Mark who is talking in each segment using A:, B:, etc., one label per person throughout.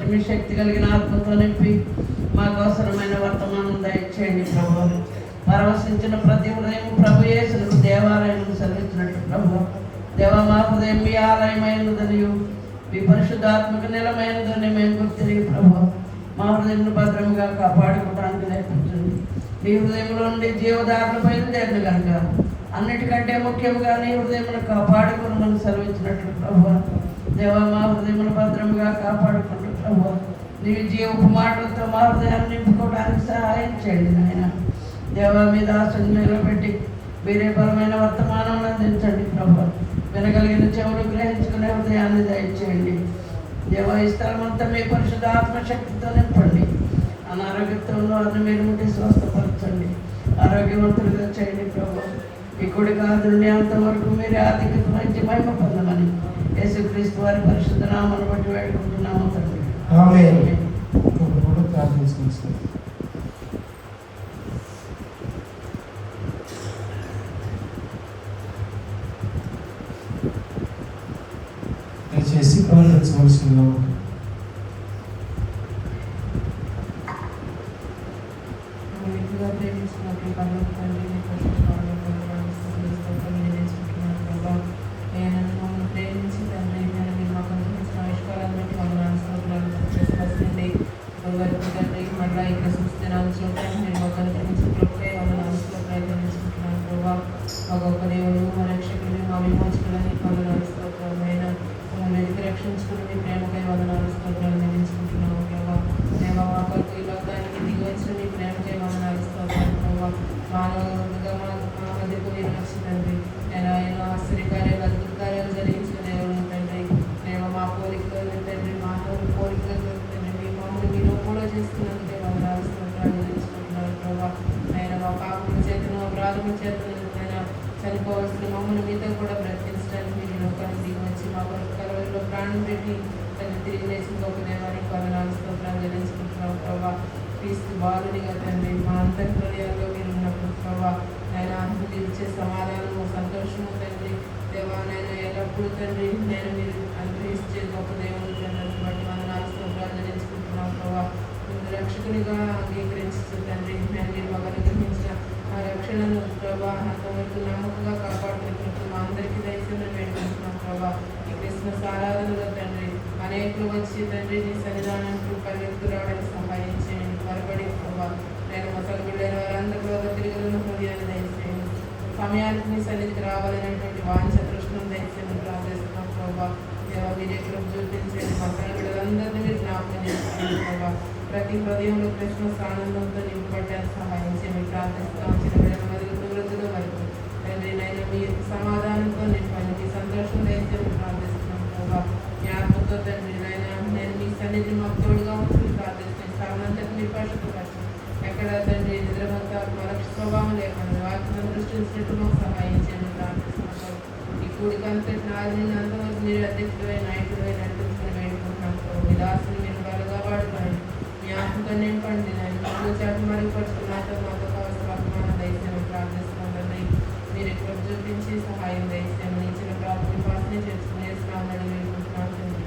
A: మీ శక్తి కలిగిన ఆత్మతో నింపి మాకు అవసరమైన వర్తమానం దయచేయండి ప్రభు. పరవశించిన ప్రతి హృదయం ప్రభు యేసుకు దేవాలయం సెలవిచ్చినట్టు ప్రభు, దేవ మా హృదయం మీ ఆలయమైనదని మీ పరిశుద్ధాత్మక నిలమైనదని మేము గుర్తిరిగి ప్రభు మా హృదయం భద్రంగా కాపాడుకోవడానికి నేర్పించండి. మీ హృదయంలో నుండి జీవదారులు బయలుదేరిన కనుక అన్నిటికంటే ముఖ్యంగా నీ హృదయమును కాపాడుకుని మనం సెలవిచ్చినట్లు ప్రభు, దేవ మా హృదయమును భద్రంగా కాపాడుకుంటూ ప్రభు నీ జీవపు మాటలతో మా హృదయాన్ని నింపుకోవడానికి సహాయం చేయండి నాయన. దేవ మీద ఆశను నిలబెట్టి మీరే బలమైన వర్తమానం అందించండి ప్రభు. వినగలిగిన చెవులు గ్రహించుకునే హృదయాన్ని దయచేయండి దేవ. ఈ స్థలం అంతా మీ పరిశుద్ధ ఆత్మశక్తితో నింపండి. అనారోగ్యంతో వారిని మీరు ముట్టి స్వస్థపరచండి, ఆరోగ్యవంతులుగా చేయండి ప్రభు. ఈ కుడి కాదు అంతవరకు మీరే ఆధిక్యత నుంచి మహిమ పొందమని యేసుక్రీస్తు వారి పరిశుద్ధ నామను బట్టి వేడుకుంటున్నాము తండ్రి.
B: దయచేసి ప్రార్థించవలసిందిగా ఉంటుంది.
C: రక్షించుకుని మీ ప్రేమకై వందనాలు స్తోత్రాలు నిర్మించుకుంటున్నాము ప్రభావ. దేవ మా కొరకు ఈ లోకానికి దిగి వచ్చిన మీ ప్రేమకై వందనాలు స్తోత్రాలు ప్రభావ. మానవులుగా మా మధ్యకు మీరు వచ్చి తండ్రి నేను ఎన్నో ఆశ్చర్యకార్యాలు అద్భుత కార్యాలు జరిగించిన దేవుడు తండ్రి. మేము మా కోరికలు తండ్రి మానవుల కోరికలు తండ్రి మీ మమ్మల్ని మీరు కూడా చేస్తున్నందుకే వందనాలు స్తోత్రాలు నిర్మించుకుంటున్నారు ప్రభావ. ఆయన మా పాపముల చేతను అపరాధముల చేతను చనిపోవలసిన మమ్మల్ని మీతో కూడా బ్రతికించడానికి మీరు లోకానికి దిగి వచ్చి మా కొరకు కలవరిలో ప్రాణం పెట్టి తను తిరిగి లేచిన గొప్ప దేవానికి వందనాలు స్తోత్రాలు చెల్లించుకుంటున్నాం ప్రభావ. క్రీస్తు బాలునిగా తండ్రి మా అందరి హృదయాల్లో మీరు ఉన్నప్పుడు ప్రభావ ఆయన మీరు ఇచ్చే సమాధానము సంతోషము తండ్రి దేవా. నేను ఎల్లప్పుడూ తండ్రి నేను మీరు అనుగ్రహించే గొప్ప దేవుని తండ్రి బట్టి వందనాలు స్తోత్రాలు చెల్లించుకుంటున్నాం ప్రభావ. రక్షకునిగా అంగీకరించు తండ్రి నేను మీరు మాకు అనుగ్రహించిన ఆ రక్షణను ప్రభా అంతవరకు నమ్మకంగా కాపాడుతున్నట్టు మా అందరికీ దయచేసి వేడుకుంటున్నాం ప్రభా. ఈ క్రిస్మస్ ఆరాధనలో తండ్రి అనేకులు వచ్చి తండ్రి నీ సన్నిధానానికి పరిగెత్తు రావడానికి సహాయం చేయండి. త్వరపడి ప్రభా నేను మొసలు బిడ్డైన వారందరిలో తిరిగిన హృదయాన్ని దయచేయండి. సమయానికి నీ సన్నిధికి రావాలనేటువంటి వాంఛ తృష్ణను దయచేయండి ప్రార్థిస్తున్నాం ప్రభా. దేవా మీరే కృప చూపించండి. మొసలు బిడ్డలందరినీ మీరు జ్ఞాపకం చేసుకోండి ప్రభా. ప్రతి హృదయంలో క్రిస్మస్ ఆనందంతో నింపబడ్డానికి సహాయం చేయండి ప్రార్థిస్తున్నాం. చిన్న బిడ్డల మొదలు వృద్ధుల వరకు తండ్రి నైనా మీ సమాధానంతో నింపండి, మీ సంతోషం దయచేసి ప్రార్థిస్తున్నాం ప్రభా. మీ ఆత్మతో తండ్రి నైనా నేను మీ సన్నిధి మాకు తోడుగా ఉంటుంది ప్రార్థిస్తున్నాను. స్థానంతటి మీ పరిశుభ్రపరచండి. ఎక్కడ తండ్రి నిద్రమంతా మరొక స్వభావం లేకుండా వాటిని దృష్టించినట్టు మాకు సహాయం చేయండి ప్రార్థిస్తున్నాం. ఈ కూడికంతటి నాది అంతవరకు మీరు అధ్యక్షుడైన నాయకుడై నడిపించుకుని వేడుకుంటున్నాం. విలాసుని మీరు బలగా వాడుకోండి, మీ ఆత్మతో నింపండి. నేను చాటు మరుగుపరుచుకున్నాతో మాతో అవసరం దయచేసి ప్రార్థిస్తున్నాం తండ్రి. మీరు ఎక్కువ చూపించి సహాయం దయచేసి ఇచ్చిన ప్రార్థన పాసనే చేసుకుని వేస్తున్నామని వేడుకుంటున్నాం తండ్రి.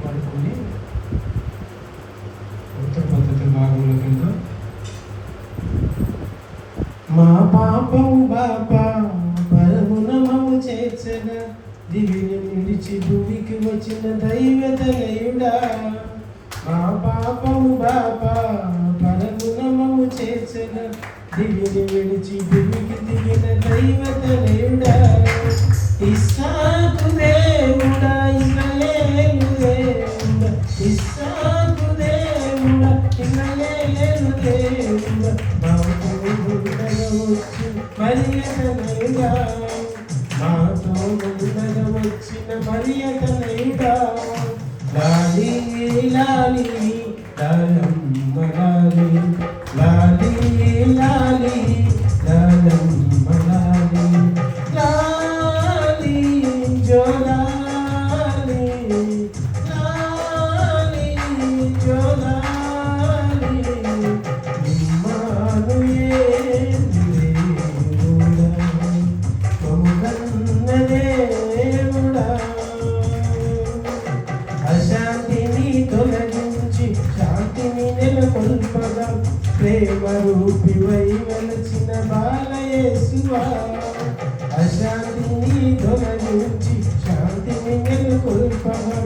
B: పడుకొని ఉత్తర పద్ధతి భాగంలో కింద మా పాపము బాపా పరమున మమ్ము చేర్చన దివిని విడిచి భూమికి వచ్చిన దైవతనయుడా. మా పాపము బాపా పరమున మమ్ము చేర్చన దివిని విడిచి భూమికి దిగిన దైవతనయుడా. ఇస్సాకు దేవుడా ఇశ్రాయేలు దేవుడా, ఇస్సాకు దేవుడా ఇశ్రాయేలు దేవుడా, మాతో ఉండగా వచ్చి మరియతనయుడా, మాతో ఉండగా వచ్చిన మరియతనయుడా. లాలి లాలి లాలమ్మ లాలి, లాలి లాలి లాలమ్మ లాలి, లాలి జోలాలి, లాలి జోలాలి. ఇమ్మానుయేలు దేవుడా, మమ్ముగన్న దేవుడా, అశాంతిని తొలగించి శాంతిని నెలకొల్పవా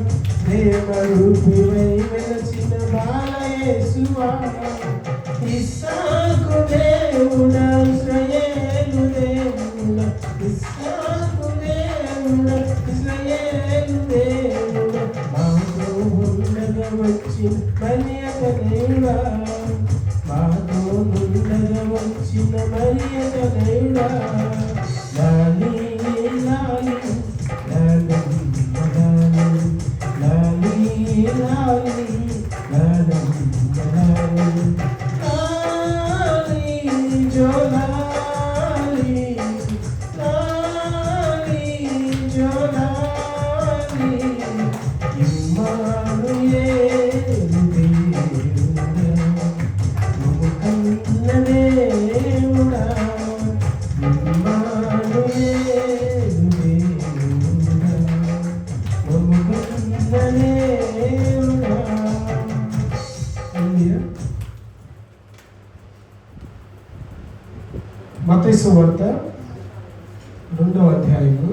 B: ప్రేమ రూపివై వెలసిన బాలయేసువా ఇస్సాకు దేవుడా ఇశ్రాయేలు దేవుడా ఇస్సాకు దేవుడా ఇశ్రాయేలు దేవుడా మాతో ఉండగా వచ్చిన మరియక దేవుడా మాతో ఉండగా వచ్చిన మరియక దేవుడా లాలి లాలి లాలి లాలి లాలి లాలి లాలి జోలాలి లాలి జోలాలి ఇమ్మానుయేలు దేవుడా నువ్వు కన్న దేవుడా ఇమ్మానుయేలు దేవుడా నువ్వు కన్న దేవుడా. మత్తయి సువార్త 2వ అధ్యాయము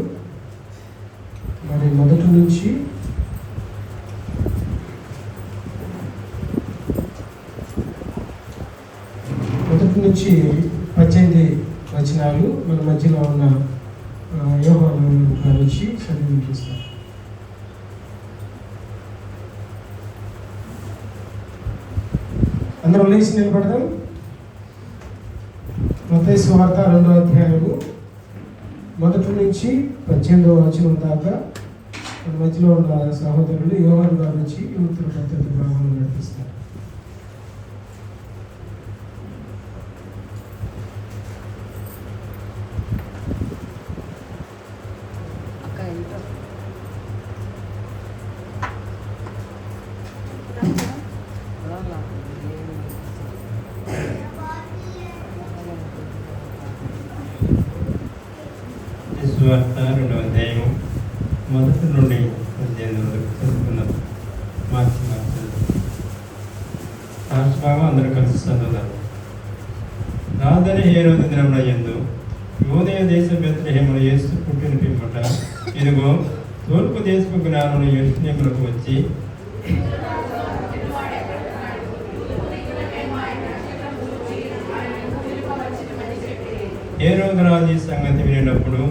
B: మరి మొదటి నుంచి మొదటి నుంచి 18 వచనాలు మన మధ్యలో ఉన్న యోహాను గారు వచ్చి చదివినిపిస్తారు. అందరూ లేచి నిలబడదాం. మత్తయి సువార్త 2వ అధ్యాయము మొదటి నుంచి 18వ వచనం దాకా మన మధ్యలో ఉన్న సహోదరులు యోహాను గారు వచ్చి యూతుల పద్ధతి భావాలను నడిపిస్తారు.
D: సువార్త 2వ అధ్యాయం మొదటి నుండి 18 వరకు చదువుకున్నాం. మార్చి భాగం అందరూ కలిసి చదువుతారు. రాజధాని హేరోదు దినమున యందు యూదయ దేశ బెత్లెహేములో యేసు పుట్టిన పిమ్మట ఇదిగో తూర్పు దేశపు జ్ఞానులు యెరూషలేమునకు వచ్చి హేరోదు రాజు ఈ సంగతి వినినప్పుడు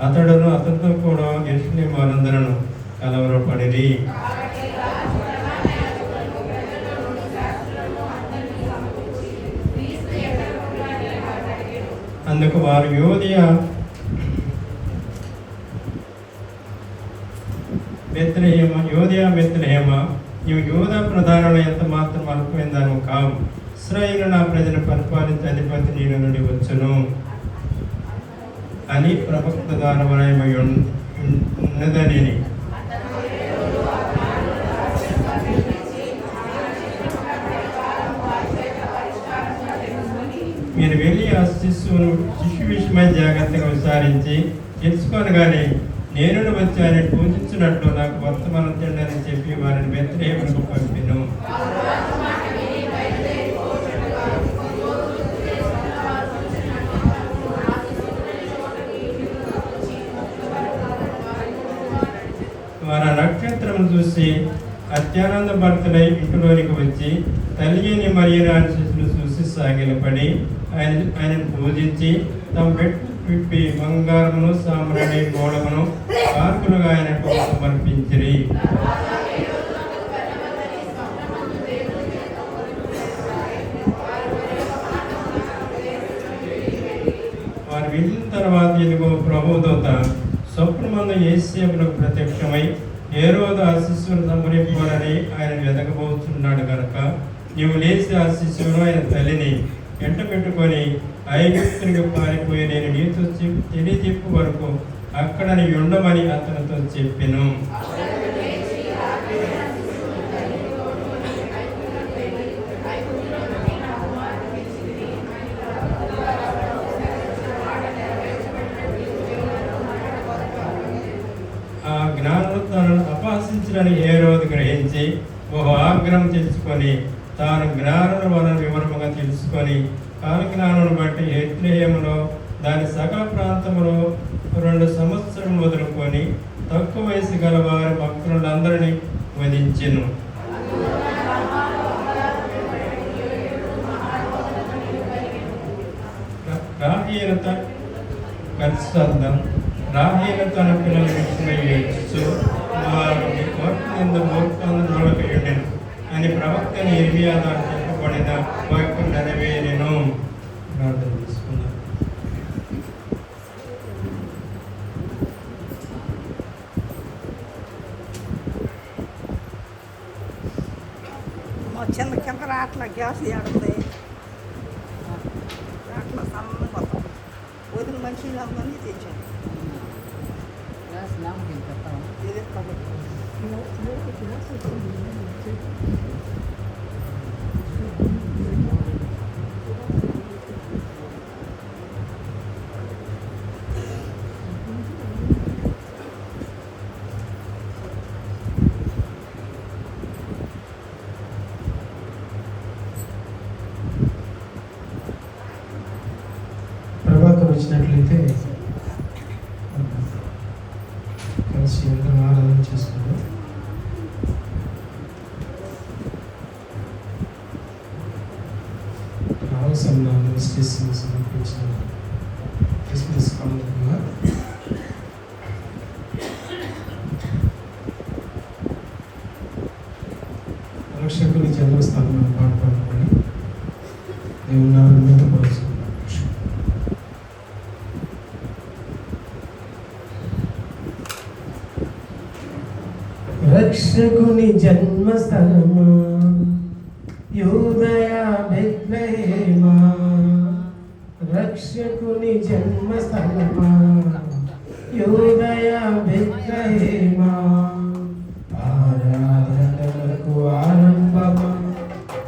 D: అతడును అతనితో కూడా యెరూషలేము వారందరూ కలవరపడిరి. అందుకు వారు యూదయ బెత్లెహేమ నీవు యూదా ప్రధానులు ఎంత మాత్రం అల్పమైందాను కావు. ఇశ్రాయేలు నా ప్రజలు పరిపాలించే అధిపతి నీ నుండి వచ్చును అని ప్రవక్త ద్వారా ఉన్నదని మీరు వెళ్ళి ఆ శిశు విషయమై జాగ్రత్తగా విచారించి తెలుసుకొనగానే నేను వచ్చానని పూజించినట్లు నాకు వర్తమానం తిండని చెప్పి వారిని బెత్లెహేమునకు పంపెను. వారు ఆ నక్షత్రం చూసి అత్యానంద భర్తలై ఇంటిలోనికి వచ్చి తల్లిని మరియను ఆయన శిశువును చూసి సాగిలపడి ఆయనను పూజించి తమ పెట్టు విప్పి బంగారమును సామ్రాణి గోళమును కాకులుగా ఆయనకు సమర్పించిరి. వారు వెళ్ళిన తర్వాత ఇదిగో ప్రభుదూత స్వప్నమందు యేసేపునకు ప్రత్యక్షమై హేరోదు ఆ శిశువును సంహరింపాలని ఆయన వెతకబోతున్నాడు కనుక నీవు లేచి ఆ శిశువును ఆయన తల్లిని ఎంట పెట్టుకొని ఐగుప్తునికి పారిపోయి నేను నీతో తెలియజెప్పు వరకు అక్కడ నీ ఉండమని అతనితో చెప్పెను. ఆ జ్ఞానులు తనను అపహసించడానికి హేరోదు గ్రహించి ఓహో ఆగ్రహం తెచ్చుకొని తాను జ్ఞానుల వలన వివరముగా తెలుసుకొని కాలజ్ఞానులను బట్టి బెత్లెహేములో దాని సకల ప్రాంతంలో 2 సంవత్సరం మొదలుకొని తక్కువ వయసు గల వారి భక్తులందరినీ వధించెను. రాహేలు తన పిల్లల విషయమై ఏడ్చుచు వారు ఓర్పునందుకు అని ప్రవక్త ఇర్మియా ద్వారా చెప్పబడిన వాక్యం నెరవేరెను. ప్రార్థన చేసుకుందాం.
E: కింద రాట్ల గ్యాస్ ఏడుతుంది రాట్ల సన్నగా వదిన మనిషి లాగానే తెచ్చాను ఇది కాబట్టి
B: ప్రభాతం వచ్చినట్లయితే కలిసి అందరం ఆరాధన చేసుకుందాం. అవసరం మినిస్ట్రీస్ని సమర్పించిన క్రిస్మస్ కానుకగా రక్షకుని జన్మస్థానం పాట పాడుకొని దేవుని నామమున పలుకుతున్నాం. రక్షకుని జన్మస్థలమా యూదయా బెత్లెహేమా, రక్షకుని జన్మస్థలమా యూదయా బెత్లెహేమా, ఆరాధనలకు ఆరంభమా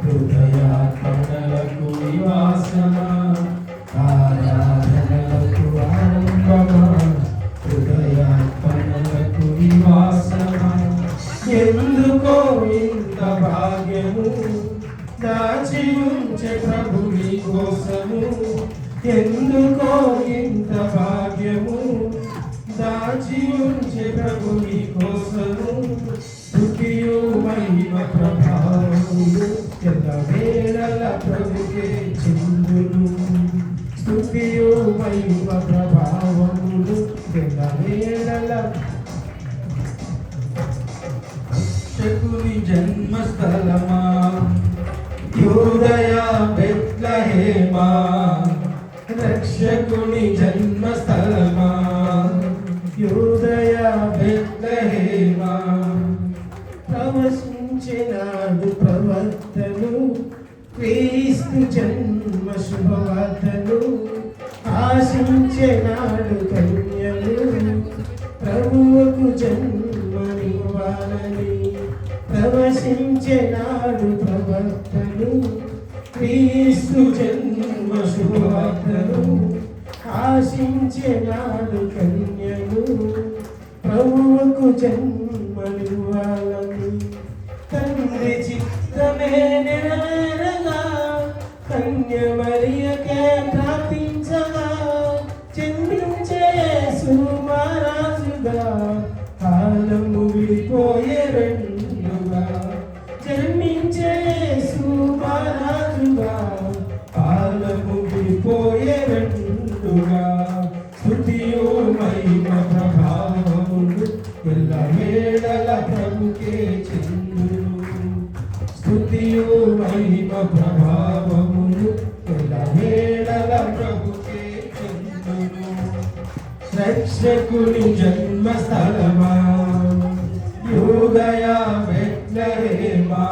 B: హృదయాత్మలకు నివాసమా, ఆరాధనలకు ఆరంభమా హృదయాత్మలకు నివాసమా, ఎందుకో ఇంత భాగ్యము దాచి ఉంచే ప్రభుని కోసము, ఎందుకో ఇంత భాగ్యము దాచి ఉంచే ప్రభుని కోసము, స్తుతియు మహిమ ప్రభావములు ఎల్లవేళల ప్రభుకే చెందును, స్తుతియు మహిమ ప్రభావములు ఎల్లవేళల రక్షకుని జన్మస్థలమా యూదయా బెత్లెహేమా, రక్షకుని జన్మస్థలమా యూదయా బెత్లెహేమా, ప్రవశించినాడు ప్రవక్తలు క్రీస్తు జన్మ శుభవార్తలు, ఆశించినాడు కన్యలు ప్రభువుకు జన్మనివ్వాలని, ప్రవశించినాడు ప్రవక్తలు క్రీస్తు జన్మ శుభవార్తలు, ఆశించినాడు కన్యలు ప్రభువుకు జన్మనివ్వాలని, తండ్రి చిత్తమే నెరవేరగా కన్య మరియకే ప్రార్థించగా, జన్మించే సుమహారాజుగా కాలము విడిపోయే రెండుగా, జన్మించే సుమహారాజుగా కాలము విడిపోయే రెండుగా, స్తుతియు మహిమ ప్రభావములు ఎల్లవేళల ప్రభుకే చెందును, స్తుతియు మహిమ ప్రభావములు ఎల్లవేళల ప్రభుకే చెందును, రక్షకుని జన్మస్థలమా యూదయా బెత్లెహేమా,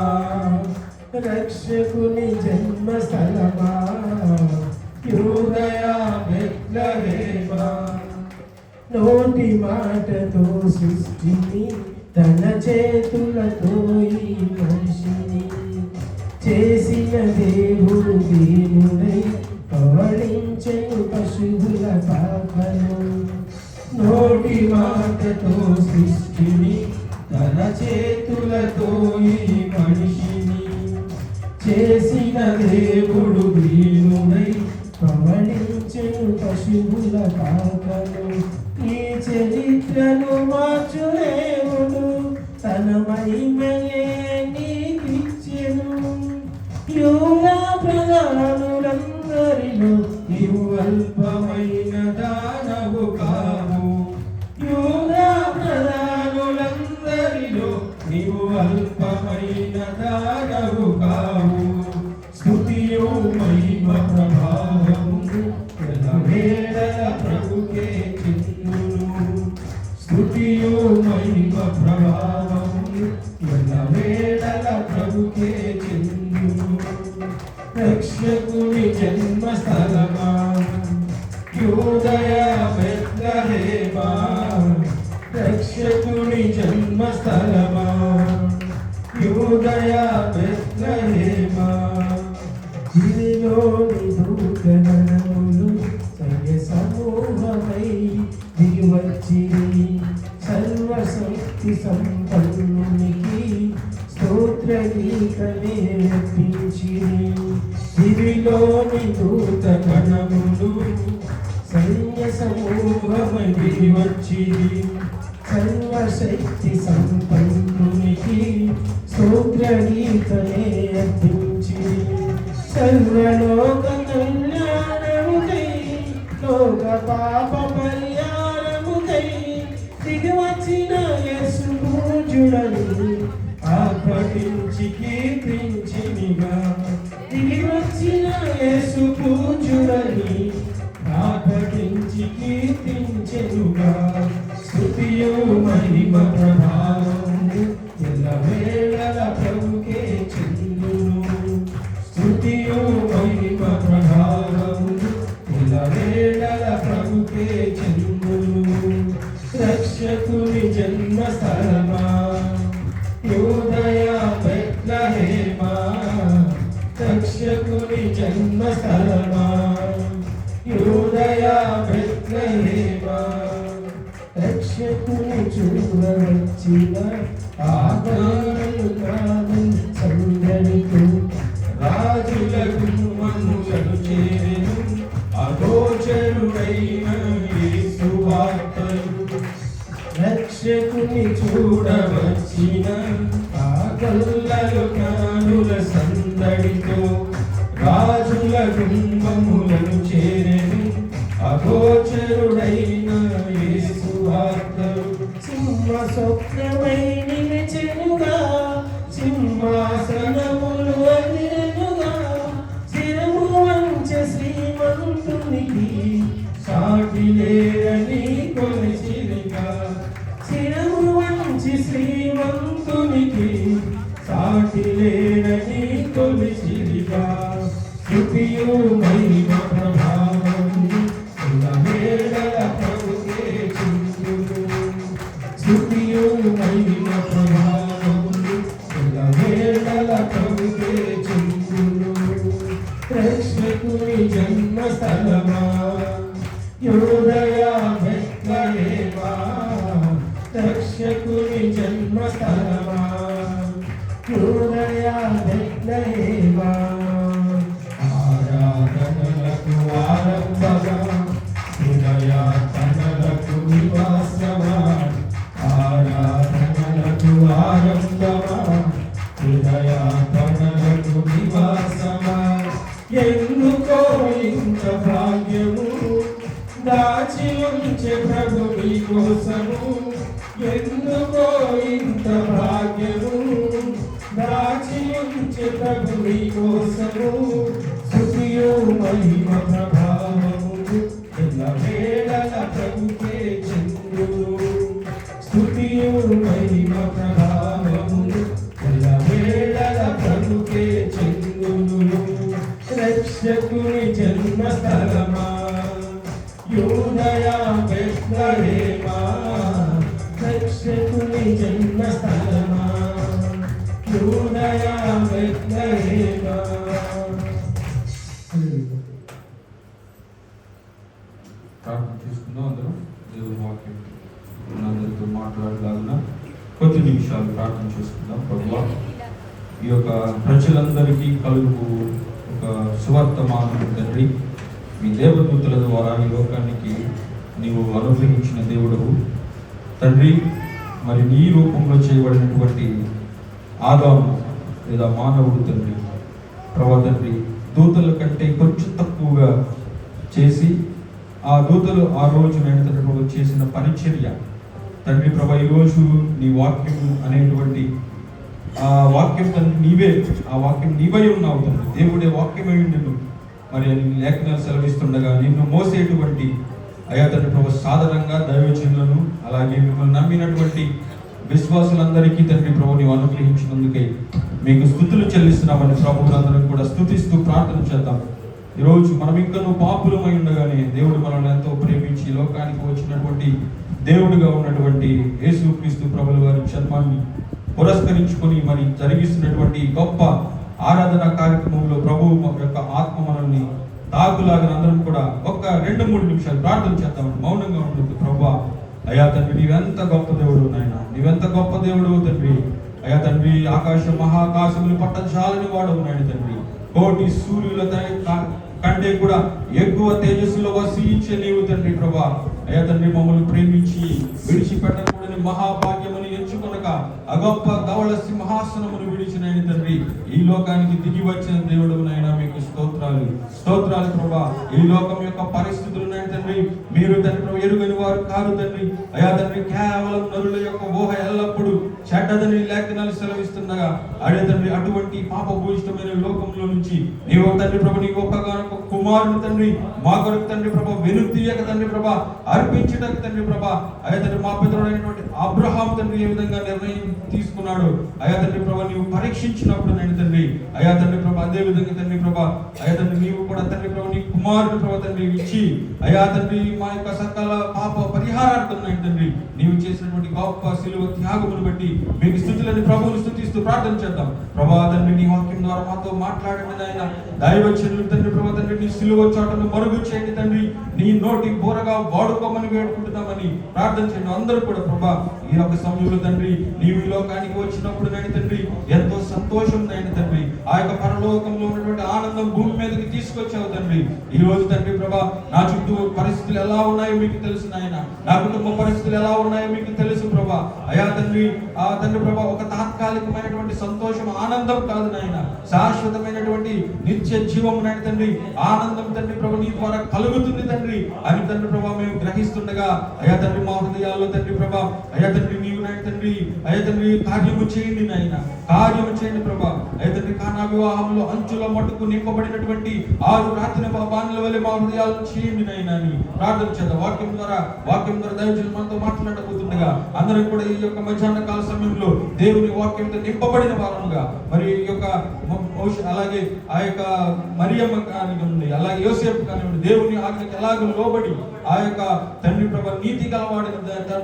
B: రక్షకుని జన్మస్థలమా యూదయా బెత్లెహేమా, నోటి మాటతో సృష్టిని తన చేతులతో ఈ మనిషిని చేసిన దేవుడు దీనుడై పవళించెను పశువుల పాపను, నోటి మాటతో సృష్టిని తన చేతులతో ఈ మనిషిని చేసిన దేవుడు దీనుడై పవళించెను పశువు పాపను ఈ చరిత్రను మార్చు దేవుడు తన మహిమయే నీకిచ్చెను. యూదా ప్రధానులందరిలో నీవు అల్పమైన దానవు కావు. యూదా ప్రధానులందరిలో నీవు అల్పమైన దానవు కావు. స్తుతియు మహిమ ప్రభావము ఎల్లవేళల ప్రభుకే చెందును. స్తుతియు మహిమ ప్రభావము ఎల్లవేళల ప్రభుకే చెందును. రక్షకుని జన్మస్థలమా యూదయ బెత్లెహేమా, రక్షకుని జన్మస్థలమా యూదయ బెత్లెహేమా. గిరిలోని దూతగణములు సైన్య సమూహమై దిగివచ్చి సర్వశక్తి సంపన్నునికి స్తోత్రగీతమే అర్పించి. గిరిలోని దూతగణములు సైన్య సమూహమై దిగివచ్చి సర్వశక్తి సంపన్నునికి స్తోత్రగీతమే అర్పించి. సర్వలోక కళ్యాణముకై లోక పాప పరిహారముకై దిగివచ్చిన యేసు పూజుడని ఆర్భటించి కీర్తించినిగా. దిగివచ్చిన యేసు పూజుడని ఆర్భటించి కీర్తించెనుగా. స్తుతియు మహిమ ప్రభావము ఎల్లవేళల ప్రభుకే చెందును. స్తుతియు మహిమ ప్రభావము ఎల్లవేళల ప్రభుకే చెందును. రక్షకుని జన్మస్థలమా యూదయ బెత్లెహేమా, రక్షకుని జన్మస్థలమా యూదయ బెత్లెహేమా. రక్షకుని చూడవచ్చిన ఆదరణను సందడితో రాజులకు మనుషులు చేరెను. అగోచరుడైన యేసు వార్తలు రక్షకుని చూడవచ్చిన ఆకల్లలు కానుల సందడితో రాజుల గుమ్మములను చేరెను. అగోచరుడైన యేసు వార్తలు సింహ స్వప్నమై నిలిచెనుగా. సింహాసనములు అదిరెనుగా. శిరము వంచె శ్రీమంతునికి సాటి లేరని కొలిచిరిగా. శిరము వంచి శ్రీమంతునికి సాటి లేరని కొలిచిరిగా. స్తుతియు మహిమ ప్రభావము ఎల్లవేళల ప్రభుకే చెందును. స్తుతియు మహిమ ప్రభావము ఎల్లవేళల ప్రభుకే చెందును. రక్షకుని జన్మస్థలమా యూదయ బెత్లెహేమా, రక్షకుని జన్మస్థలమా యూదయ బెత్లెహేమా. ఆరాధనలకు ఆరంభమా హృదయార్పణలకు నివాసమా. ఆరాధనలకు ఆరంభమా హృదయార్పణలకు నివాసమా. ఎందుకో ఇంత భాగ్యము దాచి ఉంచే ప్రభు నీ కోసము. ఎందుకో ఇంత భాగ్యము దాచి ఉంచే ప్రభు నీ కోసము. స్తుతియు మహిమ ప్రభావము ఎల్లవేళల ప్రభుకే చెందును. స్తుతియు మహిమ ప్రభావము ఎల్లవేళల ప్రభుకే చెందును. రక్షకుని జన్మస్థలమా యూదయ బెత్లెహేమా, రక్షకుని జన్మస్థలమా యూదయ బెత్లెహేమా.
F: ప్రార్థన చేసుకుందాం. అందరం దేవుని వాక్యం అందరితో మాట్లాడలాగిన కొద్ది నిమిషాలు ప్రార్థన చేసుకుందాం. ప్రభువా, ఈ యొక్క ప్రజలందరికీ కలుగు ఒక సువార్తమానం తండ్రి, మీ దేవదూతల ద్వారా ఈ లోకానికి నీవు అనుగ్రహించిన దేవుడవు తండ్రి. మరి నీ రూపంలో చేయబడినటువంటి ఆదాము లేదా మానవుడు తండ్రి ప్రభా తండ్రి దూతల కంటే కొంచెం తక్కువగా చేసి ఆ దూతలు ఆ రోజు నేను తండ్రి ప్రభు చేసిన పరిచర్య తండ్రి ప్రభా ఈరోజు నీ వాక్యం అనేటువంటి ఆ వాక్యం తండ్రి నీవే, ఆ వాక్యం నీవై ఉన్నావు తండ్రి, దేవుడే వాక్యమై నిన్ను మరి లేఖనాలు సెలవిస్తుండగా నిన్ను మోసేటువంటి అయా తండ్రి ప్రభు సాధారణంగా దైవజనులను అలాగే మిమ్మల్ని నమ్మినటువంటి విశ్వాసులందరికీ తండ్రి ప్రభు నీవు అనుగ్రహించినందుకే మీకు స్తుతులు చెల్లిస్తున్నామని ప్రభువులందరం కూడా స్తుతిస్తూ ప్రార్థన చేద్దాం. ఈరోజు మనం ఇంకా పాపులమై ఉండగానే దేవుడు మనల్ని ఎంతో ప్రేమించి లోకానికి వచ్చినటువంటి దేవుడిగా ఉన్నటువంటి యేసుక్రీస్తు ప్రభుల వారి జన్మాన్ని పురస్కరించుకొని మరి జరిగిస్తున్నటువంటి గొప్ప ఆరాధన కార్యక్రమంలో ప్రభువు యొక్క ఆత్మ మనల్ని తాకులాగా అందరం కూడా ఒక్క 2-3 నిమిషాలు ప్రార్థన చేద్దామని మౌనంగా ఉంటుంది. ప్రభువా అయా తండ్రి నీవెంత గొప్ప దేవుడు నాయన, నీవెంత గొప్ప దేవుడు తండ్రి. అయా తండ్రి ఆకాశం మహాకాశములు పట్టజాలని వాడవు నాయన తండ్రి. కోటి సూర్యుల కంటే కూడా ఎక్కువ తేజస్సులో వసించే నీవు తండ్రి ప్రభా. అయా తండ్రి మమ్మల్ని ప్రేమించి విడిచిపెట్టకూడని మహాభాగ్యమని ఎంచుకొనక ఆ గొప్ప ధవళ సింహాసనమును విడిచినైన తండ్రి ఈ లోకానికి దిగి వచ్చిన దేవుడు నాయన మీకు స్తోత్రాలు స్తోత్రాలు ప్రభా. ఈ లోకం యొక్క పరిస్థితులు నాయన తండ్రి మీరు తండ్రి ప్రభు ఎరుగని వారు కాదు తండ్రి. అయా తండ్రి కేవలం నరుల యొక్క ఊహ ఎల్లప్పుడూ చెడ్డదని లేఖనాలు సెలవిస్తుండగా అడే తండ్రి అటువంటి పాపభూయిష్టమైన లోకంలో నుంచి నీవు తండ్రి ప్రభు నీ గొప్పగా కుమారుని తండ్రి మా కొరకు తండ్రి ప్రభా వెనుతీయక తండ్రి ప్రభా అర్పించడానికి తండ్రి ప్రభా అయా తండ్రి మా పితరుడైనటువంటి అబ్రహాం తండ్రి ఏ విధంగా నిర్ణయం తీసుకున్నాడు అయా తండ్రి ప్రభా నీవు పరీక్షించినప్పుడు నేను తండ్రి అయా తండ్రి ప్రభా అదే విధంగా తండ్రి ప్రభా అయా తండ్రి నీవు కూడా తండ్రి ప్రభా నీ కుమారుని ప్రభా తండ్రి ఇచ్చి అయా తండ్రి మా యొక్క సకల పాప పరిహారార్థం నేను తండ్రి నీవు చేసినటువంటి గొప్ప శిలువ త్యాగమును బట్టి మీకు స్తుతులని ప్రభువుని స్తుతిస్తూ ప్రార్థన చేద్దాం. ప్రభా తండ్రి నీ వాక్యం ద్వారా మాతో మాట్లాడండి నాయన. దైవజనులు తండ్రి ప్రభా తండ్రి నీ శిలువ చాటును మరుగు చేయండి తండ్రి. నీ నోటి బోరగా వాడుకోమని వేడుకుంటున్నామని ప్రార్థన చేయండి. అందరూ కూడా ప్రభా ఈ యొక్క సమయంలో తండ్రి నీవు ఈ లోకానికి వచ్చినప్పుడు నాయన తండ్రి ఎంతో సంతోషం నాయన తండ్రి. ఆ యొక్క పరలోకంలో ఉన్నటువంటి ఆనందం భూమి మీదకి తీసుకొచ్చావు తండ్రి. ఈ రోజు తండ్రి ప్రభా నా చుట్టూ పరిస్థితులు ఎలా ఉన్నాయో మీకు తెలుసు నాయన. నా కుటుంబ పరిస్థితులు ఎలా ఉన్నాయో మీకు తెలుసు ప్రభా. అయా తండ్రి ఆ తండ్రి ప్రభా ఒక తాత్కాలికమైనటువంటి సంతోషం ఆనందం కాదు నాయన, శాశ్వతమైనటువంటి నిత్య జీవం నాయన తండ్రి ఆనందం తండ్రి ప్రభు నీ ద్వారా కలుగుతుంది తండ్రి అని తండ్రి ప్రభా మేము గ్రహిస్తుండగా అయా తండ్రి మా హృదయాల్లో తండ్రి ప్రభా అయా తండ్రి నీవు నాయన తండ్రి అయా తండ్రి కార్యము చేయండి నాయన, కార్యము చేయండి ప్రభా. అయా తండ్రి కానా వివాహంలో అంచుల మట్టుకు నింపబడినటువంటి 6 రాత్రి బాణల వలె మా హృదయాలను చేయండి నాయన అని ప్రార్థన చేద్దాం. వాక్యం ద్వారా దైవజనులు మనతో మాట్లాడబోతుండగా అందరం కూడా ఈ యొక్క మధ్యాహ్న కాల సమయంలో దేవుని వాక్యంతో నింపబడిన వారముగా మరి ఈ యొక్క అలాగే ఆ యొక్క మరియమ్మ కానివ్వండి అలాగే యోసేపు కానివ్వండి దేవుని ఆజ్ఞకి ఎలాగో లోబడి ఆ యొక్క తండ్రి ప్రభ నీతి గలవాడిన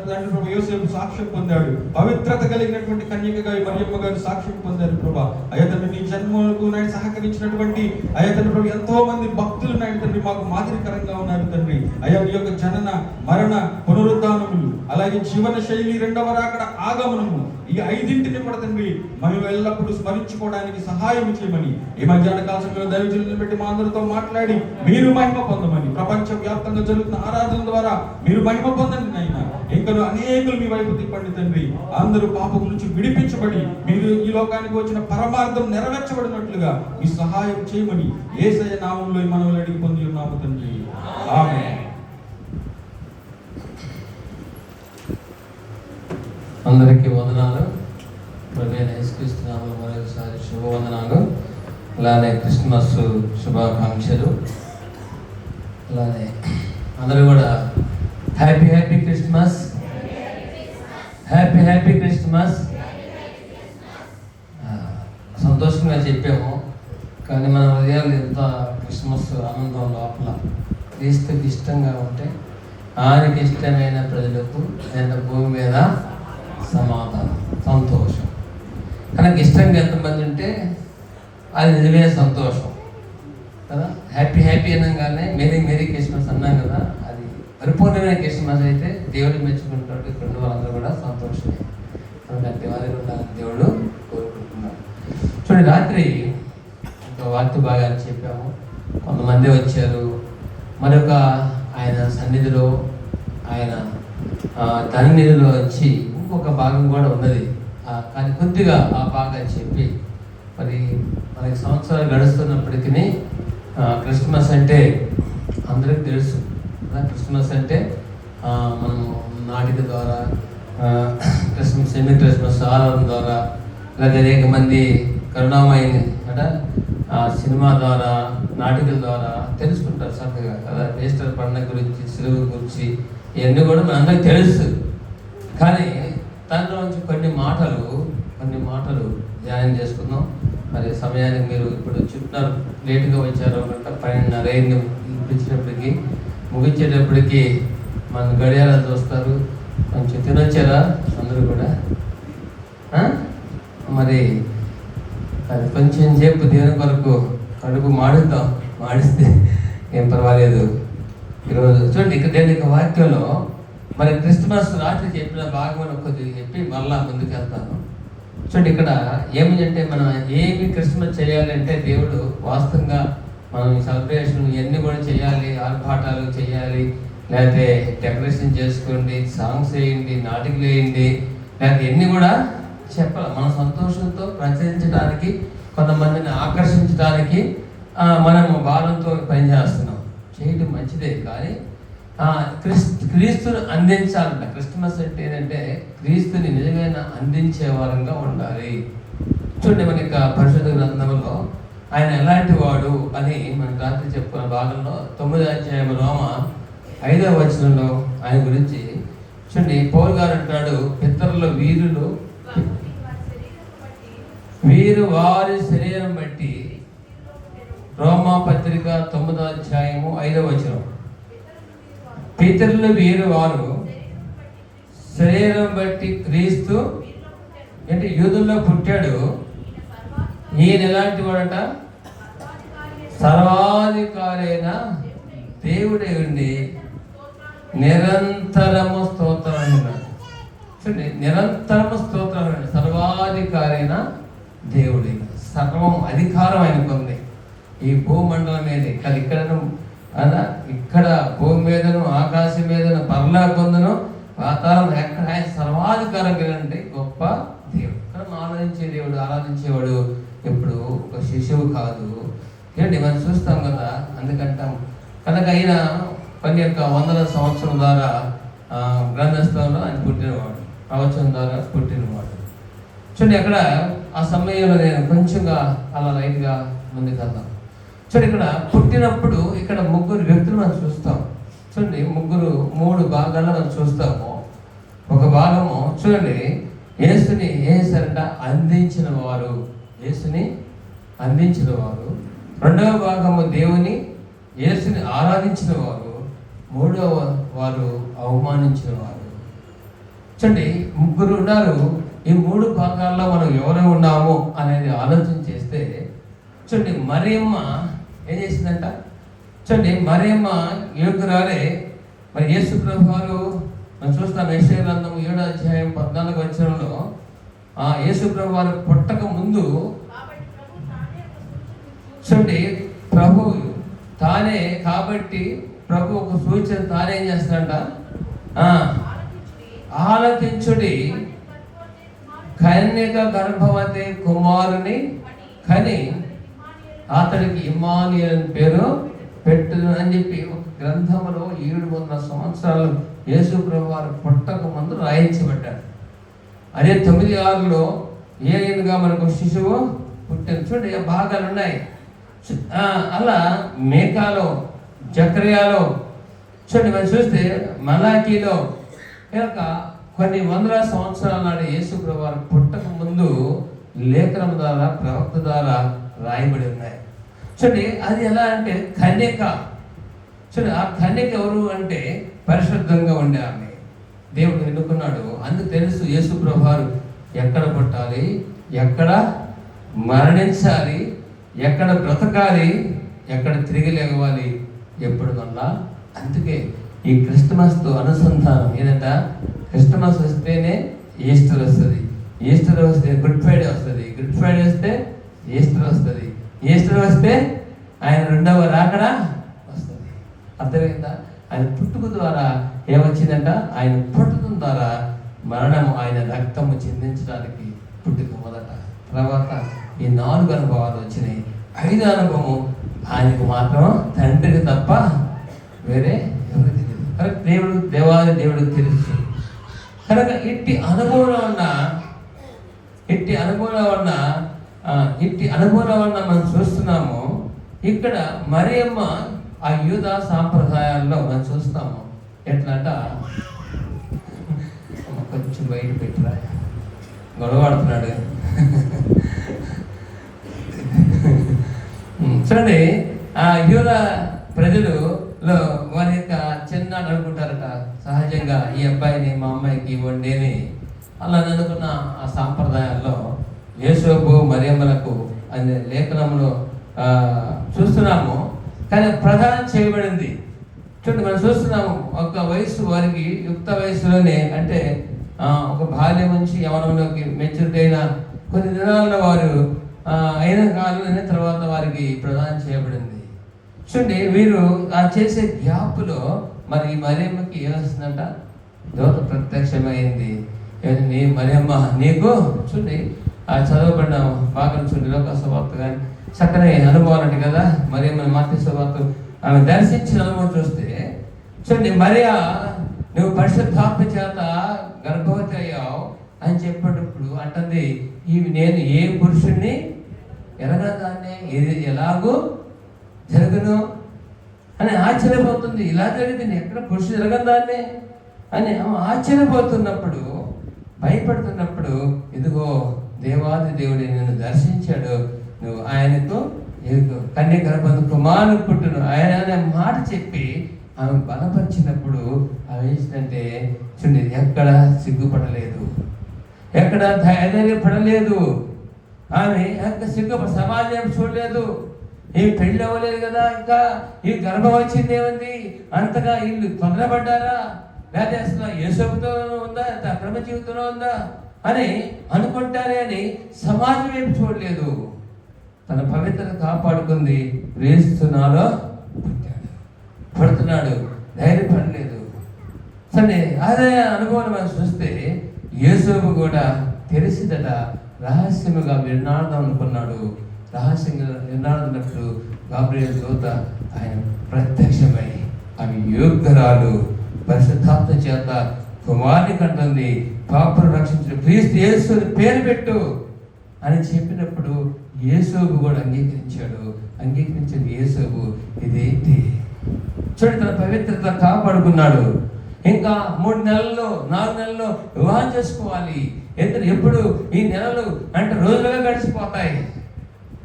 F: తండ్రి ప్రభ యోసేపు సాక్ష్యం పొందాడు. పవిత్రత కలిగినటువంటి కన్యకగా మరియమ్మ గారు సాక్ష్యం పొందారు ప్రభా. అయ్యా తండ్రి నీ జన్మకు నాయన సహకరించినటువంటి అయ్యా తండ్రి ప్రభు ఎంతో మంది భక్తులు నాయన తండ్రి మాకు మాదిరికరంగా ఉన్నారు తండ్రి. అయ్యా నీ యొక్క జనన మరణ పునరుద్ధానములు అలాగే జీవన శైలి 2వ రాకడ ఆగమనము ఈ 5ంటిని కూడా తండ్రి మనం ఎల్లప్పుడూ స్మరించుకోవడానికి సహాయం చేయమని ఈ మధ్యాహ్న కాల సమయంలో దైవజనులను పెట్టి మా అందరితో మాట్లాడి మీరు మహిమ పొందమని, ప్రపంచ వ్యాప్తంగా జరుగుతున్న ఆరాధన ద్వారా మీరు మహిమ పొందండి నాయన. ఇంకా అనేకులు మీ వైపు తిప్పండి తండ్రి. అందరూ పాపం నుంచి విడిపించబడి మీరు ఈ లోకానికి వచ్చిన పరమార్థం నెరవేర్చబడినట్లుగా మీ సహాయం చేయమని యేసయ్య నామములో మనం అడిగి పొంది ఉన్నాము తండ్రి. ఆమేన్.
G: అందరికీ వందనాలు. ప్రభువైన యేసుక్రీస్తు నామములో మరొకసారి శుభవందనాలు. అలానే క్రిస్మస్ శుభాకాంక్షలు. అలానే అందరూ కూడా హ్యాపీ క్రిస్మస్, హ్యాపీ క్రిస్మస్. సంతోషంగా చెప్పాము కానీ మన హృదయాలు ఎంత క్రిస్మస్ ఆనందం లోపల క్రీస్తుకి ఇష్టంగా ఉంటే ఆయనకి ఇష్టమైన ప్రజలకు ఆయన భూమి మీద సమాధానం సంతోషం. మనకి ఇష్టంగా ఎంతమంది ఉంటే అది నిజమైన సంతోషం కదా. హ్యాపీ అనగానే మేరీ క్రిస్మస్ అన్నాం కదా, అది పరిపూర్ణమైన క్రిస్మస్ అయితే దేవుడు మెచ్చుకుంటాడు. ఇక్కడ వాళ్ళందరూ కూడా సంతోషమే. ఎందుకంటే వారి ఉండాలని దేవుడు కోరుకుంటున్నాడు. చూడండి, రాత్రి ఒక వాక్య భాగాన్ని చెప్పాము. కొంతమంది వచ్చారు, మరొక ఆయన సన్నిధిలో ఆయన ధన్యనిధిలో వచ్చి ఇంకొక భాగం కూడా ఉన్నది. కానీ కొద్దిగా ఆ భాగం చెప్పి మరి మనకి సంవత్సరాలు గడుస్తున్నప్పటికీ క్రిస్మస్ అంటే అందరికీ తెలుసు. క్రిస్మస్ అంటే మనం నాటిక ద్వారా, క్రిస్మస్ క్రిస్మస్ ఆరాధన ద్వారా, లేదా అనేక మంది కరుణామయిని అంటే సినిమా ద్వారా, నాటికల ద్వారా తెలుసుకుంటారు చక్కగా కదా. ఈస్టర్ పండుగ గురించి, సిలువ గురించి ఇవన్నీ కూడా మనందరికీ తెలుసు. కానీ దాంట్లో నుంచి కొన్ని మాటలు ధ్యానం చేసుకుందాం. మరి సమయానికి మీరు ఇప్పుడు చుట్టారు, లేటుగా వచ్చారు కనుక 12:30 అయింది. ఇచ్చినప్పటికీ ముగించేటప్పటికి మన గడియారాలు చూస్తారు. కొంచెం తినొచ్చారా అందరూ కూడా? మరి అది కొంచెం సేపు దేవుని కొరకు కడుపు మాడిస్తే ఏం పర్వాలేదు. ఈరోజు చూడండి, ఇక్కడ వాక్యంలో మరి క్రిస్మస్ రాత్రి చెప్పిన భాగం కొద్దిగా చెప్పి మళ్ళా ముందుకు వెళ్తాను. చూడండి, ఇక్కడ ఏమిటంటే మనం ఏమి క్రిస్మస్ చేయాలంటే దేవుడు వాస్తవంగా మనం సెలబ్రేషన్ ఇవన్నీ కూడా చేయాలి, ఆర్భాటాలు చేయాలి, లేకపోతే డెకరేషన్ చేసుకోండి, సాంగ్స్ వేయండి, నాటికలు వేయండి, లేకపోతే ఇవన్నీ కూడా చెప్పాలి. మన సంతోషంతో ప్రచురించడానికి, కొంతమందిని ఆకర్షించడానికి మనము భారంతో పనిచేస్తున్నాం. చేయడం మంచిదే, కానీ క్రీస్తుని అందించాలంట. క్రిస్మస్ అంటే ఏంటంటే క్రీస్తుని నిజమైన అందించే వారంగా ఉండాలి. చూడండి, మనకి పరిశుద్ధ గ్రంథంలో ఆయన ఎలాంటి వాడు అని మనకు రాత్రి చెప్పుకున్న భాగంలో 9వ అధ్యాయం రోమ 5వ వచనంలో ఆయన గురించి చూడండి. పౌలు గారు అంటాడు, పితరుల వీరు వారి శరీరం బట్టి, రోమా పత్రిక 9వ అధ్యాయము 5వ వచనం, పితరులు వీరు వారు శరీరం బట్టి క్రీస్తు అంటే యూదుల్లో పుట్టాడు. ఈయన ఎలాంటి వాడట? సర్వాధికారైన దేవుడే ఉండి నిరంతరము స్తోత్రం. చూడండి, నిరంతరము స్తోత్రం. సర్వాధికారైన దేవుడే, సర్వం అధికారం ఆయనకు ఉంది ఈ భూమండలం మీద. ఇక్కడ భూమి మీదను, ఆకాశం మీదను, పరలోకముందును, వాతావరణం ఎక్కడ ఆయన సర్వాధికారం కలిగిన గొప్ప దేవుడు. ఇక్కడ ఆరాధించేవాడు ఎప్పుడు ఒక శిశువు కాదు. ఏంటి మనం చూస్తాం కదా, అందుకంటాం కనుక ఆయన కొన్ని యొక్క 100ల సంవత్సరం ద్వారా గ్రంథస్థంలో ఆయన పుట్టినవాడు, ప్రవచనం ద్వారా పుట్టినవాడు. చూడండి, అక్కడ ఆ సమయంలో నేను కొంచెంగా అలా లైట్గా ముందుకు వెళ్దాం. చూడండి, ఇక్కడ పుట్టినప్పుడు ఇక్కడ 3 వ్యక్తులు మనం చూస్తాం. చూడండి, 3 భాగాల్లో మనం చూస్తాము. ఒక భాగము చూడండి, యేసుని ఏసారంట అందించిన వారు, యేసుని అందించిన వారు. 2వ భాగము దేవుని యేసుని ఆరాధించిన వారు. 3వ వారు అవమానించిన వారు. చూడండి, 3 ఉన్నారు. ఈ 3 భాగాల్లో మనం ఎవరు ఉన్నాము అనేది ఆలోచన చేస్తే చూడండి, మరియమ్మ ఏం చేసిందంట? చూడండి, మరియమ్మ యోగ్యురాలే. మరి యేసు ప్రభు వారు మనం చూస్తాం యెషయా గ్రంథం 7వ అధ్యాయం 14వ వచనంలో యేసు ప్రభు వారు పుట్టక ముందు చూడండి, ప్రభు తానే కాబట్టి ప్రభు ఒక సూచన తానే ఏం చేస్తాడంట? ఆలకించుడి, కన్యక గర్భవతి కుమారుని కని అతడికి ఇమ్మానుయేలు పేరు పెట్టును అని చెప్పి ఒక గ్రంథంలో 700 సంవత్సరాలు యేసు ప్రభు వారు పుట్టక ముందు రాయించబడ్డాడు. అదే 9:6లో ఏలియన్గా మనకు శిశువు పుట్టిన. చూడండి, భాగాలు ఉన్నాయి. అలా మేకాలో, జకర్యాలో చూడండి, మనం చూస్తే మలాకీలో కనుక కొన్ని 100ల సంవత్సరాల నాడు యేసు ప్రభు వారు పుట్టక ముందు లేఖనం ద్వారా, ప్రవక్త ద్వారా రాయబడి ఉన్నాయి. చూడండి, అది ఎలా అంటే కన్యక. చూడండి, ఆ కన్యక ఎవరు అంటే పరిశుద్ధంగా ఉండే ఆమె. దేవుడు ఎన్నుకున్నాడు. అందుకు తెలుసు యేసు ప్రభు వారు ఎక్కడ పుట్టాలి, ఎక్కడ మరణించాలి, ఎక్కడ బ్రతకాలి, ఎక్కడ తిరిగి లేవాలి, ఎప్పుడు వల్ల. అందుకే ఈ క్రిస్టమస్తో అనుసంధానం ఏదంట? క్రిస్టమస్ వస్తేనే ఈస్టర్ వస్తుంది, ఈస్టర్ వస్తే గుడ్ ఫ్రైడే వస్తుంది, గుడ్ ఫ్రైడే వస్తే ఈస్టర్ వస్తుంది, ఈస్టర్ వస్తే ఆయన 2వ రాకడ వస్తుంది. అర్థమైందా? ఆయన పుట్టుక ద్వారా ఏమొచ్చిందంట? ఆయన పుట్టడం ద్వారా మరణము, ఆయన రక్తము చిందించడానికి పుట్టుక మొదట. తర్వాత ఈ 4 అనుభవాలు వచ్చినాయి. 5వ అనుభవము ఆయనకు మాత్రం తండ్రికి తప్ప వేరే ఎవరికి తెలియదు. కనుక దేవాది దేవుడికి తెలుసు. కనుక ఇట్టి అనుభవం వలన మనం చూస్తున్నాము. ఇక్కడ మరియమ్మ ఆ యూదా సాంప్రదాయాల్లో మనం చూస్తాము. ఎట్లంట, కొంచెం బయట పెట్టిరా, గొడవాడుతున్నాడు. చూడండి, ఆ యూదా ప్రజలు వారి యొక్క చిన్నాడు అనుకుంటారట, సహజంగా ఈ అబ్బాయిని మా అమ్మాయికి ఇవ్వండి అని. అలా అనుకున్న ఆ సాంప్రదాయాల్లో యేసోబు మరియమ్మలకు అనే లేఖనంలో చూస్తున్నాము. కానీ ప్రధానం చేయబడింది. చూడండి, మనం చూస్తున్నాము ఒక వయసు వారికి యుక్త వయసులోనే, అంటే ఒక బాల్యం నుంచి యవనంలోకి మెచ్యూరిటీ అయిన కొన్ని దినాల్లో వారు అయిన కాలంలోనే తర్వాత వారికి ప్రదానం చేయబడింది. చూడండి, వీరు ఆ చేసే గ్యాప్లో మరి మరియమ్మకి ఏమొస్తుందంట? దూత ప్రత్యక్షమైంది. నీ మరియమ్మ నీకు, చూడండి ఆ చదవబడిన భాగం చూడండి, లోకసువార్త కానీ చక్కని అనుభవాలంటే కదా. మరియమ్మని మత్తయి సువార్త ఆమె దర్శించిన అనుభవం చూస్తే చూడండి, మరియా నువ్వు పరిశుద్ధాత్మ చేత గర్భవతి అయ్యావు అని చెప్పేటప్పుడు అంటుంది, నేను ఏ పురుషుణ్ణి ఎరగదాన్ని, ఇది ఎలాగూ జరగను అని ఆశ్చర్యపోతుంది. ఇలా జరిగింది, ఎక్కడ పురుషుడు ఎరగదాన్ని అని ఆశ్చర్యపోతున్నప్పుడు, భయపడుతున్నప్పుడు, ఇదిగో దేవాది దేవుడి నిన్ను దర్శించాడు, నువ్వు ఆయనతో కన్య గర్భంతో కుమారుడు పుట్టును ఆయన అనే మాట చెప్పి ఆమె బలపరిచినప్పుడు ఆమె ఏంటంటే చూడండి, ఎక్కడ సిగ్గుపడలేదు, ఎక్కడ ధైర్యపడలేదు. ఆమె సమాజం చూడలేదు. ఏం పెళ్ళి అవ్వలేదు కదా, ఇంకా ఈ గర్భం వచ్చింది ఏముంది, అంతగా వీళ్ళు తొందరపడ్డారా, లేదా అసలు యేసోబుతో ఉందా, అక్రమ జీవితంలో ఉందా అని అనుకుంటారే అని సమాజం ఏమి చూడలేదు. తన పవిత్రత కాపాడుకుంది. వేస్తున్నాలో పడుతున్నాడు, ధైర్యపడలేదు. సరే, అదే అనుభవం మనం చూస్తే యేసోబు కూడా తెలిసిందట, రహస్యముగా విన్నాడదాం అనుకున్నాడు. రహస్యంగా విన్నాడున్నప్పుడు గాబ్రియల్ దూత ఆయన ప్రత్యక్షమై ఆమె యోగ్యరాలు, పరిశుద్ధాత్మ చేత కుమారుని కంటుంది, పాపను రక్షించిన క్రీస్తు యేసు పేరు పెట్టు అని చెప్పినప్పుడు యేసోబు కూడా అంగీకరించాడు. అంగీకరించిన యేసోబు ఇదేంటి చూడండి, తన పవిత్రత కాపాడుకున్నాడు. ఇంకా 3 నెలల్లో 4 నెలల్లో వివాహం చేసుకోవాలి. ఎప్పుడు ఈ నెలలు అంటే రోజులుగా గడిచిపోతాయి.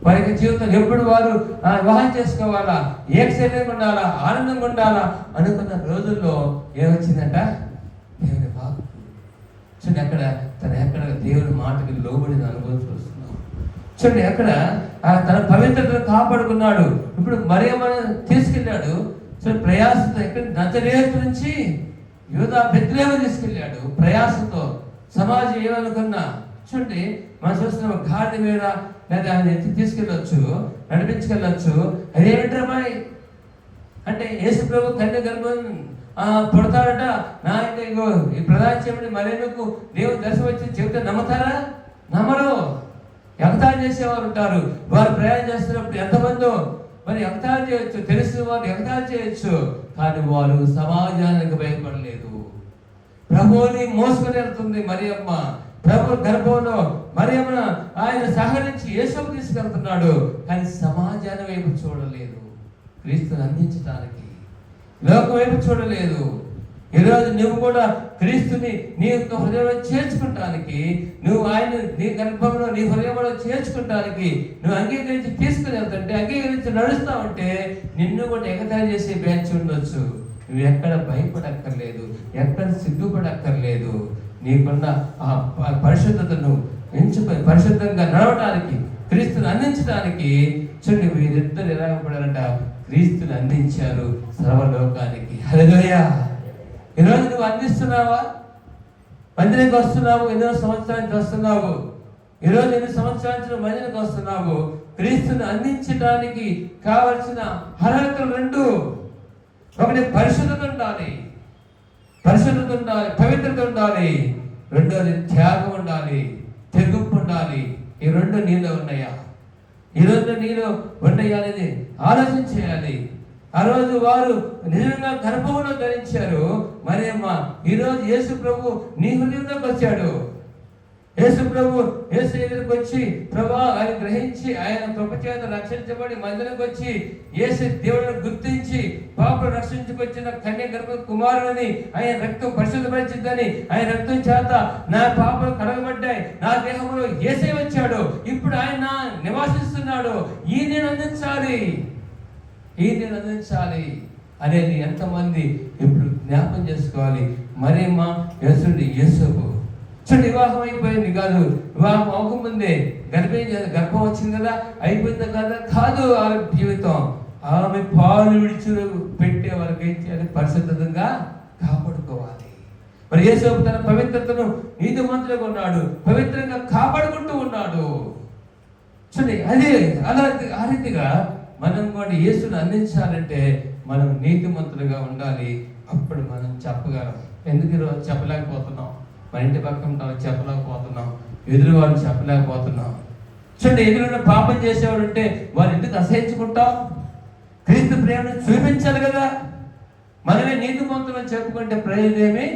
G: వారికి జీవితం ఎప్పుడు వారు వివాహం చేసుకోవాలా, ఏకశైర్యంగా ఉండాలా, ఆనందంగా ఉండాలా అనుకున్న రోజుల్లో ఏమొచ్చిందంట? దేవుని బాబు చూడండి, ఎక్కడ దేవుని మాటకి లోబడిన అనుభవం చూస్తున్నాం. చూడండి, అక్కడ తన పవిత్రతను కాపాడుకున్నాడు. ఇప్పుడు మరియమ్మను తీసుకెళ్ళాడు. చూడండి, ప్రయాసంతో ఎక్కడ నజరేతు నుంచి యూదా బెత్లెహేము తీసుకెళ్ళాడు ప్రయాసంతో. సమాజం ఏమనుకున్నా చూడండి, మనం చూస్తున్నాం గాడి మీద లేదా ఆయన ఎత్తి తీసుకెళ్ళొచ్చు, నడిపించుకెళ్ళొచ్చు. అదేమిట్రమాయి అంటే యేసు ప్రభు కన్య గర్భం పుడతాడట, నా ఇగో ఈ ప్రధాన చేయమని మరేందుకు దేవుడు దర్శనం వచ్చి చెబితే నమ్ముతారా? నమ్మరు. ఎగతాళి చేసేవారు ఉంటారు. వారు ప్రయాణం చేస్తున్నప్పుడు ఎంతమందో మరి ఎగతాళి చేయొచ్చు, తెలిసిన వారు ఎగతాళి చేయొచ్చు, కానీ వారు సమాజానికి భయపడలేదు. ప్రభువుని మోసుకొని వెళ్తుంది మరియమ్మ. ప్రభు గర్భంలో మరియమ్మ ఆయన సహకరించి యేసుకు తీసుకెళ్తున్నాడు, కానీ సమాజాన్ని వైపు చూడలేదు. క్రీస్తుని అందించడానికి లోకం వైపు చూడలేదు. ఈరోజు నువ్వు కూడా క్రీస్తుని నీ యొక్క హృదయంలో చేర్చుకుంటానికి, నువ్వు ఆయన నీ గర్భంలో నీ హృదయంలో చేర్చుకుంటానికి నువ్వు అంగీకరించి తీసుకుని వెళ్తుంటే, అంగీకరించి నడుస్తావంటే నిన్ను కూడా ఎగతాళి చేసే బ్యాచ్ ఉండొచ్చు. నువ్వు ఎక్కడ భయపడక్కర్లేదు, ఎక్కడ సిగ్గుపడక్కర్లేదు. నీకున్న ఆ పరిశుద్ధతను ఎంచుకొని పరిశుద్ధంగా నడవటానికి, క్రీస్తుని అందించడానికి చూడండి, వీరిద్దరు ఎలాగపడారంట, క్రీస్తుని అందించారు సర్వలోకానికి. హల్లెలూయా. ఈరోజు నువ్వు అందిస్తున్నావా? మందిరానికి వస్తున్నావు, ఎన్నో సంవత్సరానికి వస్తున్నావు. ఈరోజు ఎన్ని సంవత్సరాల మందిరానికి వస్తున్నావు. క్రీస్తుని అందించడానికి కావలసిన అర్హతలు 2. ఒకటి పరిశుద్ధత ఉండాలి, పవిత్రత ఉండాలి. రెండోది త్యాగం ఉండాలి, తెగుపు ఉండాలి. ఈ రెండు నీలో ఉన్నాయా? ఈ రెండు నీలో ఉన్నాయా అనేది ఆలోచన చేయాలి. ఆ రోజు వారు నిజంగా గర్భంలో ధరించారు. మరియమ్మ ఈరోజు యేసు ప్రభు నీ హృదయంలోకి వచ్చాడు. యేసు ప్రభు యేసు ఎదురుకు వచ్చి ప్రభా ఆయన గ్రహించి ఆయన కృప చేత రక్షించబడి మందిరంకి వచ్చి యేసు దేవుడిని గుర్తించి పాపను రక్షించుకొచ్చిన కన్య గర్భ కుమారుని ఆయన రక్తం పరిశుద్ధపరిచిందని ఆయన రక్తం చేత నా పాపలు కడగబడ్డాయి, నా దేహంలో యేసే వచ్చాడు, ఇప్పుడు ఆయన నివాసిస్తున్నాడు, ఈ నేను అందించాలి అనేది ఎంతమంది ఇప్పుడు జ్ఞాపం చేసుకోవాలి. మరియమ్మ యేసుడి యేసుకు చూడండి, వివాహం అయిపోయింది కాదు, వివాహం అవ్వకముందే గర్భం వచ్చింది కదా, అయిపోయింది కదా కాదు. ఆమె జీవితం ఆమె పాలు విడిచి పెట్టే వాళ్ళకి అది పరిశుద్ధంగా కాపాడుకోవాలి. మరి యేసు తన పవిత్రతను నీతిమంతులుగా ఉన్నాడు, పవిత్రంగా కాపాడుకుంటూ ఉన్నాడు. చూడండి, అదే ఆ రీతిగా మనం కూడా యేసును అందించాలంటే మనం నీతిమంతులుగా ఉండాలి. అప్పుడు మనం చెప్పగలం. ఎందుకు ఈరోజు చెప్పలేకపోతున్నాం? మన ఇంటి పక్కన చెప్పలేకపోతున్నాం, ఎదురు వాళ్ళు చెప్పలేకపోతున్నాం. చూడండి, ఎదురున్న పాపం చేసేవాడు ఉంటే వారి ఇంటికి అసహించుకుంటాం. క్రీస్తు ప్రేమను చూపించాలి కదా. మనమే నీతిమంతులను చెప్పుకుంటే ప్రయోజనమేమి?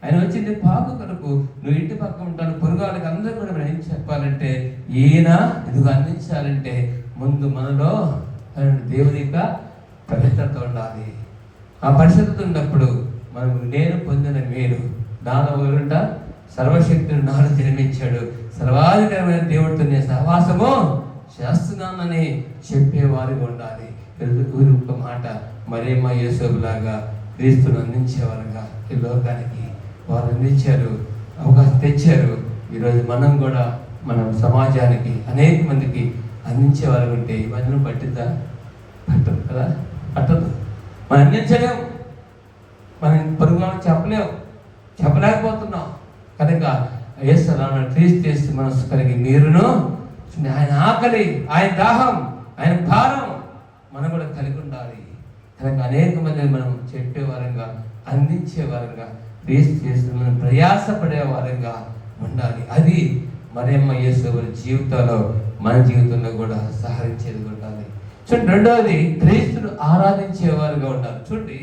G: ఆయన వచ్చింది పాప కొరకు. నువ్వు ఇంటి పక్కన ఉంటాను, పొరుగాళ్ళకి అందరూ కూడా మనం ఏం చెప్పాలంటే ఈయన ఇదిగో అందించాలంటే ముందు మనలో దేవుని యొక్క పవిత్రత ఉండాలి. ఆ పరిశుద్ధత ఉన్నప్పుడు మనం నేను పొందిన మేలు నాలో ఎవరుంట సర్వశక్తుడు నాలో జన్మించాడు, సర్వాధికారమైన దేవుడితో నేను సహవాసము చేస్తున్నానని చెప్పేవారిగా ఉండాలి. ఒక మాట, మరియమ్మ యేసోబులాగా క్రీస్తును అందించేవారుగా ఈ లోకానికి వారు అందించారు, అవకాశం తెచ్చారు. ఈరోజు మనం కూడా మనం సమాజానికి అనేక మందికి అందించేవారు ఉంటే ఇవన్నీ పట్టిద్దా? పట్టదు కదా, పట్టదు. మనం అందించలేం, మనం పొరుగులను చెప్పలేకపోతున్నాం. కనుక యేసు క్రీస్తు మనసు కలిగి మీరును ఆయన ఆకలి, ఆయన దాహం, ఆయన భారం మనం కూడా కలిగి ఉండాలి. కనుక అనేక మంది మనం చెప్పేవారంగా, అందించేవారంగా, క్రీస్తు చేస్తున్న ప్రయాసపడే వారంగా ఉండాలి. అది మరియమ్మ యేసు జీవితంలో మన జీవితంలో కూడా సహరించేది ఉండాలి. చూడండి, రెండవది క్రీస్తును ఆరాధించేవారుగా ఉండాలి. చూడండి,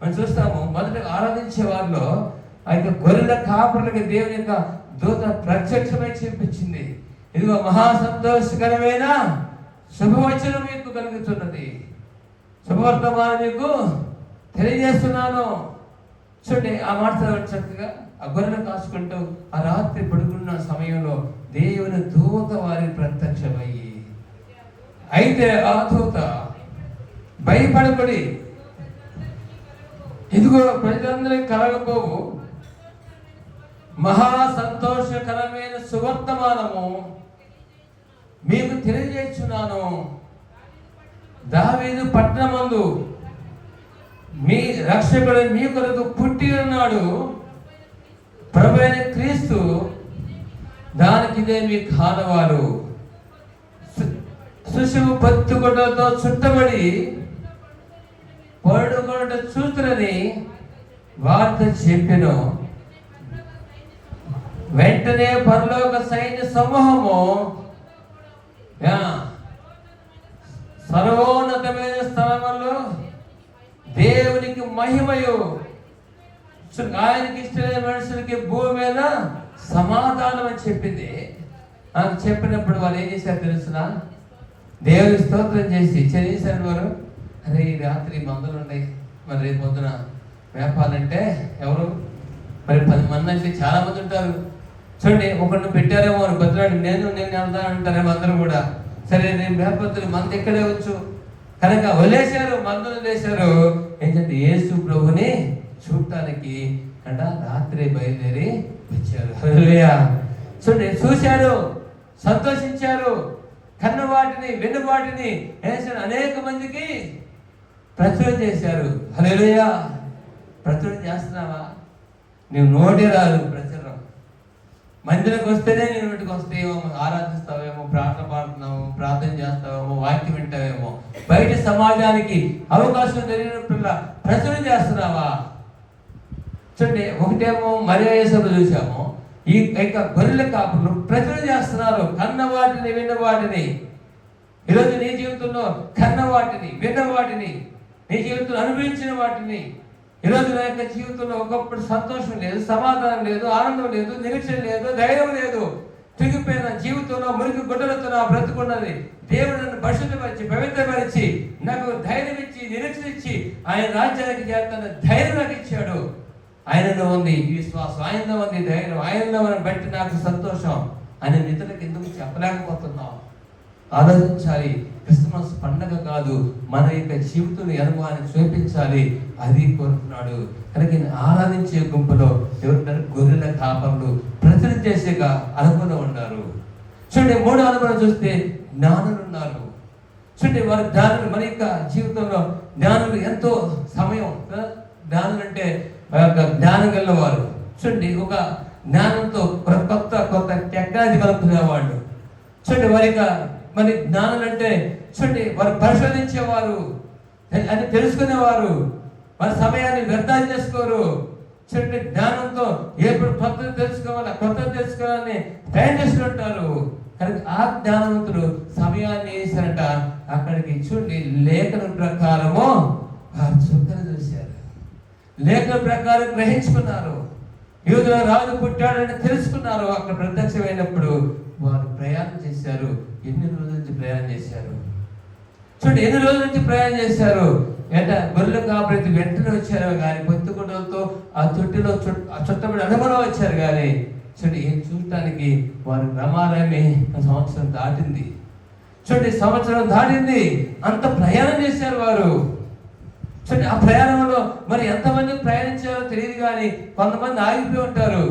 G: మనం చూస్తాము మొదట ఆరాధించే వారిలో ఆ యొక్క గొర్రెల కాపరులకి దేవుని యొక్క దూత ప్రత్యక్షమై చూపించింది. ఇదిగో మహా సంతోషకరమైన శుభవచనం మీకు కలుగుతున్నది, శుభవర్తమానం మీకు తెలియజేస్తున్నాను. చూడండి, ఆ మాట చక్కగా ఆ గొర్రెలు కాచుకుంటూ ఆ రాత్రి పడుకున్న సమయంలో దేవుని దూత వారికి ప్రత్యక్షమయ్యి, అయితే ఆ దూత భయపడబడి ఇదిగో ప్రజలందరికీ కలగబోవు మహా సంతోషకరమైన సువర్తమానము మీకు తెలియజేస్తున్నాను. దావీదు పట్టణమందు మీ రక్షకుడు మీ కొరకు పుట్టి ఉన్నాడు, ప్రభు అయిన క్రీస్తు. దానికి ఇదే మీ కానవాలు. శిశువు పత్తిగుడ్డలతో చుట్టబడి పడుకొనుట చూతులని వార్త చెప్పెను. వెంటనే పరలోక సైన్య సమూహము సర్వోన్నతమైన స్థలములో దేవునికి మహిమయు, ఆయనకి ఇష్టమైన మనుషులకి భూమి మీద సమాధానం అని చెప్పింది. నాకు చెప్పినప్పుడు వాళ్ళు ఏం చేశారు తెలుసునా? దేవుని స్తోత్రం చేసి చేశారు వారు. అరే ఈ రాత్రి మందులు ఉన్నాయి, మరి రేపు పొద్దున మేపాలంటే ఎవరు? మరి 10 మంది అంటే చాలా మంది ఉంటారు. చూడండి, ఒకరిని పెట్టారేమో అని బతులాడు, నేను వెళ్తాను అంటారేమో అందరూ కూడా. సరే నేను మేపొద్దులు మంది ఎక్కడే వచ్చు కనుక వదిలేశారు, మందులు వేశారు. ఏంటంటే యేసు ప్రభుని చూడటానికి అంట రాత్రి బయలుదేరి వచ్చారు. హల్లెలూయా. చూడండి, చూశారు, సంతోషించారు, కన్న వాటిని విన్న వాటిని అనేక మందికి ప్రచురణ చేశారు. హల్లెలూయా. ప్రచురణ చేస్తున్నావా? నువ్వు నోటే రాదు ప్రచురణ. మందిరకు వస్తేనే నేను ఇంటికి వస్తేమో ఆరాధిస్తావేమో, ప్రార్థన పాడుతున్నావు, ప్రార్థన చేస్తావేమో, వాక్యం వింటావేమో, బయట సమాజానికి అవకాశం జరిగినప్పుడు ప్రచురణ చేస్తున్నావా? చూడండి, ఒకటేమో మర్యాదలు చూసాము, ఈ యొక్క గొర్రెల కాపులు ప్రచురణ చేస్తున్నారు కన్న వాటిని విన్న వాటిని. ఈరోజు నీ జీవితంలో కన్న వాటిని విన్న వాటిని, నీ జీవితంలో అనుభవించిన వాటిని, ఈరోజు నా యొక్క జీవితంలో ఒకప్పుడు సంతోషం లేదు, సమాధానం లేదు, ఆనందం లేదు, నిరీక్షణ లేదు, ధైర్యం లేదు, తిరిగిపోయిన జీవితంలో మురికి గుడ్డలతో నా బ్రతుకున్నది. దేవుడు నన్ను పరిశుద్ధపరిచి పవిత్రపరిచి నాకు ధైర్యం ఇచ్చి నిరీక్షణ ఇచ్చి ఆయన రాజ్యానికి చేస్తున్న ధైర్యం నాకు ఇచ్చాడు. ఆయనలో ఉంది విశ్వాసం, ఆయనలో ఉంది ధైర్యం, ఆయనలో బట్టి నాకు సంతోషం అని ఇతరులకు ఎందుకు చెప్పలేకపోతున్నాం? ఆలోచించాలి. క్రిస్మస్ పండగ కాదు, మన యొక్క జీవితం అనుభవాన్ని చూపించాలి, అది కోరుతున్నాడు. కనుక ఆరాధించే గుంపులో ఎవరు? గొర్రెల కాపర్లు, ప్రచురణ చేసే అనుభవం ఉన్నారు. చూడండి, మూడో అనుభవం చూస్తే జ్ఞానులు ఉన్నారు. చూడండి, వారి జ్ఞానులు మన యొక్క జీవితంలో జ్ఞానులు ఎంతో సమయం, జ్ఞానులు అంటే జ్ఞానం గలవారు. చూడండి, ఒక జ్ఞానంతో కొత్త కొత్త టెక్నాలజీ కలుపుకునేవాళ్ళు. చూడండి, వారి మరి జ్ఞానులు అంటే చూడండి, వారు పరిశోధించేవారు, అని తెలుసుకునేవారు, వారి సమయాన్ని వ్యర్థాలు చేసుకోరు. చూడండి, జ్ఞానంతో ఎప్పుడు కొత్తది తెలుసుకోవాలని ప్రయాణం చేస్తుంటారు. కనుక ఆ జ్ఞానవంతులు సమయాన్ని వేసారట అక్కడికి. చూడండి, లేఖన ప్రకారము వారు చుక్కలు చూశారు, లేఖన ప్రకారం గ్రహించుకున్నారు, యూదుల రాజు పుట్టాడని తెలుసుకున్నారు. అక్కడ ప్రత్యక్షమైనప్పుడు వారు ప్రయాణం చేశారు. ఎన్ని రోజుల నుంచి ప్రయాణం చేశారు? చూడండి, ఎన్ని రోజుల నుంచి ప్రయాణం చేశారు? గొర్రెల కాపరి వెంటనే వచ్చారు కానీ పొత్తుగుడ్డలతో ఆ తొట్టిలో చుట్టబడి అనుభవం వచ్చారు కానీ చూడండి, ఏం చూడటానికి వారు రమారమి సంవత్సరం దాటింది. చూడండి, సంవత్సరం దాటింది, అంత ప్రయాణం చేశారు వారు. చూడండి, ఆ ప్రయాణంలో మరి ఎంతమంది ప్రయాణించారో తెలియదు కానీ కొంతమంది ఆగిపోయి ఉంటారు.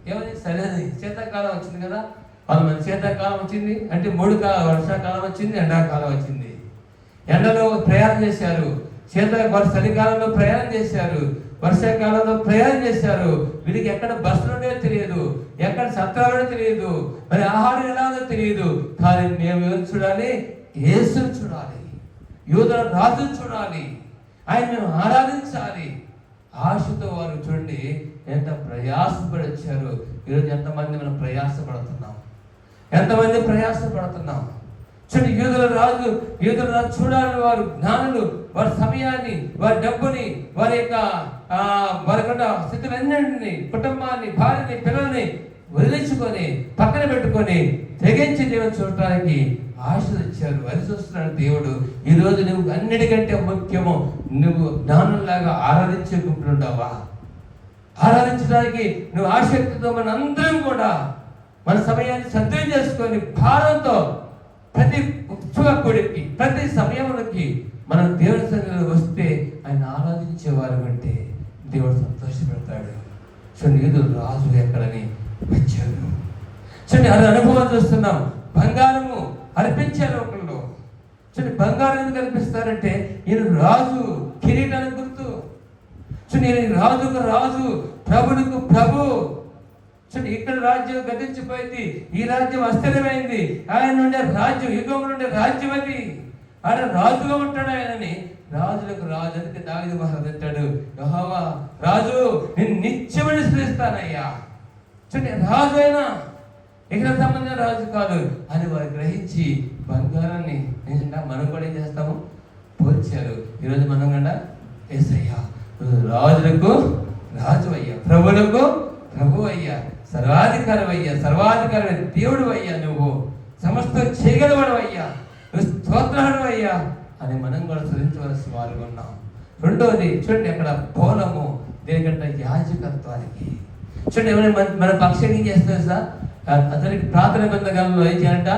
G: ఏమని? సరేది శీతాకాలం వచ్చింది కదా, కొంతమంది శీతాకాలం వచ్చింది అంటే వర్షాకాలం వచ్చింది, ఎండాకాలం వచ్చింది. ఎండలో ప్రయాణం చేశారు, చలికాలంలో ప్రయాణం చేశారు, వర్షాకాలంలో ప్రయాణం చేశారు. వీరికి ఎక్కడ బస్సులు ఉండేదో తెలియదు, ఎక్కడ సత్రాలు తెలియదు, మరి ఆహారం ఎలాగో తెలియదు. కానీ మేము ఎవరు చూడాలి? యేసుని చూడాలి, యూదుల రాజును చూడాలి, ఆయన మేము ఆరాధించాలి. ఆశతో వారు చూడండి ఎంత ప్రయాసపడి వచ్చారు. ఈరోజు ఎంతమంది మనం ప్రయాసపడుతున్నాం? ఎంతమంది ప్రయాసపడుతున్నాం? చూడండి, యూదుల రాజు చూడాలని వారు జ్ఞానులు వారి సమయాన్ని, వారి డబ్బుని, వారి యొక్క వారికున్న స్థితులన్నింటినీ, కుటుంబాన్ని, భార్యని, పిల్లల్ని వదిలించుకొని పక్కన పెట్టుకొని తెగించి దేవుని చూడటానికి ఆశలు ఇచ్చారు. అది చూస్తున్నాడు దేవుడు. ఈరోజు నువ్వు అన్నిటికంటే ముఖ్యము, నువ్వు జ్ఞానంలాగా ఆరాధించే గుంపులు ఉండవా? ఆరాధించడానికి నువ్వు ఆసక్తితో మన అందరం కూడా మన సమయాన్ని సద్వినియోగం చేసుకొని భారంతో ప్రతి ఉత్సవకుడికి, ప్రతి సమయంలోకి మనం దేవుని సన్నిధిలో వస్తే ఆయన ఆరాధించేవారు అంటే దేవుడు సంతోషపెడతాడు. చూడండి, యూదుల రాజు ఎక్కడని వచ్చారు. చూడండి, అది అనుభవం చూస్తున్నాం. బంగారము అర్పించారు ఒకళ్ళు. చూడండి, బంగారం ఎందుకు అర్పిస్తారంటే ఈయన రాజు, కిరీటానికి గుర్తు. చూడండి, ఈయన రాజుకు రాజు, ప్రభుడుకు ప్రభు. చూడండి, ఇక్కడ రాజ్యం గతించిపోయింది, ఈ రాజ్యం అస్థిరమైంది. ఆయన నుండే రాజ్యం, యుగం నుండే రాజ్యం అది. ఆయన రాజుగా ఉంటాడు. ఆయనని రాజులకు రాజు. అందుకే దావీదు మహారాజు అంటాడు, యెహోవా రాజు నేను నిత్యమని స్థిస్తానయ్యా. చూడండి, రాజు అయినా ఇక్కడ సంబంధించిన రాజు కాదు అని వారు గ్రహించి బంగారాన్ని నిజంగా మనం కూడా ఏం చేస్తాము? పోల్చారు. ఈరోజు మనం కూడా యేసయ్యా రాజులకు రాజు అయ్యా, ప్రభులకు ప్రభు అయ్యా, సర్వాధికారమయ్యా, సర్వాధికారమైన దేవుడు అయ్యా, నువ్వు సమస్త చేయగలవాడు అయ్యా, నువ్వు స్తోత్రాడు అయ్యా అని మనం కూడా స్తుతించవలసిన వారు ఉన్నాం. రెండవది చూడండి, అక్కడ బోలము దేనికంటే యాజకత్వానికి. చూడండి, ఏమైనా మన పక్షం ఏం చేస్తుంది సార్? అతనికి ప్రార్థన బంధకాలంలో ఏం చేయాలంట?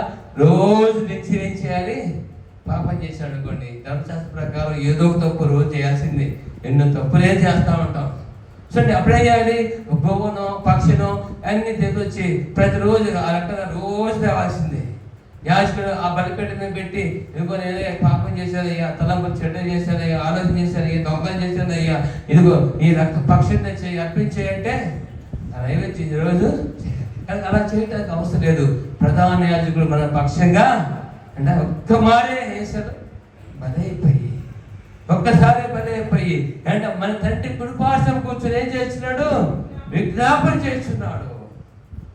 G: రోజు ఏం చేయాలి? పాపం చేశాడు అనుకోండి, ధర్మశాస్త్ర ప్రకారం ఏదో ఒక తప్పు రోజు చేయాల్సింది. ఎన్నో తప్పులే చేస్తా ఉంటాం. చూడండి, అప్పుడేం చేయాలి? గోవునో పక్షినో అన్ని తెచ్చి ప్రతిరోజు ఆ రకంగా రోజు తేవాల్సిందే. యాజకుడు ఆ బలిపేట మీద పెట్టి, ఇదిగో నేనే పాపం చేశానయ్యా, తలంపు చెడ్డ చేశానయ్యా, ఆలోచన చేశానయ్యా, దొంగలు చేశానయ్యా, ఇదిగో ఈ రక్త పక్షిని తెచ్చి అర్పించేయంటే ఆ నైవేద్యం రోజు కానీ అలా చేయడానికి అవసరం లేదు. ప్రధాన యాజకుడు మన పక్షంగా అంటే ఒక్క మారే వేశారు, బలైపోయి ఒక్కసారి బలైపోయి అంటే మన తండ్రి కుడిపార్శ్వం కూర్చొని ఏం చేస్తున్నాడు? విజ్ఞాపన చేస్తున్నాడు.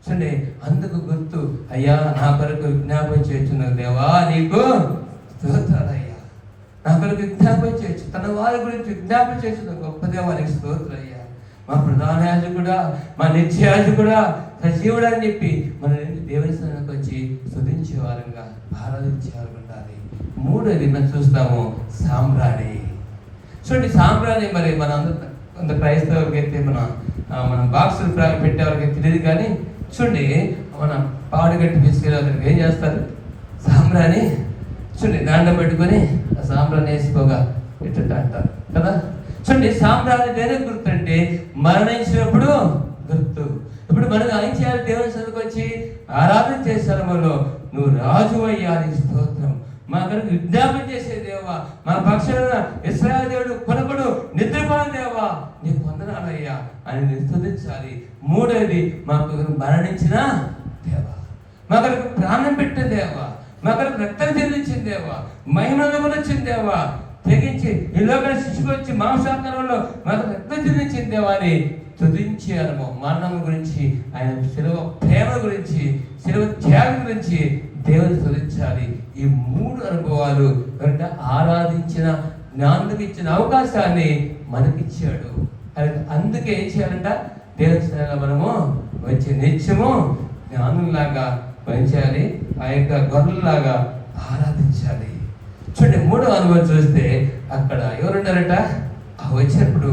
G: చూడండి, అందుకు గుర్తు, అయ్యా నా కొరకు విజ్ఞాపన చేస్తున్న దేవా నీకు స్తోత్రాలయ్యా, నా కొరకు విజ్ఞాపన చేయొచ్చు, తన వారి గురించి విజ్ఞాపన చేస్తున్న గొప్ప దేవానికి స్తోత్రయ్యా. మా ప్రధాన యాజకుడా, మా నిత్య యాజకుడా, సజీవుడు అని చెప్పి మన దేవుని స్థానానికి వచ్చి స్తుతించే వారంగా ఆరాధించే వారు ఉండాలి. మూడోది మనం చూస్తాము సాంబ్రాణి. చూడండి, సాంబ్రాణి మరి మన అంత క్రైస్తవులకి అయితే మనం బాక్సులు పెట్టేవాళ్ళకి తెలియదు, కానీ చూడండి మన పాడుగట్టి తీసుకెళ్ళి ఏం చేస్తారు? సాంబ్రాణి చూడండి దాంట్లో పెట్టుకొని ఆ సాంబ్రాన్ని వేసిపోగా ఇట్ట అంటారు కదా. చూడండి, సాంబ్రాన్ని దేనికి గుర్తు అంటే మరణించినప్పుడు గుర్తు. ఇప్పుడు మనం ఏం చేయాలి? దేవుని సన్నిధికి వచ్చి ఆరాధన చేశారు, మనలో నువ్వు రాజు అయ్యాలి, స్తోత్రం, మా కొరకు విజ్ఞాపన చేసే దేవా, మా పక్షాన ఇశ్రాయేలు దేవుడు కొనకుడు నిద్రపోని దేవా నీకు వందనాలయ్యా అని స్తుతించాలి. మూడోది మా కొరకు మరణించిన దేవా, మా కొరకు ప్రాణం పెట్టిన దేవా, మా కొరకు రక్తం చెల్లించిన దేవా, మహిమను వచ్చిన దేవా, తెగించి ఈ లోకాన్ని శిశుకొచ్చి మాంసాకారంలో మాకు రక్తం చెల్లించిన దేవా అని స్తుతించే అనుభవం. మరణం గురించి, ఆయన శిలువ ప్రేమ గురించి, శిలువ త్యాగం గురించి దేవుని స్తుతించాలి. ఈ మూడు అనుభవాలు అంటే ఆరాధించిన జ్ఞానులకు ఇచ్చిన అవకాశాన్ని మనకిచ్చాడు. అందుకే ఏం చేయాలంట? దేవుని మనము వచ్చి నిత్యము జ్ఞానులాగా పనిచేయాలి, ఆ యొక్క గొర్రెలాగా ఆరాధించాలి. చూడండి, మూడో అనుభవం చూస్తే అక్కడ ఎవరున్నారట? వచ్చినప్పుడు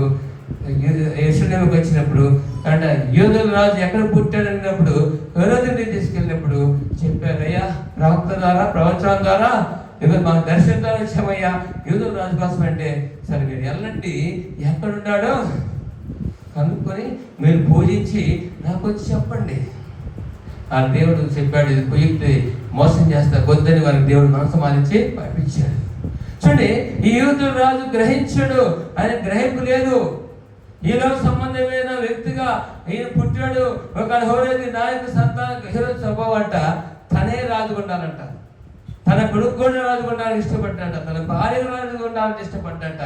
G: యెరూషలేముకి వచ్చినప్పుడు అంటే యూదుల రాజు ఎక్కడ పుట్టాడు అన్నప్పుడు హెరోదుని తీసుకెళ్ళినప్పుడు చెప్పారు, అయ్యా ప్రవక్త ద్వారా ప్రవచనం ద్వారా ఇక మాకు దర్శనం ద్వారా వచ్చామయ్యా యూదుల రాజు కోసం. అంటే సరే మీరు వెళ్ళండి, ఎక్కడున్నాడో కనుక్కొని మీరు పూజించి నాకు వచ్చి చెప్పండి. ఆ దేవుడు చెప్పాడు, ఇది కుయుక్తి మోసం చేస్తా వద్దని వారికి దేవుడు మనసు మారించి పంపించాడు. చూడండి, ఈ యూదుల రాజు గ్రహించాడు, ఆయన గ్రహింపు లేదు. ఈలో సంబంధమైన వ్యక్తిగా ఈయన పుట్టాడు. ఒక హోరేది నాయకు సంతానం హీరో స్వభావం అంట, తనే రాజు ఉండాలంట, తన కొడుకు కూడా రాజు ఉండాలని ఇష్టపడ్డాట, తన భార్య రాజు ఉండాలని ఇష్టపడ్డాట,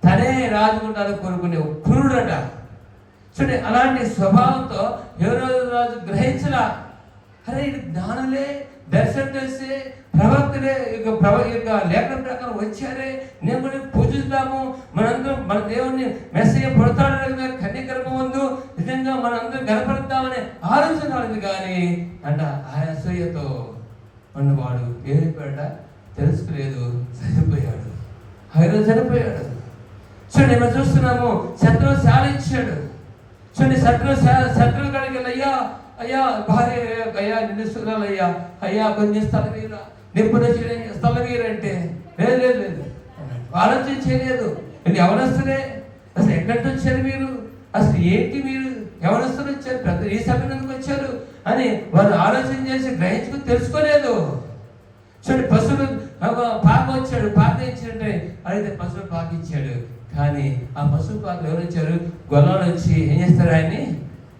G: తనే రాజు ఉండాలని కోరుకునే క్రూరుడట. చూడండి, అలాంటి స్వభావంతో హేరోదు రాజు గ్రహించలా. అరే ఇది జ్ఞానులే, దర్శనం చేస్తే ప్రవక్తలే యొక్క లేఖనం ప్రకారం వచ్చారే, నేను కూడా పూజిస్తాము, మనందరం మన దేవుణ్ణి మెస్సయ్య పుడతాడని కన్యగర్భం ముందు నిజంగా మనందరం గనపడతామనే ఆలోచన రాలేదు. కానీ అంట ఆయన అసూయతో ఉన్నవాడు ఏమైపోయాడ తెలుసుకోలేదు, చనిపోయాడు. ఆయన చనిపోయాడు. చూడండి, మనం చూస్తున్నాము శత్రువు శాలించాడు. చూడండి, శత్రువు కాడికి అయ్యా అయ్యా భార్య అయ్యా నిలుస్తున్నాయ్యా, అయ్యా కొంచెం స్థలం వీరా, నిప్పున స్థలం వీరంటే లేదు లేదు లేదు ఆలోచన చేయలేదు. ఎవరొస్తలే అసలు ఎక్కడి వచ్చారు మీరు, అసలు ఏంటి మీరు ఎవరొస్తారు వచ్చారు, పెద్ద ఈ సమయం ఎందుకు వచ్చారు అని వారు ఆలోచన చేసి గ్రహించుకుని తెలుసుకోలేదు. చూడండి, పశువులు పాక వచ్చాడు, పాక ఇచ్చినట్టే అడిగితే పశువులు పాక ఇచ్చాడు. కానీ ఆ పశువు పాకలు ఎవరు వచ్చారు? గొల్లాలు వచ్చి ఏం చేస్తారు? ఆయన్ని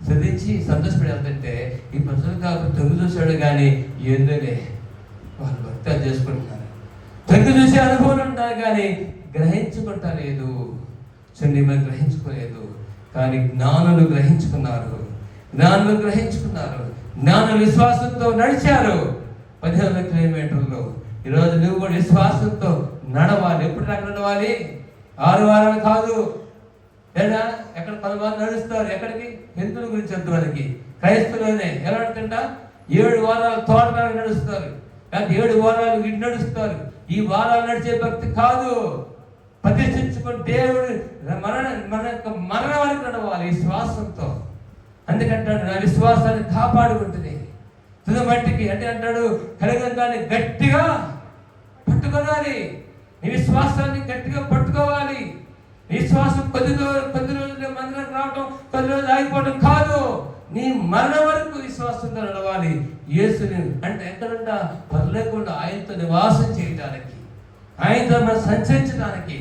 G: శ్రద్ధించి సంతోషపడి వెళ్తుంటే ఈ పశువులు కాకు తొంగి చూశాడు, కానీ ఏందోలే వాళ్ళు భక్తి చేసుకుంటున్నారు, తొంగి చూసే అనుభవాలు ఉంటారు కానీ గ్రహించుకుంటా లేదు. చూడండి, మనం గ్రహించుకోలేదు, కానీ జ్ఞానులు గ్రహించుకున్నారు. జ్ఞానులు విశ్వాసంతో నడిచారు 15 కిలోమీటర్లు. ఈరోజు నువ్వు కూడా విశ్వాసంతో నడవాలి. ఎప్పుడు నడవాలి? 6 వారాలు కాదు, లేదా ఎక్కడ 10 వారాలు నడుస్తారు. ఎక్కడికి? హిందువుల గురించి వద్దు మనకి. క్రైస్తవులనే ఎలా అంటుంట 7 వారాలు తోటకాలు నడుస్తారు, లేకపోతే 7 వారాలు ఇటు నడుస్తారు. ఈ వారాలు నడిచే భక్తి కాదు. ప్రతిష్ఠించుకుని దేవుడు మరణ వరకు నడవాలి విశ్వాసంతో. అందుకంటాడు నా విశ్వాసాన్ని కాపాడుకుంటుంది తుది మట్టికి. అంటే అంటాడు కలిగిన దాన్ని గట్టిగా పట్టుకోవాలి. నీ విశ్వాసాన్ని గట్టిగా పట్టుకోవాలి. విశ్వాసం కొద్ది రోజులు మందిరానికి రావడం, కొద్ది రోజులు ఆగిపోవడం కాదు. నీ మరణం వరకు విశ్వాసంతో నడవాలి. యేసుని అంటే ఎక్కడుంటా పర్లేకుండా ఆయనతో నివాసం చేయడానికి, ఆయనతో మనం సంచరించడానికి,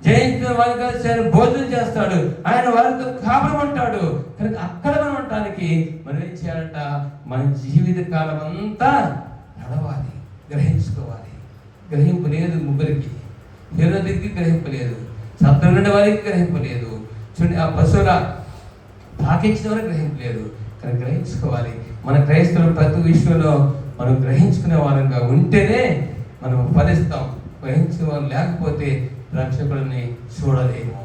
G: జయించిన వాళ్ళ కలిసి ఆయన భోజనం చేస్తాడు, ఆయన వాళ్ళతో కాపురం ఉంటాడు. కనుక అక్కడ మనం ఉండటానికి మనం ఏం చేయాలంట? మన జీవిత కాలం అంతా నడవాలి, గ్రహించుకోవాలి. గ్రహింపు లేదు ముగ్గురికి. హీరోదికి గ్రహింపలేదు, శబ్దం ఉండే వారికి గ్రహింపలేదు, చూడండి ఆ పశువుల తాకించిన వారికి గ్రహింపలేదు. కానీ గ్రహించుకోవాలి. మన క్రైస్తవులు ప్రతి విషయంలో మనం గ్రహించుకునే వారంగా ఉంటేనే మనం ఫలిస్తాం. గ్రహించే వారు లేకపోతే రక్షకుడిని చూడలేము.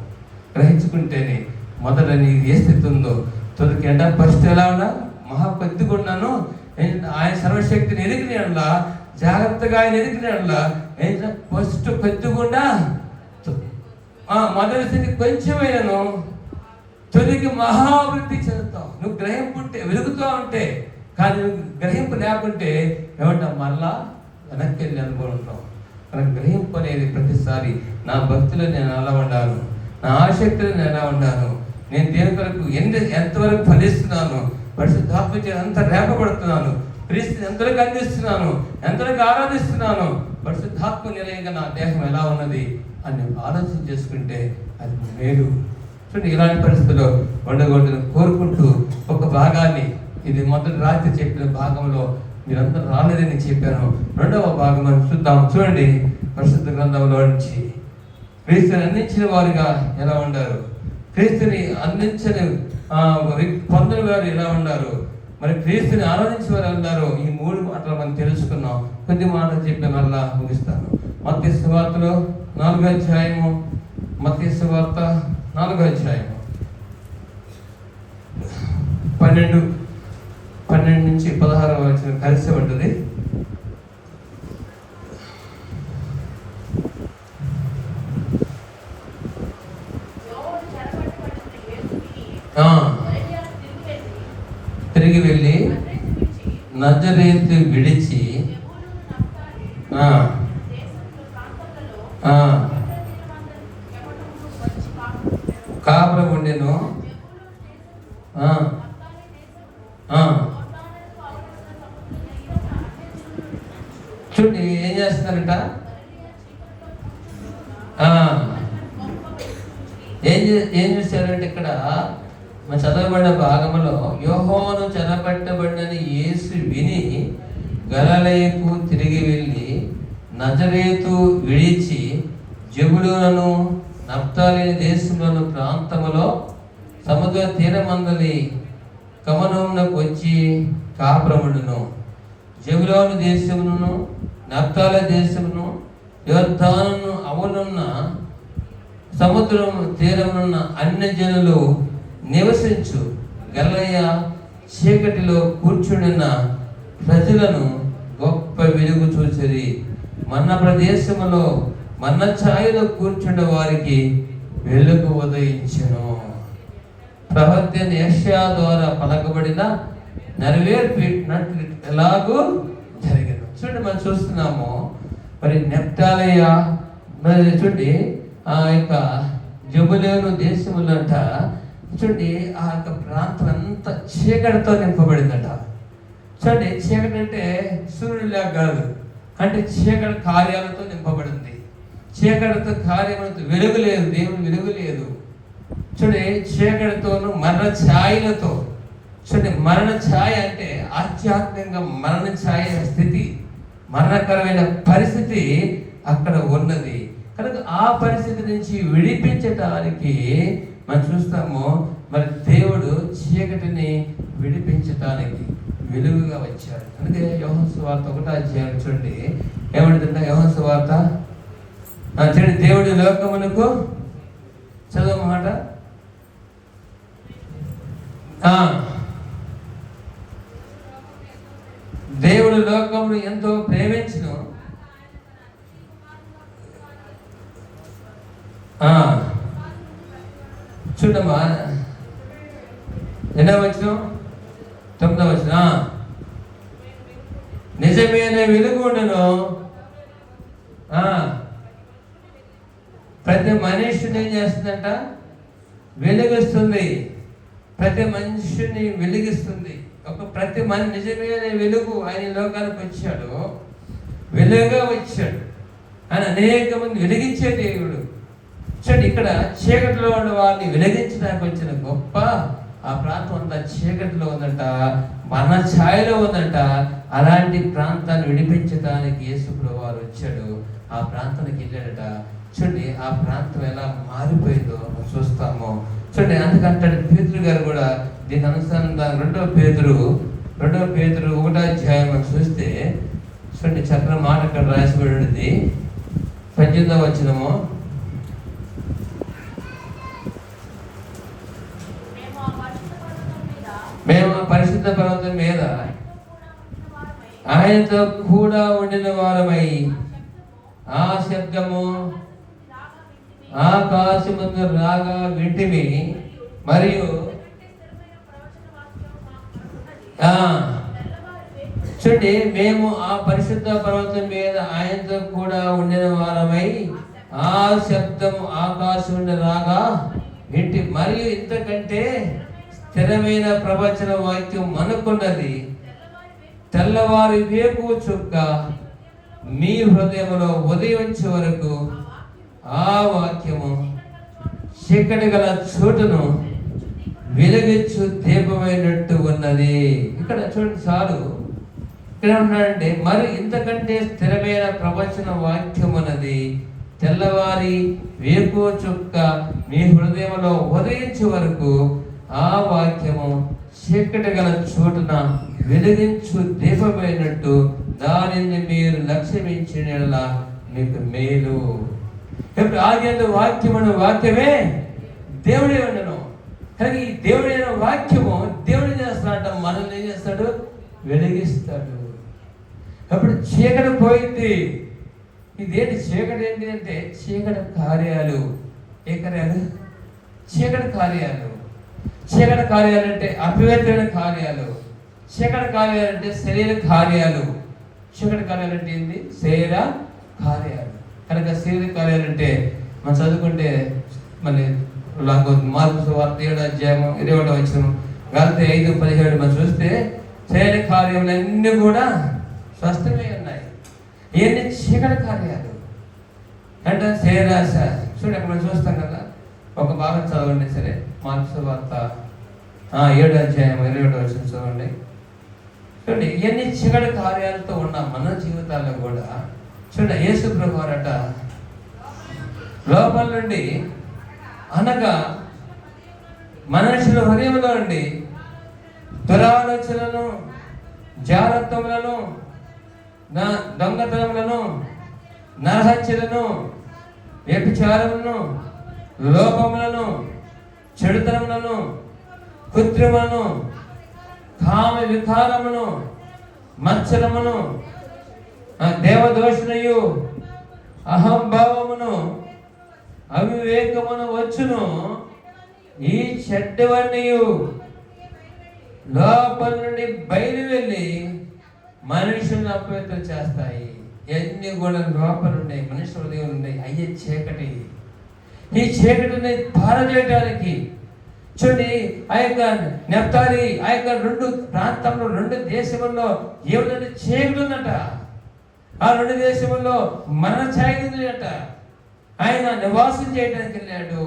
G: గ్రహించుకుంటేనే మొదట నీకు ఏ స్థితి ఉందో తొలికి ఎండ ఫస్ట్ ఎలా ఉన్నా మహాపత్తిగా ఉన్నాను, ఆయన సర్వశక్తిని ఎదిగినలా, జాగ్రత్తగా ఆయన ఎదిగినలా ఫస్ట్ కొద్దిగుండా మొదటి స్థితి కొంచెమైనను తొలికి మహావృద్ధి చెందుతావు. నువ్వు గ్రహింపు ఉంటే వెలుగుతూ ఉంటే, కానీ నువ్వు గ్రహింపు లేకుంటే ఏమంటావు మళ్ళా వెనక్కి వెళ్ళి అనుకుంటాం. మనకు గ్రహింపు అనేది ప్రతిసారి నా భక్తిలో నేను ఎలా ఉండాను, నా ఆసక్తిలో నేను ఎలా ఉండాను, నేను దేని కొరకు ఎంతవరకు ఫలిస్తున్నాను, పరిశుద్ధాత్మ ఎంత రేపబడుతున్నాను, క్రీస్తుని ఎంతవరకు అందిస్తున్నాను, ఎంతవరకు ఆరాధిస్తున్నాను, పరిశుద్ధాత్మ నిలయంగా నా దేహం ఎలా ఉన్నది అని ఆలోచన చేసుకుంటే అది మేలు. చూడండి, ఇలాంటి పరిస్థితుల్లో ఉండకూడదని కోరుకుంటూ ఒక భాగాన్ని, ఇది మొదటి రాత్రి చెప్పిన భాగంలో మీరందరూ రాలేదని చెప్పాను, రెండవ భాగం అని చూద్దాం. చూడండి, పరిశుద్ధ గ్రంథంలో నుంచి క్రీస్తుని అందించిన వారుగా ఎలా ఉండారు, క్రీస్తుని అందించని పొందని వారు ఎలా ఉన్నారు, మరి క్రీస్తుని ఆరాధించే వారు ఉన్నారు. ఈ 3 మాటలు మనం తెలుసుకున్నాం. కొద్ది మాటలు చెప్పి మళ్ళా ముగిస్తాను. మత్తయి సువార్తలో 4వ అధ్యాయము, మత్తయి సువార్త 4వ అధ్యాయము 12 నుంచి 16వ వచనం కలిసి ఉంటుంది. తిరిగి వెళ్ళి నజరేతు విడిచి కాపురం ఉండెను. చూడండి ఏం చేస్తున్నారట, ఏం చూశారంటే ఇక్కడ మన చదవబడిన భాగంలో యోహాను చెరపట్టబడినని యేసు విని గలిలయకు తిరిగి వెళ్ళి నజరేతు విడిచి జెబూలూను నఫ్తాలి దేశంలోని ప్రాంతములో సముద్ర తీరమందలి కమనమునకు వచ్చి కాపురముండును. జెబూలూను దేశమును నఫ్తాలి దేశమును యొర్దానును అవనున్న సముద్రం తీరమునున్న అన్య జనులు నివసించు గలిలయ చీకటిలో కూర్చుండిన ప్రజలను గొప్ప వెలుగు చూసిరి. మన ప్రదేశములో మన ఛాయలో కూర్చుండే వారికి వెలుగు ఉదయించెను. ప్రవక్త యెషయా ద్వారా పలకబడిన నెరవేర్పినట్లు ఎలాగూ జరిగింది. చూడండి, మనం చూస్తున్నాము. మరి నెఫ్తాలి మరి చూడండి ఆ యొక్క జెబూలూను దేశములో అంట, చూడండి ఆ యొక్క ప్రాంతం అంతా చీకటితో నింపబడిందట. చూడండి, చీకటి అంటే సూర్యుడిలా కాదు, అంటే చీకటి కార్యాలతో నింపబడింది. చీకటితో కార్యములతో వెలుగు లేదు, దేవుని వెలుగు లేదు. చూడండి, చీకటితోను మరణ ఛాయలతో. చూడండి, మరణ ఛాయ అంటే ఆధ్యాత్మికంగా మరణ ఛాయ స్థితి, మరణకరమైన పరిస్థితి అక్కడ ఉన్నది. కనుక ఆ పరిస్థితి నుంచి విడిపించటానికి మనం చూస్తాము. మరి దేవుడు చీకటిని విడిపించటానికి వెలుగుగా వచ్చాడు. అందుకే యోహాను సువార్త 1వ అధ్యాయం చూడండి ఏమంటుందంటే, యోహాను సువార్త చూడండి, దేవుడి లోకమునకు చదవమాట దేవుడు లోకమును ఎంతో ప్రేమించును, చూడమ్మా 8వ వచనం 9వ వచనం, నిజమైన వెలుగు ఉండను. ప్రతి మనుష్యుని ఏం చేస్తుందంట, వెలిగిస్తుంది. ప్రతి మనుషుని వెలిగిస్తుంది. ప్రతి నిజమైన వెలుగు ఆయన లోకానికి వచ్చాడు, వెలుగుగా వచ్చాడు. ఆయన అనేక మంది వెలిగించే దేవుడు. చూడండి, ఇక్కడ చీకటిలో ఉన్న వారిని వెలిగించడానికి వచ్చిన గొప్ప ఆ ప్రాంతం అంతా చీకటిలో ఉందంట, మరణ ఛాయలో ఉందంట. అలాంటి ప్రాంతాన్ని విడిపించడానికి యేసు ప్రభువు వారు వచ్చాడు. ఆ ప్రాంతానికి వెళ్ళాడట. చూడండి ఆ ప్రాంతం ఎలా మారిపోయిందో మనం చూస్తాము. చూడండి అందుకంటే పేతురు గారు కూడా దీని అనుసంధానం రెండవ పేతురు 1వ అధ్యాయం మనం చూస్తే చూడండి చక్కని మాట ఇక్కడ రాసిబడింది 18వ వచనము. మేము ఆ పరిశుద్ధ పర్వతం మీద ఆయనతో కూడా ఉండిన వారమై ఆ శబ్దము ఆకాశమందు రాగా వింటిమి, మరియు చూడండి మేము ఆ పరిశుద్ధ పర్వతం మీద ఆయనతో కూడా ఉండిన వారమై ఆ శబ్దం ఆకాశం నుండి రాగా వింటి, మరియు ఇంతకంటే స్థిరమైన ప్రవచన వాక్యం మనకున్నది. తెల్లవారి వేకు చుక్క మీ హృదయంలో ఉదయించే వరకు ఆ వాక్యము చీకటి గల చోటును వెలిగించు దీపమైనట్టు ఉన్నది. ఇక్కడ చూడండి చాలు, ఇక్కడ ఉన్నాడంటే మరి ఇంతకంటే స్థిరమైన ప్రవచన వాక్యం అన్నది తెల్లవారి వేకు చుక్క మీ హృదయంలో ఉదయించే వరకు ఆ వాక్యము చీకటి గల చోటున వెలిగించు దీపమైనట్టు దానిని మీరు లక్ష్యమించిన మీకు మేలు. ఇప్పుడు ఆది వాక్యమే దేవుడే ఉండను. కానీ ఈ దేవుడైన వాక్యము దేవుడు చేస్తాడు, మనల్ని ఏం చేస్తాడు? వెలిగిస్తాడు. అప్పుడు చీకటి పోయింది. ఇదేంటి చీకటి? ఏంటి అంటే చీకటి కార్యాలు. ఏ కార్యాలు? చీకటి కార్యాలు. చీకటి కార్యాలు అంటే అపవిత్రమైన కార్యాలు. చీకటి కార్యాలు అంటే శరీర కార్యాలు. చీకటి కార్యాలు అంటే ఏంటి? శరీర కార్యాలు. కనుక శరీర కార్యాలు అంటే మనం చదువుకుంటే మళ్ళీ మార్కు సువార్త 7వ అధ్యాయం 21వ వచనం, గలతీ 5:17 మనం చూస్తే శరీర కార్యములన్నీ కూడా స్వస్థమై ఉన్నాయి. ఇవన్నీ చీకటి కార్యాలు అంటే శరీరాశ. చూడండి అక్కడ మనం చూస్తాం కదా, ఒక భాగం చదవండి. సరే, మార్కు సువార్త 7వ అధ్యాయం 21వ వచనం చదవండి. చూడండి ఇవన్నీ చీకటి కార్యాలతో ఉన్న మన జీవితాల్లో కూడా చూడండి యేసు ప్రభు వారట లోపల నుండి అనగా మనుషుల హృదయంలో నుండి దురాలోచనలను, జారత్వములను, దొంగతనములను, నరహత్యలను, వ్యభిచారములను, లోపములను, చెడుతనములను, కృత్రిమలను, కామ వికారమును, మత్సరమును, దేవదోషణయు, అహంభావమును, అవివేకమును వచ్చును. ఈ చెడ్డవన్నీ లోపల నుండి బయలు వెళ్ళి మనుషులను అపవిత్రం చేస్తాయి. ఎన్ని కూడా లోపల ఉన్నాయి, మనుషుల హృదయం ఉన్నాయి. అయ్యే చీకటి. ఈ చీకటిని పారజేయడానికి చూడండి ఆ యొక్క నెప్తాలి ఆ యొక్క 2 ప్రాంతంలో 2 దేశముల్లో ఏమిటంటే చీకటి ఉందట. ఆ 2 దేశముల్లో మరణ ఛాయ అట. ఆయన నివాసం చేయడానికి వెళ్ళాడు.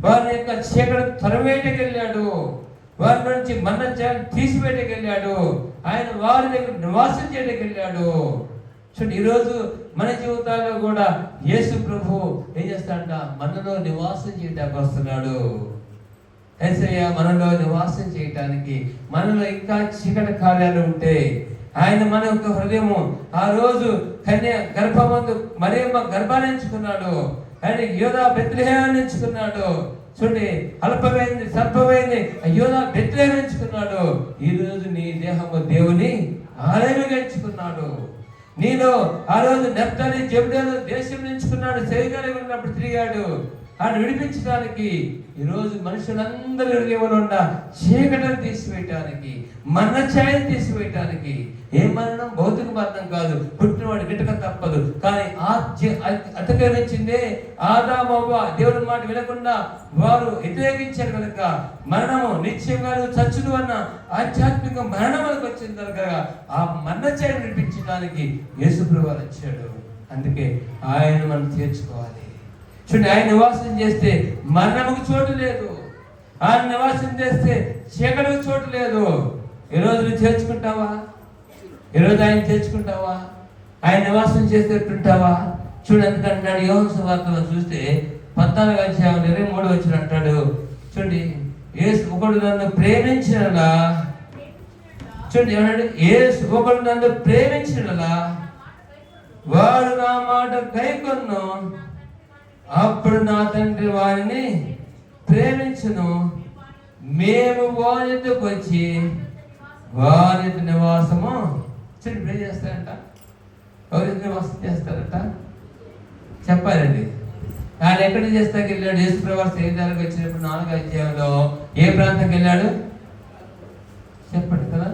G: వారి యొక్క చీకటి తరవేటకి వెళ్ళాడు. వారి నుంచి మరణ ఛాయను తీసివేయడానికి వెళ్ళాడు. ఆయన వారి దగ్గర నివాసం చేయడానికి వెళ్ళాడు. చూడండి ఈరోజు మన జీవితాల్లో కూడా యేసు ప్రభు ఏం చేస్తాడంట? మనలో నివాసం చేయడానికి వస్తున్నాడు. యేసయ్య మనలో నివాసం చేయటానికి, మనలో ఇంకా చీకటి కార్యాలు ఉంటే ఆయన మన యొక్క హృదయము ఆ రోజు కన్య గర్భమందు మరియమ్మ గర్భాన్ని ఎంచుకున్నాడు. ఆయన యోధా బెత్లెహేమును ఎంచుకున్నాడు. చూడండి అల్పమైంది సర్పమైంది యోధా బెత్లెహేము ఎంచుకున్నాడు. ఈ రోజు నీ దేహము దేవుని ఆలయముగా ఎంచుకున్నాడు. నీలో ఆ రోజు నెప్తాలి జెబులూను దేశం ఎంచుకున్నాడు. శరీరాలు ఉన్నప్పుడు తిరిగాడు. ఆయన విడిపించడానికి ఈరోజు మనుషులందరి హృదయంలో ఉన్న చీకటిని తీసివేయటానికి, మరణ ఛాయను తీసివేయటానికి. ఏ మరణం? భౌతిక మరణం కాదు, పుట్టినవాడు గిట్టక తప్పదు. కానీ అతిక్రమించిందే ఆదాము అవ్వ. దేవుని మాట వినకుండా వారు వ్యతిరేకించారు కనుక మరణము నిశ్చయంగా చచ్చుడు అన్న ఆధ్యాత్మిక మరణం మనకు వచ్చిన కనుక ఆ మరణ ఛాయను విడిపించడానికి యేసు ప్రభువు వచ్చాడు. అందుకే ఆయన మనం తీర్చుకోవాలి. చూడండి ఆయన నివాసం చేస్తే మరణముకు చోటు లేదు. ఆయన నివాసం చేస్తే చీకటికి చోటు లేదు. ఈరోజు నువ్వు చేర్చుకుంటావా? ఈరోజు ఆయన చేర్చుకుంటావా? ఆయన నివాసం చేసేట్టుంటావా? చూడు ఎందుకంటాడు యోహాను సువార్తలో చూస్తే 14వ అధ్యాయం 23వ వచనం అంటాడు చూడండి, యేసు ఒకడు నన్ను ప్రేమించినలా, చూడండి ఏమన్నాడు, యేసు ఒకడు నన్ను ప్రేమించినలా వాడు నా మాట గైకొను, అప్పుడు నా తండ్రి వారిని ప్రేమించును, మేము వారితో వచ్చి వారి నివాసము. చూడండి ప్రే చేస్తారంట, ఎవరి నివాసం చేస్తారట చెప్పారండి. ఆయన ఎక్కడ చేస్తాకి వెళ్ళాడు? యేసు ప్రభువు శరీరానికి వచ్చినప్పుడు 4వ అధ్యాయంలో ఏ ప్రాంతానికి వెళ్ళాడు చెప్పండి కదా?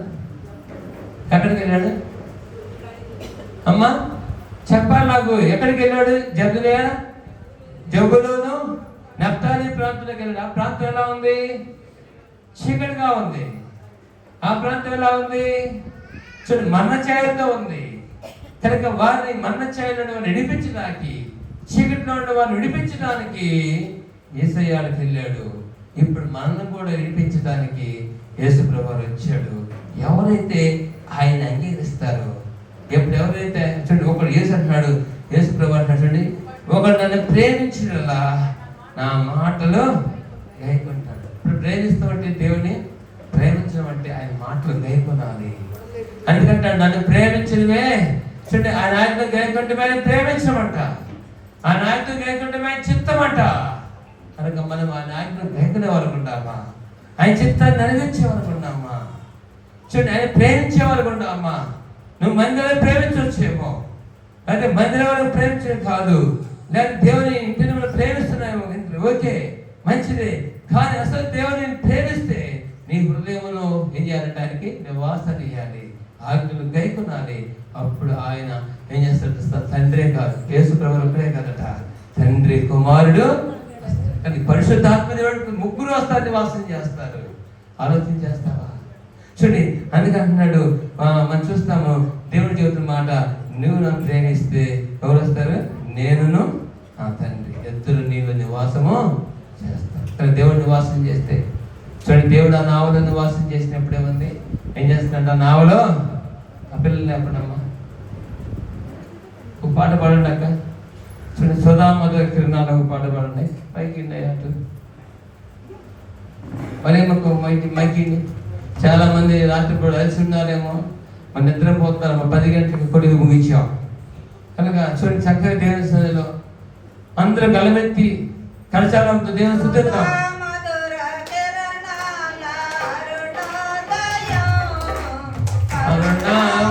G: ఎక్కడికి వెళ్ళాడు అమ్మా చెప్పాలి నాకు? ఎక్కడికి వెళ్ళాడు? జబులూను నఫ్తాలి ప్రాంతానికి వెళ్ళాడు. ఆ ప్రాంతం ఎలా ఉంది? చీకటిగా ఉంది. ఆ ప్రాంతం ఎలా ఉంది? చూడండి మన్న ఛాయలతో ఉంది కనుక వారిని మన్న ఛాయలను నడిపించడానికి, చీకటిలో ఉండే వారిని విడిపించడానికి యేసయ్యానికి వెళ్ళాడు. ఇప్పుడు మనల్ని కూడా విడిపించడానికి యేసు ప్రభువు వచ్చాడు. ఎవరైతే ఆయన అంగీకరిస్తారో, ఎప్పుడు ఎవరైతే చూడండి, ఒకడు యేసు అంటున్నాడు, యేసు ప్రభువు అంటున్నాడు చూడండి, ఒకడు నన్ను ప్రేమించినలా నా మాటలు గైకొంటాడు. ఇప్పుడు ప్రేమిస్తాం అంటే దేవుని ప్రేమించడం అంటే ఆయన మాటలు గైకొనాలి. ఎందుకంటే నన్ను ప్రేమించడమే చూడండి, ఆయన ఆజ్ఞ గైకొంటమే ప్రేమించమంట, ఆ నాయకుడు గైకొంటమే చిత్తమంట. కనుక మనం ఆ నాయకుడు గైకునే వరకుంటామా? ఆయన చిత్తాన్ని నెరవేర్చే వరకున్నామా? చూడండి ఆయన ప్రేమించే వరకున్నామా? నువ్వు మందిరాన్ని ప్రేమించవచ్చేమో, అయితే మందిరం వరకు ప్రేమించడం కాదు, లేదా దేవుని ఇంటిని మనం ప్రేమిస్తున్నాము, ఓకే మంచిదే, కానీ అసలు దేవుని ప్రేమిస్తే నీ హృదయంలో ఏం చేయాలంటానికి నివాసాన్ని ఇవ్వాలి, ఆజ్ఞలు గైకొనాలి. అప్పుడు ఆయన ఏం చేస్తాడు? తండ్రే కాదు, యేసు ప్రభువు ఒకడే కదట, తండ్రి కుమారుడు కానీ పరిశుద్ధాత్మ దేవుడు ముగ్గురు వస్తారు, నివాసం చేస్తారు. ఆలోచన చేస్తావా? చూడండి అందుకే అంటున్నాడు, మనం చూస్తాము దేవుడి చెబుతున్న మాట, నువ్వు నన్ను ప్రేమిస్తే ఎవరు వస్తారు? నేనును నా తండ్రి ఇద్దరు నీళ్ళు నివాసము చేస్తాను. కానీ దేవుడు నివాసం చేస్తే చూడండి, దేవుడు ఆ నావలో నివాసం చేసినప్పుడు ఏముంది? ఏం చేస్తున్నాడు? ఆ నావలో ఆ పిల్లలు లేపడమ్మా ఒక పాట పాడండి అక్క. చూడండి సుధామధుర కిరణాలు ఒక పాట పాడండి. పైకి అటు మరీ మాకు మైకి చాలా మంది రాత్రి కూడా అలసి ఉన్నారేమో, మన నిద్రపోతున్నారేమో, 10 గంటలకు కొడుకు ముగించాం కనుక చూడండి చక్కగా దేవుని సన్నిధిలో అందరూ గలమెత్తి కరచాలంతో దేవుని స్తుతిద్దాం.
E: మరణాల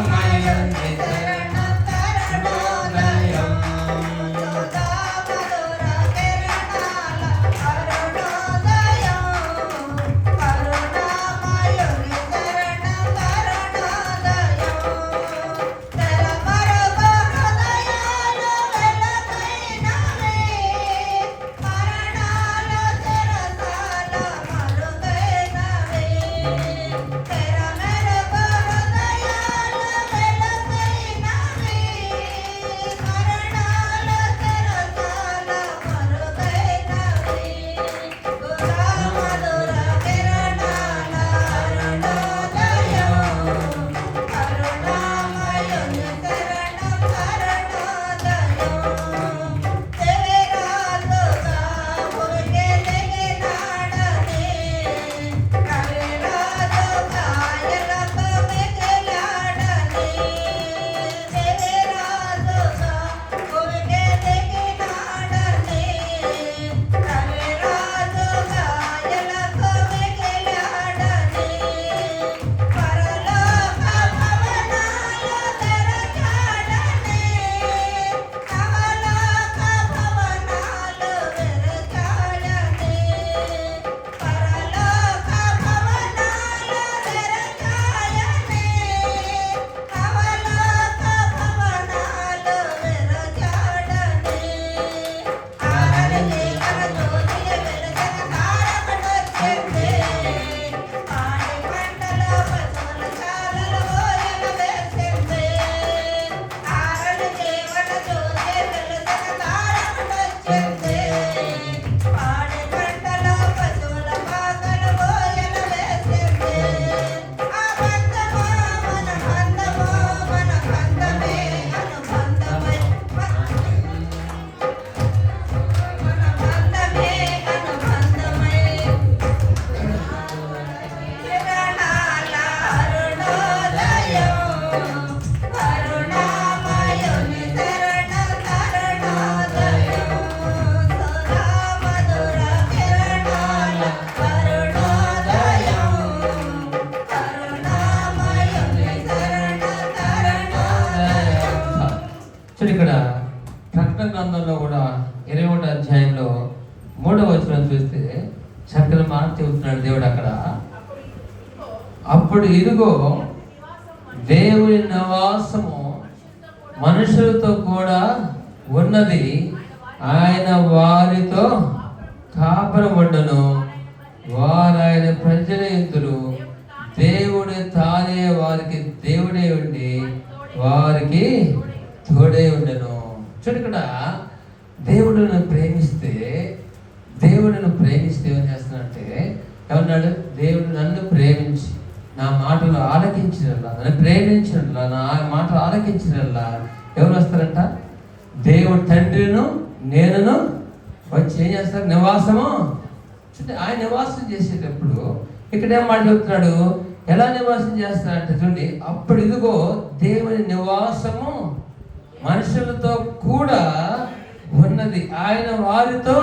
G: చూడు ఇక్కడ ప్రకటన గ్రంథంలో కూడా 21వ అధ్యాయంలో 3వ వచనం చూస్తే చక్కని మాట చెబుతున్నాడు దేవుడు అక్కడ. అప్పుడు ఇదిగో దేవుని నివాసము మనుషులతో కూడా ఉన్నది, ఆయన వారితో కాపురముండును, వారు ఆయన ప్రజల యందురు, దేవుడు తానే వారికి దేవుడే ఉండి వారికి తోడే ఉండను. చూడు ఇక్కడ దేవుడిని ప్రేమిస్తే ఏం చేస్తున్నాడంటే ఏమన్నాడు? దేవుడు నన్ను ప్రేమించి నా మాటలు ఆలకించినలా, నన్ను ప్రేమించినట్లా, నా మాటలు ఆలకించినట్లా ఎవరు వస్తారంట? దేవుడు తండ్రిను నేనును వచ్చి ఏం చేస్తారు? నివాసము. చూడండి, ఆయన నివాసం చేసేటప్పుడు ఇక్కడ ఏం మాట్లాడుతున్నాడు? ఎలా నివాసం చేస్తాడంటే చూడండి, అప్పుడు ఇదిగో దేవుని నివాసము మనుషులతో కూడా ఉన్నది, ఆయన వారితో.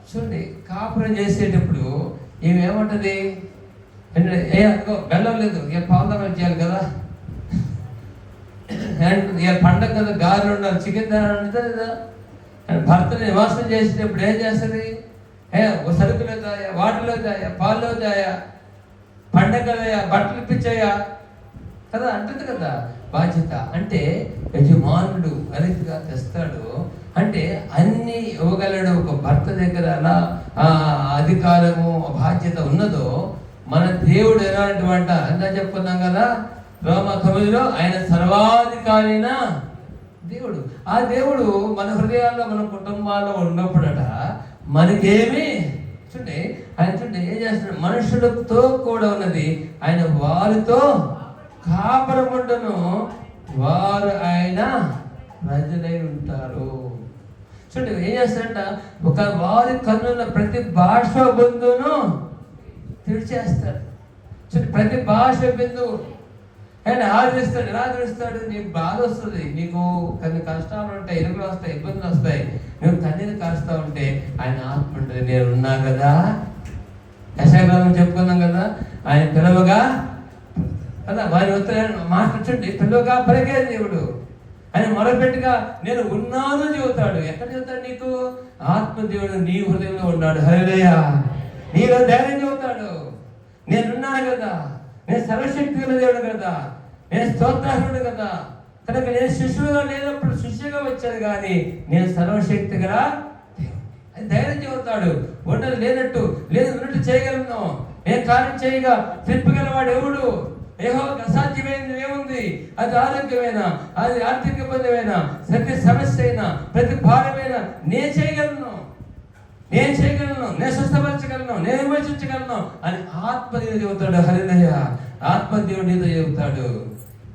G: చూడండి, కాపురం చేసేటప్పుడు ఏమంటది? అదిగో బెల్లం లేదు, ఇక పావుదామని చేయాలి కదా, ఇక పండగ కదా, గారెలు ఉండాలి, చికెన్ తినాలి. భర్తని నివాసం చేసేటప్పుడు ఏం చేస్తుంది? సరుకులు అవుతాయా, వాటర్ అవుతాయా, పాలు అవుతాయా, పండగ కదయా, బట్టలు ఇప్పించాయా కదా అంటుంది కదా. బాధ్యత అంటే యజమానుడు అరీతిగా తెస్తాడు అంటే అన్ని ఇవ్వగలడు. ఒక భర్త దగ్గర అలా అధికారము బాధ్యత ఉన్నదో మన దేవుడు ఎలాంటివంట అంతా చెప్పుకున్నాం కదా రోమా 9లో, ఆయన సర్వాధికారైన దేవుడు. ఆ దేవుడు మన హృదయాల్లో మన కుటుంబాల్లో ఉన్నప్పుడట మనకేమి చూడండి, ఆయన చూడండి ఏం చేస్తున్నాడు? మనుషులతో కూడా ఉన్నది, ఆయన వారితో కాపురముండును, వారు ఆయన ప్రజలై ఉంటారు. చూడండి ఏం చేస్తాడంట? ఒక వారి కన్నుల ప్రతి భాష బంధువును తెరిచేస్తాడు. చూడండి, ప్రతి భాష బిందువు ఆయన ఆదరిస్తాడు. ఎలా ఆదరిస్తాడు? నీకు బాధ వస్తుంది, నీకు కొన్ని కష్టాలు ఉంటాయి, ఇరుకులు వస్తాయి, ఇబ్బందులు వస్తాయి, నువ్వు కన్నీరు కారుస్తూ ఉంటే ఆయన ఆత్మ ఉంటుంది, నేను ఉన్నా కదా. యెషయా చెప్పుకున్నాం కదా, ఆయన పిలవగా కదా వారి మాట్లాడుతుంటే పిలవగా పలికే దేవుడు. ఆయన మొరపెట్టుగా నేను ఉన్నాను చెబుతాడు. ఎక్కడ చెబుతాడు? నీకు ఆత్మదేవుడు నీ హృదయంలో ఉన్నాడు. హల్లెలూయా. నీలో ధైర్యం చెబుతాడు, నేనున్నాను కదా, నేను సర్వశక్తి గల దేవుడు కదా, నేను స్తోత్రార్హుడు కదా, కనుక నేను శిష్యుగా లేనప్పుడు శిష్యుగా వచ్చాను, కానీ నేను సర్వశక్తి గల అది ధైర్యం చెబుతాడు. ఉండదు లేనట్టు లేదు ఉన్నట్టు చేయగలను, నేను కార్యం చేయగా తిప్పగలవాడు ఎవడు? యెహోవాకు అసాధ్యమైనది ఏముంది? అది ఆరోగ్యమైన, అది ఆర్థిక ఇబ్బందిమైనా, ప్రతి సమస్య అయినా, ప్రతి భారమైనా నేను చేయగలను, నేను స్వస్థపరచగలను, నేను విమోచించగలను అని ఆత్మదేవుడు చెబుతాడు. హల్లెలూయా. ఆత్మదేవుడు నీతో చెబుతాడు,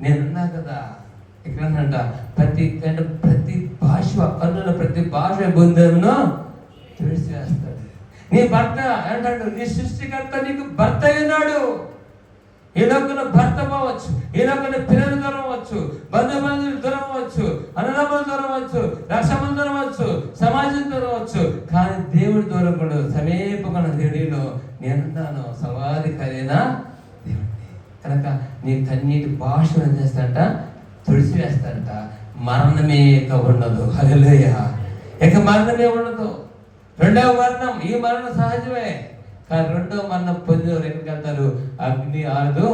G: నేనున్నా కదా. ఇక్కడ అంట ప్రతి భాష కన్నుల ప్రతి భాష బృందమును తెలిసివేస్తాడు. నీ భర్త అంటాడు, నీ సృష్టికర్త నీకు భర్త అయినాడు. ఈ లోకంలో భర్త పోవచ్చు, ఈ లోకంలో పిల్లలు దూరం అవ్వచ్చు, బంధువులు దూరం అవ్వచ్చు, అన్నదమ్ములు దూరం అవ్వచ్చు, రక్షములు దూరం అవ్వచ్చు, సమాజం దూరం అవ్వచ్చు, కానీ దేవుడి దూరం కూడా సమీపమైన దేవుడిలో నేనున్నాను, సర్వాధికారైన దేవుడిని. కనుక నీ కన్నీటి భాషను ఏం చేస్తాడంట? తుడిచివేస్తాడంట. మరణమే ఇక ఉండదు. హల్లెలూయా. ఇక మరణమే ఉండదు. రెండవ మరణం, ఈ మరణం సహజమే, కానీ రెండవ మరణం పొందిన ఎక్కడికి వెళ్తారు? అగ్ని ఆరదు.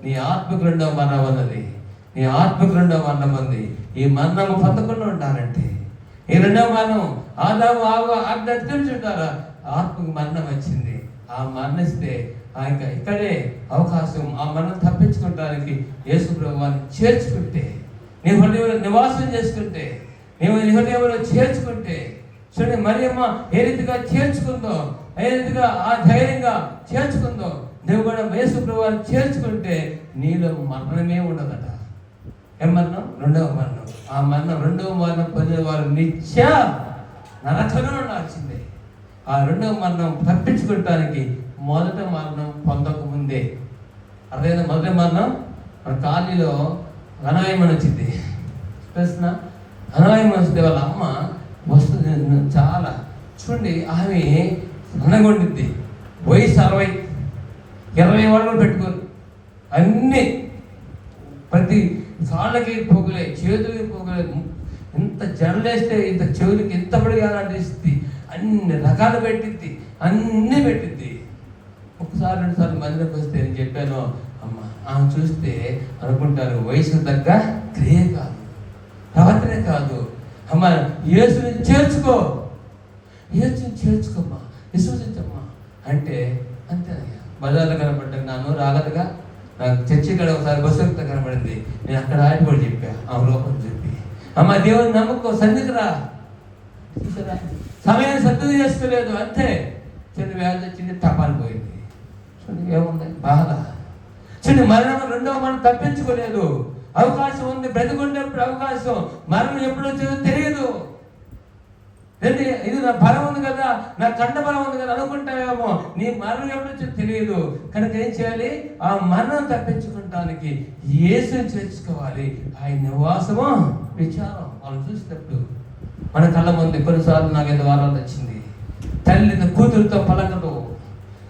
G: నీ ఆత్మకు రెండవ మరణం ఉన్నది, నీ ఆత్మకు రెండవ మరణం ఉంది. ఈ మరణము పొందకుండా ఉండాలంటే ఈ రెండవ మరణం ఆదాము అగ్ని అతికించుంటారా? ఆత్మకు మరణం వచ్చింది, ఆ మరణిస్తే ఇక్కడే అవకాశం. ఆ మరణం తప్పించుకోవడానికి యేసు ప్రభువుని చేర్చుకుంటే, నీ హృదయంలో నివాసం చేసుకుంటే, నీవు నీ హృదయంలో చేర్చుకుంటే, చూడండి మరియమ్మ ఏ రీతిగా చేర్చుకుందో, ఏ రీతిగా ఆ ధైర్యంగా చేర్చుకుందో, నువ్వు కూడా యేసు ప్రభువుని చేర్చుకుంటే నీలో మరణమే ఉండదట. ఏం మరణం? రెండవ మరణం. ఆ మరణం రెండవ మరణం పొందిన వారు నిత్య నరకమే ఉండాల్సిందే. ఆ రెండవ మరణం తప్పించుకోవటానికి మొదట మరణం పొందకముందే, అదేనా మొదటి మరణం? మన కాలనీలో అనాయమని వచ్చింది, తెలిసిన అనాయమని వస్తే వాళ్ళ అమ్మ వస్తుంది చాలా. చూడండి, ఆమె అనగొండిద్ది, వయసు 60, 20 వాళ్ళు పెట్టుకోరు, అన్నీ ప్రతి కాళ్ళకి పొగులే, చేతులకి పొగులే, ఇంత జడలేస్తే ఇంత చెవులకి ఇంత పడిగా తీస్తుంది, అన్ని రకాలు పెట్టిద్ది, అన్నీ పెట్టిద్ది. ఒకసారి 2 సార్లు మందిలోకి వస్తే నేను చెప్పాను, అమ్మ ఆమె చూస్తే అనుకుంటారు వయసు తగ్గ క్రియ కాదు, ప్రవర్తనే కాదు. అమ్మ యేసుని చేర్చుకో, యేసుని చేర్చుకోమ్మా, విశ్వసించమ్మా అంటే అంతేనయ్యా. బజార్లో కనపడ్డాను, నా నోరు ఆగదుగా. నాకు చర్చి కాడ ఒకసారి బస్సు ఎక్కుతా కనపడింది, నేను అక్కడ ఆగి కూడా చెప్పా, ఆ లోపల చెప్పి, అమ్మ దేవుని నమ్మకం, సన్నిధికి రా. చూసారా, సమయాన్ని సద్వినియోగం చేసుకోలేదు, అంతే. చిన్న వ్యాధి వచ్చింది, టపాలు పోయింది. చూడండి ఏముంది బాధ. చూడండి మరణం, రెండవ మనం తప్పించుకోలేదు. అవకాశం ఉంది, బ్రతికుండేప్పుడు అవకాశం. మరణం ఎప్పుడు వచ్చేదో తెలియదు. ఇది నా బలం ఉంది కదా, నా కండ బలం ఉంది కదా అనుకుంటావేమో, నీ మరణం ఎప్పుడు వచ్చేదో తెలియదు. కనుక ఏం చేయాలి? ఆ మరణం తప్పించుకుంటానికి యేసుని చేర్చుకోవాలి. ఆయన నివాసము విచారం. వాళ్ళు చూసినప్పుడు మన కళ్ళ ముందు కొన్నిసార్లు నాకు 5 వారాలు వచ్చింది, తల్లితో కూతురుతో పలకదు.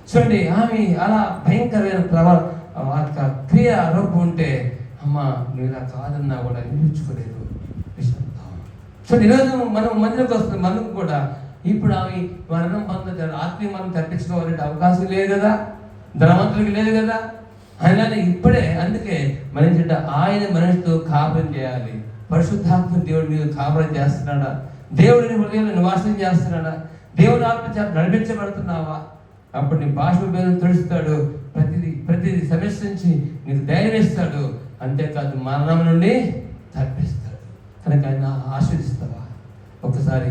G: చూడండి ఆమె అలా భయంకరమైన క్రియ రూపం ఉంటే, అమ్మ నువ్వు ఇలా కాదన్నా కూడా నిలుచుకోలేదు. చూడండి ఈరోజు మనం మందిలోకి వస్తుంది, మనకు కూడా ఇప్పుడు ఆమె మరణం పొందారు, ఆత్మీయ మనం తప్పించుకోవాలంటే అవకాశం లేదు కదా, ధనవంతుడికి లేదు కదా. అలానే ఇప్పుడే అందుకే మనిషి ఆయన మనిషితో కాపురం చేయాలి. పరిశుద్ధాత్మ దేవుడి మీద కాపురం చేస్తున్నాడా? దేవుడిని హృదయంలో నివాసం చేస్తున్నాడా? దేవుని ఆత్మ చేత నడిపించబడుతున్నావా? అప్పుడు నీ భాష మీద తెలుస్తాడు, ప్రతిదీ సమస్య నుంచి నీకు ధైర్యం ఇస్తాడు. అంతేకాదు మరణం నుండి తప్పిస్తాడు. కనుక ఆయన ఆశీర్దిస్తావా? ఒకసారి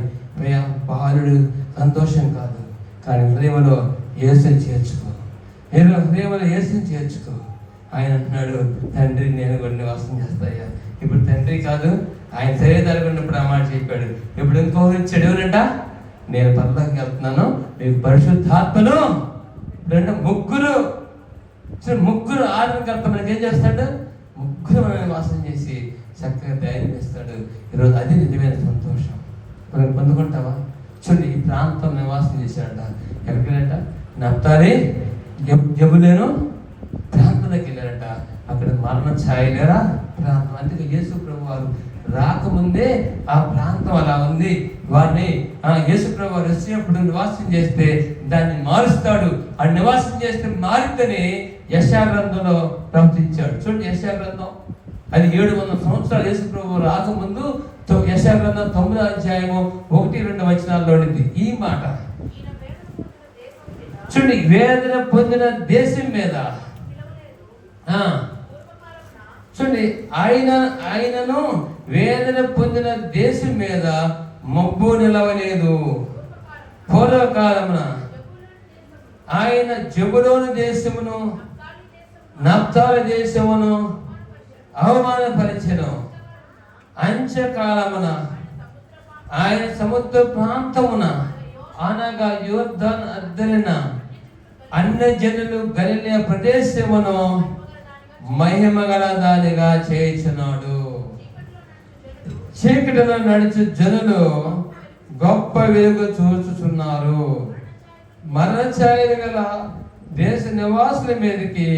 G: బాలుడు సంతోషం కాదు, కానీ హృదయంలో యేసుని చేర్చుకో, హృదయంలో యేసుని చేర్చుకో. ఆయన అంటున్నాడు, తండ్రి నేను కూడా నివాసం చేస్తాయా. ఇప్పుడు తండ్రి కాదు, ఆయన శరీరాలు ఉన్నప్పుడు ఆ మాట చెప్పాడు. ఇప్పుడు ఇంకొకరు ఇచ్చాడు, ఎవరంట? నేను పరలోకి వెళ్తున్నాను, మీకు పరిశుద్ధాత్మను. ముగ్గురు ఆత్మకి వెళ్తా, మనకి ఏం చేస్తాడు? ముగ్గురు మనం నివాసం చేసి చక్కగా ధైర్యం ఇస్తాడు. ఈరోజు అది నిజమైన సంతోషం. మనం పొందుకుంటావా? చూడండి ఈ ప్రాంతం నివాసం చేశాడట. ఎక్కడికి వెళ్ళాట? నప్తాలి జబులేను ప్రాంతంలోకి వెళ్ళారట. అక్కడ మరణ ఛాయలేరా ప్రాంతం. అందుకే యేసు ప్రభు వారు రాకముందే ఆ ప్రాంతం అలా ఉంది. వారిని యేసు ప్రభు వారు వచ్చినప్పుడు నివాసం చేస్తే దాన్ని మారుస్తాడు. ఆ నివాసం చేస్తే మారితేనే యెషయా గ్రంథంలో ప్రవచించాడు. చూడండి యెషయా గ్రంథం అది 700 సంవత్సరాలు యేసు ప్రభు రాకముందు యెషయా గ్రంథం 9వ అధ్యాయము 1-2 వచనాల్లో ఉండింది ఈ మాట. చూడండి వేదన పొందిన దేశం మీద చూడండి ఆయనను వేదన పొందిన దేశం మీద మబ్బు నిలవలేదు. పూర్వకాలమున ఆయన జబులోను దేశమును నప్తాలి దేశమును అవమానపరిచెను. అంత్యకాలమున ఆయన సముద్ర ప్రాంతమున అనగా యోర్దాను అద్దరిన అన్యజనులు గలిలయ ప్రదేశమును మహిమ గల దానిగా చేయుచున్నాడు. చీకటిలో నడిచే జనులు గొప్ప వెలుగు చూచుచున్నారు. మరణఛాయలు గల దేశ నివాసుల మీదకి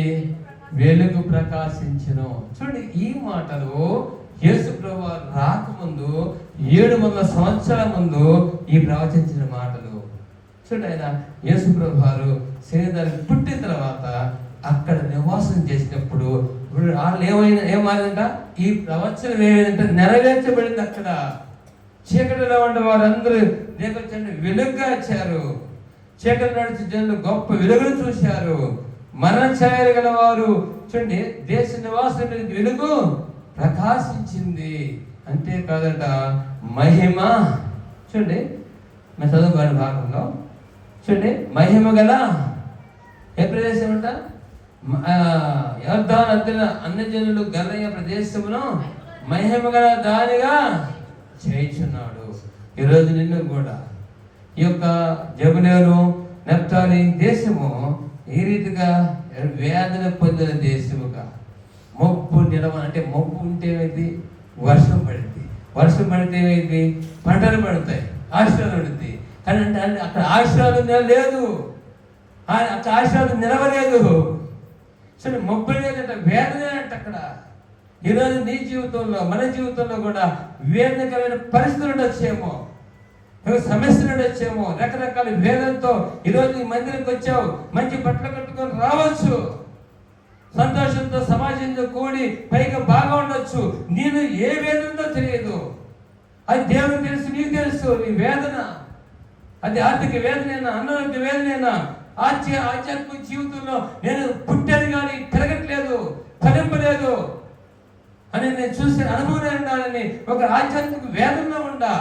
G: వెలుగు ప్రకాశించును. చూడండి ఈ మాటలు యేసు ప్రభు రాకముందు 700 సంవత్సరాల ముందు ఈ ప్రవచించిన మాటలు. చూడండి ఆయన యేసు ప్రభు వారు శరీరానికి పుట్టిన తర్వాత అక్కడ నివాసం చేసినప్పుడు వాళ్ళు ఏమైందంట? ఈ ప్రవచనం ఏమైందంటే నెరవేర్చబడింది. అక్కడ చీకటిలో ఉండే వారందరూ దేకొచ్చండి వెలుగుగా వచ్చారు. చీకటి నడిచి జనులు గొప్ప వెలుగును చూశారు. మరణ ఛాయలు గల వారు చూడండి దేశ నివాసం వెలుగు ప్రకాశించింది. అంతేకాదట మహిమ. చూడండి మేము చదువుకోని భాగంలో చూడండి మహిమ గల ఏ ప్రదేశం అంట? యోర్దాను అద్దరిన అన్యజనులు గలిలయ ప్రదేశమును మహిమ గల దానిగా చేయుచున్నాడు. ఈరోజు నిన్ను కూడా ఈ యొక్క జబులేను నప్తాలి దేశము ఈ రీతిగా వేదన పొందిన దేశముగా మబ్బు అంటే మబ్బు ఉంటే ఏమైంది? వర్షం పడింది. వర్షం పడితే ఏమైంది? పంటలు పడతాయి, ఆశ్రయాలు పడుతుంది. కానీ అంటే అక్కడ ఆశ్రయాలు లేదు, అక్కడ ఆశ్రయాలు నిలవలేదు. సరే మబ్బు లేదంట, వేదనే అంట. అక్కడ ఈరోజు నీ జీవితంలో, మన జీవితంలో కూడా వేదనకరమైన పరిస్థితులు ఉండొచ్చేమో, సమస్యలు ఉండొచ్చేమో, రకరకాల వేదనతో ఈరోజు ఈ మందిరికి వచ్చావు. మంచి బట్టలు కట్టుకొని రావచ్చు, సంతోషంతో సమాజంతో కూడి పైగా బాగా ఉండొచ్చు. నేను ఏ వేదనతో తెలియదు, అది దేవుడికి తెలుసు, నీకు తెలుసు. నీ వేదన అది ఆర్థిక వేదనైనా, అనారోగ్య వేదనైనా, ఆధ్యాత్మిక జీవితంలో నేను పుట్టాను కానీ పెరగట్లేదు, ఫలింపలేదు అని నేను చూసే అనుభవం ఉండాలని ఒక ఆధ్యాత్మిక వేదనలో ఉండా.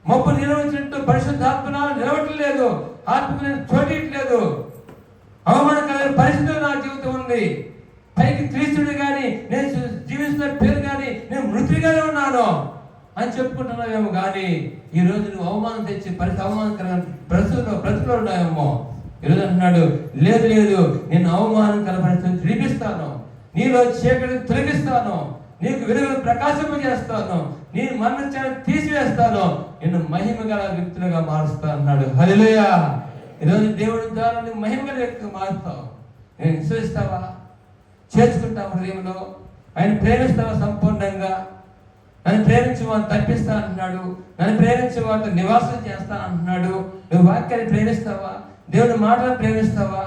G: మబ్బు నిలవచ్చినట్టు పరిశుద్ధాత్మ నిలవట్లేదు, ఆత్మకు నేను చోటిట్లేదు, అవమానకరమైన పరిస్థితులు నా జీవితం ఉంది. పైకి క్రీస్తుడు కానీ నేను జీవిస్తున్న పేరు కానీ నేను మృతిగానే ఉన్నాను అని చెప్పుకుంటున్నావేమో, కానీ ఈరోజు నువ్వు అవమానం తెచ్చి అవమానకరమైన బ్రతుకులో ఉన్నావేమో. ఈరోజు అంటున్నాడు, లేదు లేదు, నేను అవమానకర పరిస్థితిని విడిపిస్తాను, నీలో చీకటిని తొలగిస్తాను, నీకు వెలుగును ప్రకాశింపజేస్తాను, నేను మరణించాలని తీసివేస్తాను, నిన్ను మహిమ గల వ్యక్తులుగా మారుస్తా అన్నాడు. హల్లెలూయా. ఈరోజు దేవుడి ద్వారా నువ్వు మహిమ గల వ్యక్తిగా మారుస్తావు. నేను విశ్వసిస్తావా? చేర్చుకుంటావు హృదయంలో? ఆయన ప్రేమిస్తావా సంపూర్ణంగా? నన్ను ప్రేమించి వాళ్ళు తప్పిస్తా అంటున్నాడు, నన్ను ప్రేమించి వాళ్ళతో నివాసం చేస్తా అంటున్నాడు. నువ్వు వాక్యాన్ని ప్రేమిస్తావా? దేవుని మాటలను ప్రేమిస్తావా?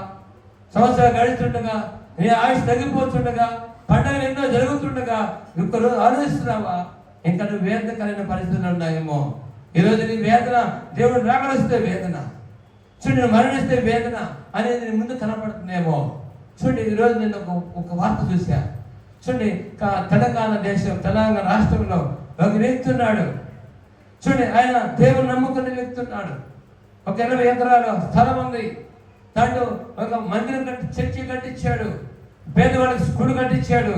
G: సంవత్సరాలు గడుస్తుండగా, నీ ఆయుష్ తగ్గిపోతుండగా, పండుగలు ఎన్నో జరుగుతుండగా ఒక్కరోజు ఆలోచిస్తున్నావా? ఇంకా నువ్వు వేదన కలిగిన పరిస్థితులు ఉన్నాయేమో. ఈరోజు నీ వేదన దేవుడు రాగలిస్తే వేదన, చూడండి మరణిస్తే వేదన అనేది నీ ముందు కనపడుతుందేమో. చూడండి ఈరోజు నేను ఒక వార్త చూసా. చూడండి తెలంగాణ రాష్ట్రంలో ఒక వ్యక్తి ఉన్నాడు. చూడండి ఆయన దేవుడు నమ్ముకున్న వ్యక్తి ఉన్నాడు. ఒక 20 ఎకరాల స్థలం ఉంది. దాంట్లో ఒక మందిరం చర్చి కట్టించాడు, పేదవాళ్ళకి స్కూల్ కట్టించాడు,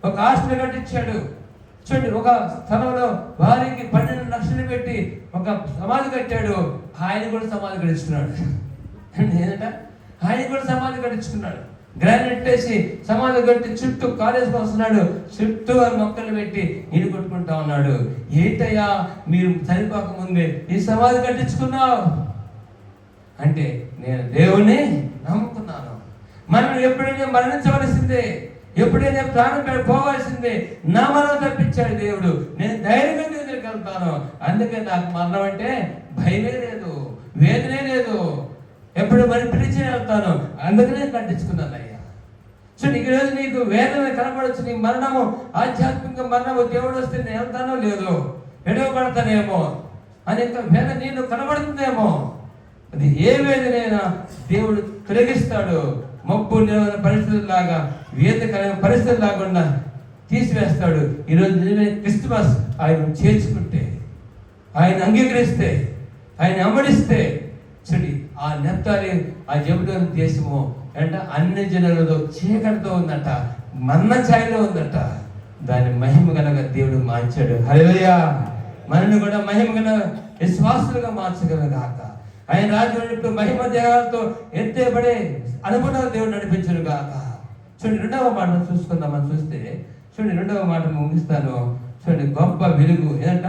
G: ఒక హాస్టల్ కట్టించాడు. చూడండి ఒక స్థలంలో వారికి 12 లక్షలు పెట్టి ఒక సమాధి కట్టాడు. ఆయన కూడా సమాధి కట్టించుకున్నాడు. ఏంటంటే ఆయన కూడా సమాధి కట్టించుకున్నాడు. గ్రానైట్ వేసి సమాధి కట్టి చుట్టూ కాలేజ్కి వస్తున్నాడు, చుట్టూ మొక్కలు పెట్టి నీళ్ళు కొట్టుకుంటా ఉన్నాడు. ఏంటయ్యా మీరు చనిపోక ముందే ఈ సమాధి కట్టించుకున్నావు అంటే, నేను దేవుణ్ణి నమ్ముకున్నాను. మనం ఎప్పుడైనా మరణించవలసిందే, ఎప్పుడైనా ప్రాణం పోవాల్సిందే. నా మరణం తప్పించాడు దేవుడు. నేను ధైర్యంగా దగ్గరికి వెళ్తాను. అందుకే నాకు మరణం అంటే భయమే లేదు, వేదనే లేదు. ఎప్పుడు మరి పిలిచి వెళ్తాను. అందుకనే కట్టించుకున్నాను అయ్యా. సో ఈరోజు నీకు వేదన కనపడచ్చు. నీ మరణము, ఆధ్యాత్మిక మరణము, దేవుడు వస్తే నేను వెళ్తానో లేదో, ఎడవబడతానేమో అని వేదన నేను కనబడుతుందేమో. అది ఏ వేదనైనా దేవుడు తొలగిస్తాడు. మబ్బు నిలవని పరిస్థితుల్లాగా, వేదన కలిగిన పరిస్థితులు లేకుండా తీసివేస్తాడు. ఈరోజు క్రిస్మస్ ఆయన చేర్చుకుంటే, ఆయన అంగీకరిస్తే, ఆయన అమడిస్తే, చూడి ఆ నెప్తాలి ఆ జబులోని దేశము అంటే అన్ని జనులతో చీకటితో ఉందట, మన్న ఛాయలో ఉందట. దాన్ని మహిమ గనక దేవుడు మార్చాడు. హల్లెలూయా. మనల్ని కూడా మహిమ గల విశ్వాసులుగా మార్చగల గాక. ఆయన రాజు మహిమ దేహాలతో ఎత్తేబడే అనుభవం దేవుడు నడిపించడు గాక. చూడండి 2వ మాట చూసుకుందాం. మనం చూస్తే చూడండి 2వ మాట ముగిస్తాను. చూడండి గొప్ప వెలుగు ఏదంట,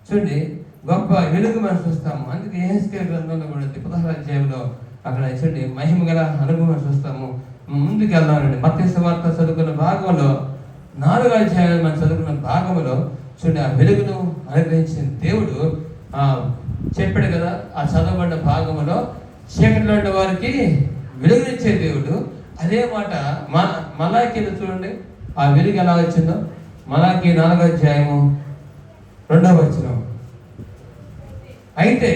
G: చూడండి గొప్ప వెలుగు మనం చూస్తాము. అందుకే యెహెజ్కేలు గ్రంథంలో కూడా 16వ అధ్యాయంలో అక్కడ చూడండి మహిమ గల అనుభవం చూస్తాము. ముందుకు వెళ్దామండి. మత్తయి సువార్త చదువుకున్న భాగంలో 4వ అధ్యాయంలో మనం చదువుకున్న భాగంలో చూడండి ఆ వెలుగును అనుగ్రహించిన దేవుడు చెప్పాడు కదా. ఆ చదవబడిన భాగంలో చీకటిలో ఉండే వారికి వెలుగునిచ్చే దేవుడు. అదే మాట మలాకీలో చూడండి ఆ వెలుగు ఎలా వచ్చిందో. మలాకీ 4వ అధ్యాయము 2వ వచనం. అయితే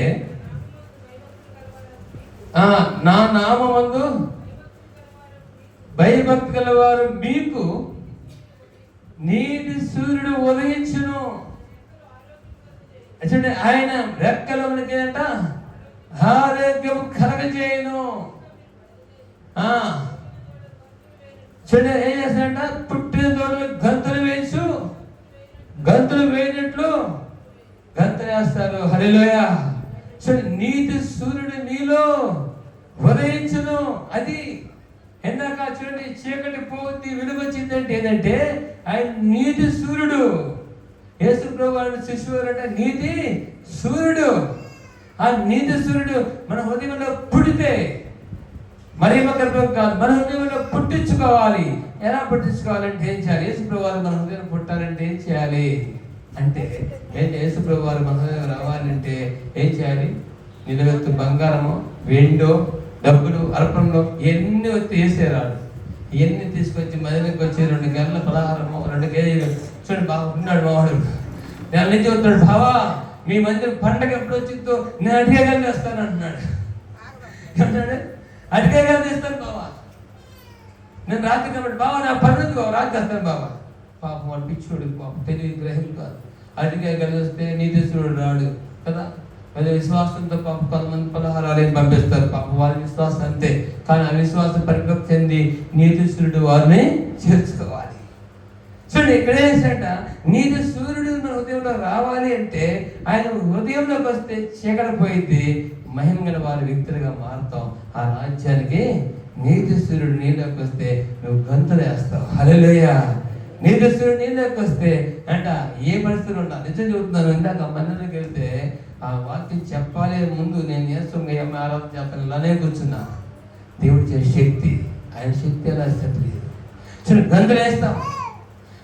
G: నా నామమందు భయభక్తి గల వారు మీకు నీతి సూర్యుడు ఉదయించును. చూడండి ఆయన రెక్కలు మనకేంట ఆరోగ్యం కలగజేయను. చూడండి ఏం చేస్తాడంట, పుట్టిన తోటలు గంతులు వేయనట్లు గంతులు వేస్తారు. హల్లెలూయా. చూడండి నీతి సూర్యుడు నీలో ఉదయించును. అది ఎందాక చూడండి చీకటి పోతుంది, వెలుగు వచ్చిందంటే ఏంటంటే ఆయన నీతి సూర్యుడు. యేసు ప్రభువు శిశువు అంటే నీతి సూర్యుడు. ఆ నీతి సూర్యుడు మన హృదయంలో పుడితే మరియమ్మ గర్భం కాదు, మన హృదయంలో పుట్టించుకోవాలి. ఎలా పుట్టించుకోవాలంటే ఏం చేయాలి? యేసుప్రభు వారు మన హృదయం పుట్టాలంటే ఏం చేయాలి అంటే, యేసుప్రభు వారు మన హృదయం రావాలంటే ఏం చేయాలి? నిలవెత్తు బంగారము, వెండో, డబ్బులు, అర్పణలో ఎన్ని వచ్చి వేసేరాడు. ఇవన్నీ తీసుకొచ్చి మదిలోకి వచ్చి 2 గంటల పలహారము, 2 కేజీలు. చూడండి బాగా ఉన్నాడు మావాడు. నేను నుంచి వస్తాడు, బావా మీ మందిరం పండగ ఎప్పుడు వచ్చిందో నేను అడిగేగానే వస్తాను అంటున్నాడు. ఏమంటాడు? అడిగేగానే తెస్తాను బావా, నేను రాత్రి కాబట్టి బావా నా పనుంది బావ, రాత్రి వస్తాను బావా. పాపం వాడు పిచ్చోడు, పాపం తెలివి గ్రహం కాదు. అడిగేగానే వస్తే నీతిశ్వరుడు రాడు కదా. అదే విశ్వాసంతో పాపం కొంతమంది పలహారాలు పంపిస్తారు, పాపం వారి విశ్వాసం అంతే. కానీ ఆ విశ్వాసం పరిపక్తి చెంది నీతిశ్వరుడు వారిని చేర్చుకోవాలి. చూడండి, ఇక్కడ ఏంటంట, నీతి సూర్యుడు మన హృదయంలో రావాలి అంటే ఆయన హృదయంలోకి వస్తే చీకటి పోయింది, మహిమ గల వారి వ్యక్తులుగా మారుతాం. ఆ రాజ్యానికి నీతి సూర్యుడు నీలోకి వస్తే నువ్వు గంతులు వేస్తావు. హల్లెలూయా. నీతి సూర్యుడు నీలోకి వస్తే అంట ఏ పరిస్థితులు ఉన్నా, నిజం చెబుతున్నాను. ఇందాక మందిరానికి వెళ్తే ఆ వాక్యం చెప్పాలి ముందు నేను చేస్తాం ఆరాధన చేస్తాను, ఇలానే కూర్చున్నా. దేవుడు చేసే శక్తి, ఆయన శక్తి ఎలా చెప్పలేదు. చూడండి, గంతులు వేస్తాం,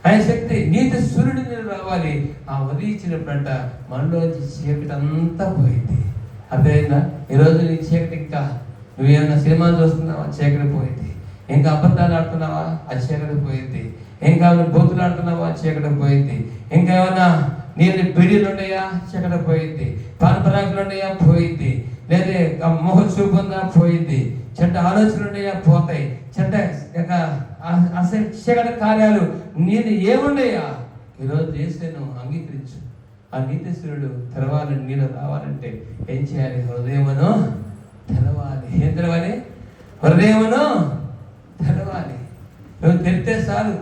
G: ఆయన శక్తి. నీతి సూర్యుడి మీద రావాలి. ఆ ఉదయించినప్పుడంట మనలోంచి చీకటి అంతా పోయింది. అర్థమైందా? ఈరోజు నీ చీకటి, ఇంకా నువ్వేమన్నా సినిమాలు చూస్తున్నావా, చీకటి పోయింది. ఇంకా అబద్ధాలు ఆడుతున్నావా, ఆ చీకటి పోయింది. ఇంకా బూతులు ఆడుతున్నావా, చీకటి పోయింది. ఇంకా ఏమన్నా నీళ్ళు బిడీలు ఉన్నాయా, చీకటి పోయింది. పానపరాకులు ఉన్నాయా, పోయింది. లేదా మొహ చూపు ఉందా, పోయింది. చెడ్డ ఆలోచనలు ఉన్నాయా, పోతాయి. చెడ్డ చీకటి కార్యాలు నీళ్ళు ఏమున్నాయా ఈరోజు చేస్తే నువ్వు అంగీకరించు. ఆ నీతిశ్వరుడు తెరవాలని, నీళ్ళు రావాలంటే ఏం చేయాలి? హృదయమును తెరవాలి. ఏం తెరవాలి? హృదయమును తెరవాలి. నువ్వు తెరితే చాలు.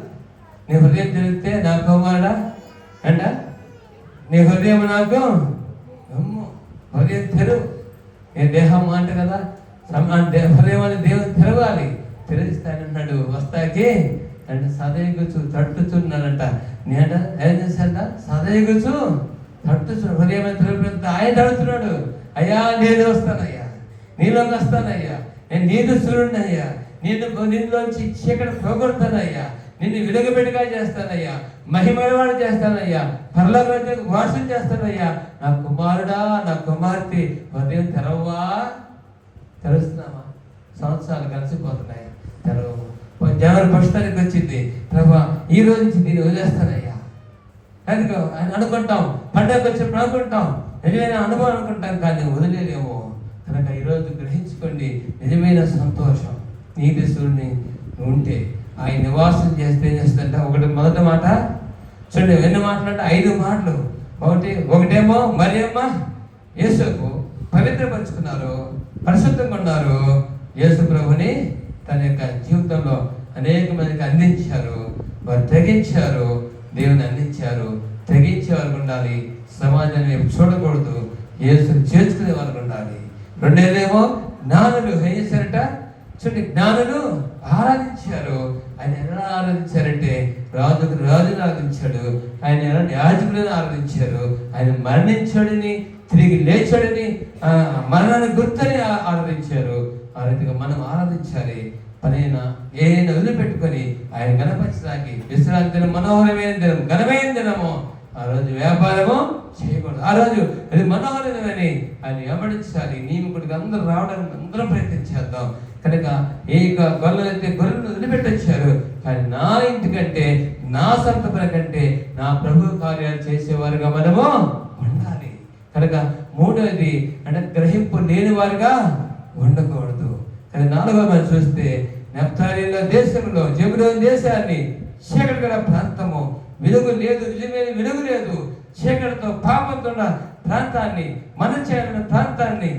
G: నీ హృదయం తెరిస్తే నా కుమారుడా అంట, నీ హృదయం నాకు హృదయం తెరువు. నేను దేహం అంట కదా, హృదయం అని దేవుడు తెరవాలి. తెరిస్తానన్నాడు. వస్తాకి అంటే సదయగుచు తట్టుచున్నాడంట. నేట ఏం చేశాడ? సదయగుచు తట్టుచు హృదయం తెరపడంత ఆయన తడుతున్నాడు. అయ్యా నేను వస్తానయ్యా, నీలోకి వస్తానయ్యా, నేను నీదు సూర్యుడినయ్యా, నిన్నులోంచి చీకటి పోగొడతానయ్యా, నిన్ను వెలుగుబెట్టుగా చేస్తానయ్యా, మహిమవాడు చేస్తానయ్యా, పరలోక వాసం చేస్తానయ్యా. నా కుమారుడా, నా కుమార్తె హృదయం తెరవా? తెరుస్తున్నామా? సంవత్సరాలు కలిసిపోతున్నాయి, తెరవు. జనవరి 1 తారీఖు వచ్చింది, ప్రభా ఈ రోజు నుంచి నేను వదిలేస్తానయ్యా. అందుకో ఆయన అనుకుంటాం, పండగ వచ్చినప్పుడు అనుకుంటాం, నిజమైన అనుభవం అనుకుంటాం, కానీ వదిలేలేమో. కనుక ఈరోజు గ్రహించుకోండి, నిజమైన సంతోషం నీతి సూర్యుని ఉంటే, ఆయన నివాసం చేస్తే ఏం చేస్తుందంటే, మొదటి మాట చూడండి, ఎన్ని మాటలు అంటే 5 మాటలు. ఒకటేమో మరియమ్మ యేసుకు పవిత్రపరుచుకున్నారు, పరిశుద్ధంగా ఉన్నారు. యేసు ప్రభుని తన యొక్క జీవితంలో అనేక మందికి అందించారు. వారు తెగించారు, దేవుని అందించారు. తెగించే వారికి ఉండాలి, సమాజాన్ని వైపు చూడకూడదు, యేసుని చేర్చుకునే వారికి ఉండాలి. రెండేదేమో జ్ఞానులు ఏం చేశారట? చూడండి, జ్ఞానులు ఆరాధించారు. ఆయన ఎలా ఆరాధించారంటే రాజును ఆరాధించాడు, ఆయన ఎలా యాజకులను ఆరాధించారు. ఆయన మరణించాడని, తిరిగి లేచాడని, మరణాన్ని గుర్తని ఆరాధించారు. ఆ రీతిగా మనం ఆరాధించాలి. పనైనా ఏదైనా వదిలిపెట్టుకొని ఆయన గణపరచడానికి విశ్రాంతి దినం, మనోహరమైన దినం, ఘనమైన దినము. ఆ రోజు వ్యాపారము చేయకూడదు. ఆ రోజు అది మనోహరమని ఆయన వెంబడించాలి. నియమకుడికి అందరూ రావడానికి అందరం ప్రయత్నించేద్దాం. కనుక ఏ గొర్రెలు అయితే గొర్రెలను వదిలిపెట్టొచ్చారు, కానీ నా ఇంటికంటే, నా సంతపన కంటే నా ప్రభు కార్యాలు చేసేవారుగా మనము ఉండాలి. కనుక మూడవది అంటే గ్రహింపు లేని వారుగా ఉండకూడదు. కానీ 4వ మనం చూస్తే, నఫ్తాలీల దేశంలో, జెబూలూను దేశాన్ని చీకటి గల ప్రాంతము, వెలుగు లేదు, నిజమైన వెలుగు లేదు, చీకటితో పాపంతో ఉన్న ప్రాంతాన్ని, మనం చేయాలన్న ప్రాంతాన్ని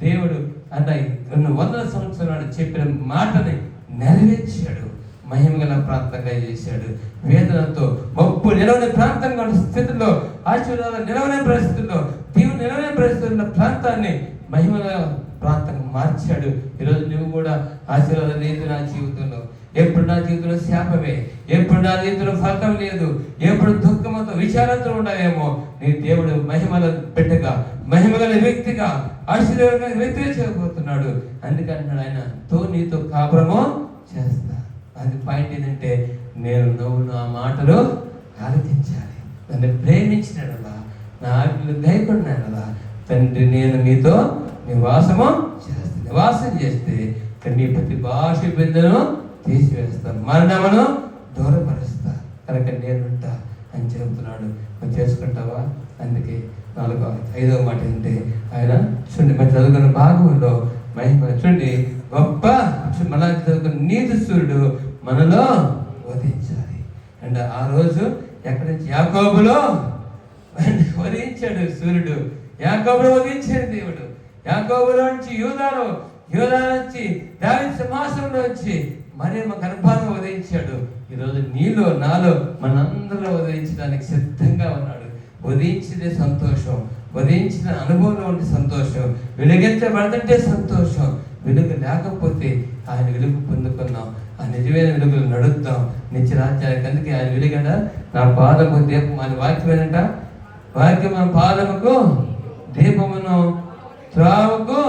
G: దేవుడు అన్నయ్య 200 సంవత్సరాలు చెప్పిన మాటని నెరవేర్చాడు. మహిమగల ప్రాంతంగా చేశాడు. వేదనతో మబ్బు నిలవని ప్రాంతంగా ఉన్న స్థితిలో, ఆశీర్వాదాలు నిలవని పరిస్థితుల్లో, దేవుడు నిలవని పరిస్థితుల్లో ప్రాంతాన్ని మహిమగల ప్రాంతంగా మార్చాడు. ఈరోజు నువ్వు కూడా ఆశీర్వాదం లేదు నా జీవితంలో, ఎప్పుడు నా జీవితంలో శాపమే, ఎప్పుడు నా జీవితంలో ఫలితం లేదు, ఎప్పుడు దుఃఖంతో విచారంతో ఉండవేమో, నీ దేవుడు మహిమల బిడ్డగా, మహిమగల వ్యక్తిగా, ఆశీర్వాద వ్యక్తిగా చేయబోతున్నాడు. అందుకంటున్నాడు ఆయన, నీతో కాపురము చేస్తా. అది పాయింట్ ఏంటంటే, నువ్వు నా మాటలు ఆలోచించాలి, నన్ను ప్రేమించినాడలా, నా ఆజ్ఞలు గైకొన్నాడలా, తండ్రి నేను మీతో నివాసము చేస్తాను. నివాసం చేస్తే నీ ప్రతి భాష బిందెను తీసివేస్తాను, మరణమును దూరపరుస్తా, కనుక నేనుంటా అని చెబుతున్నాడు. నువ్వు చేసుకుంటావా? అందుకే 5వ మాట ఏంటంటే, ఆయన చూడండి మనం చదువుకున్న భాగంలో మహిమ చూడండి, గొప్ప మన చదువుకున్న నీతి సూర్యుడు మనలో ఉదయించాలి. అండ్ ఆ రోజు ఎక్కడి నుంచి? యాకోబులో ఉదయించాడు సూర్యుడు. యాకోబులో ఉదయించాడు దేవుడు. యాకోబులో నుంచి యూదా నుంచి దావీదు సింహాసనంలో వచ్చి మరి మా గర్భాన్ని ఉదయించాడు. ఈరోజు నీలో నాలో మనందరిలో ఉదయించడానికి సిద్ధంగా ఉన్నాడు. ఉదయించితే సంతోషం, ఉదయించిన అనుభవంలో ఉండే సంతోషం, వెలుగించబడదంటే సంతోషం. వెలుగు లేకపోతే ఆయన వెలుగు పొందుకున్నాం, ఆ నిజమైన వెలుగులు నడుద్దాం నిత్యరాజ్యానికి. అందుకే ఆయన వెలుగట నా పాదము దీపం, ఆయన వాక్యం ఏంటంట, వాక్యం మన పాదముకు దీపమును త్రావుకు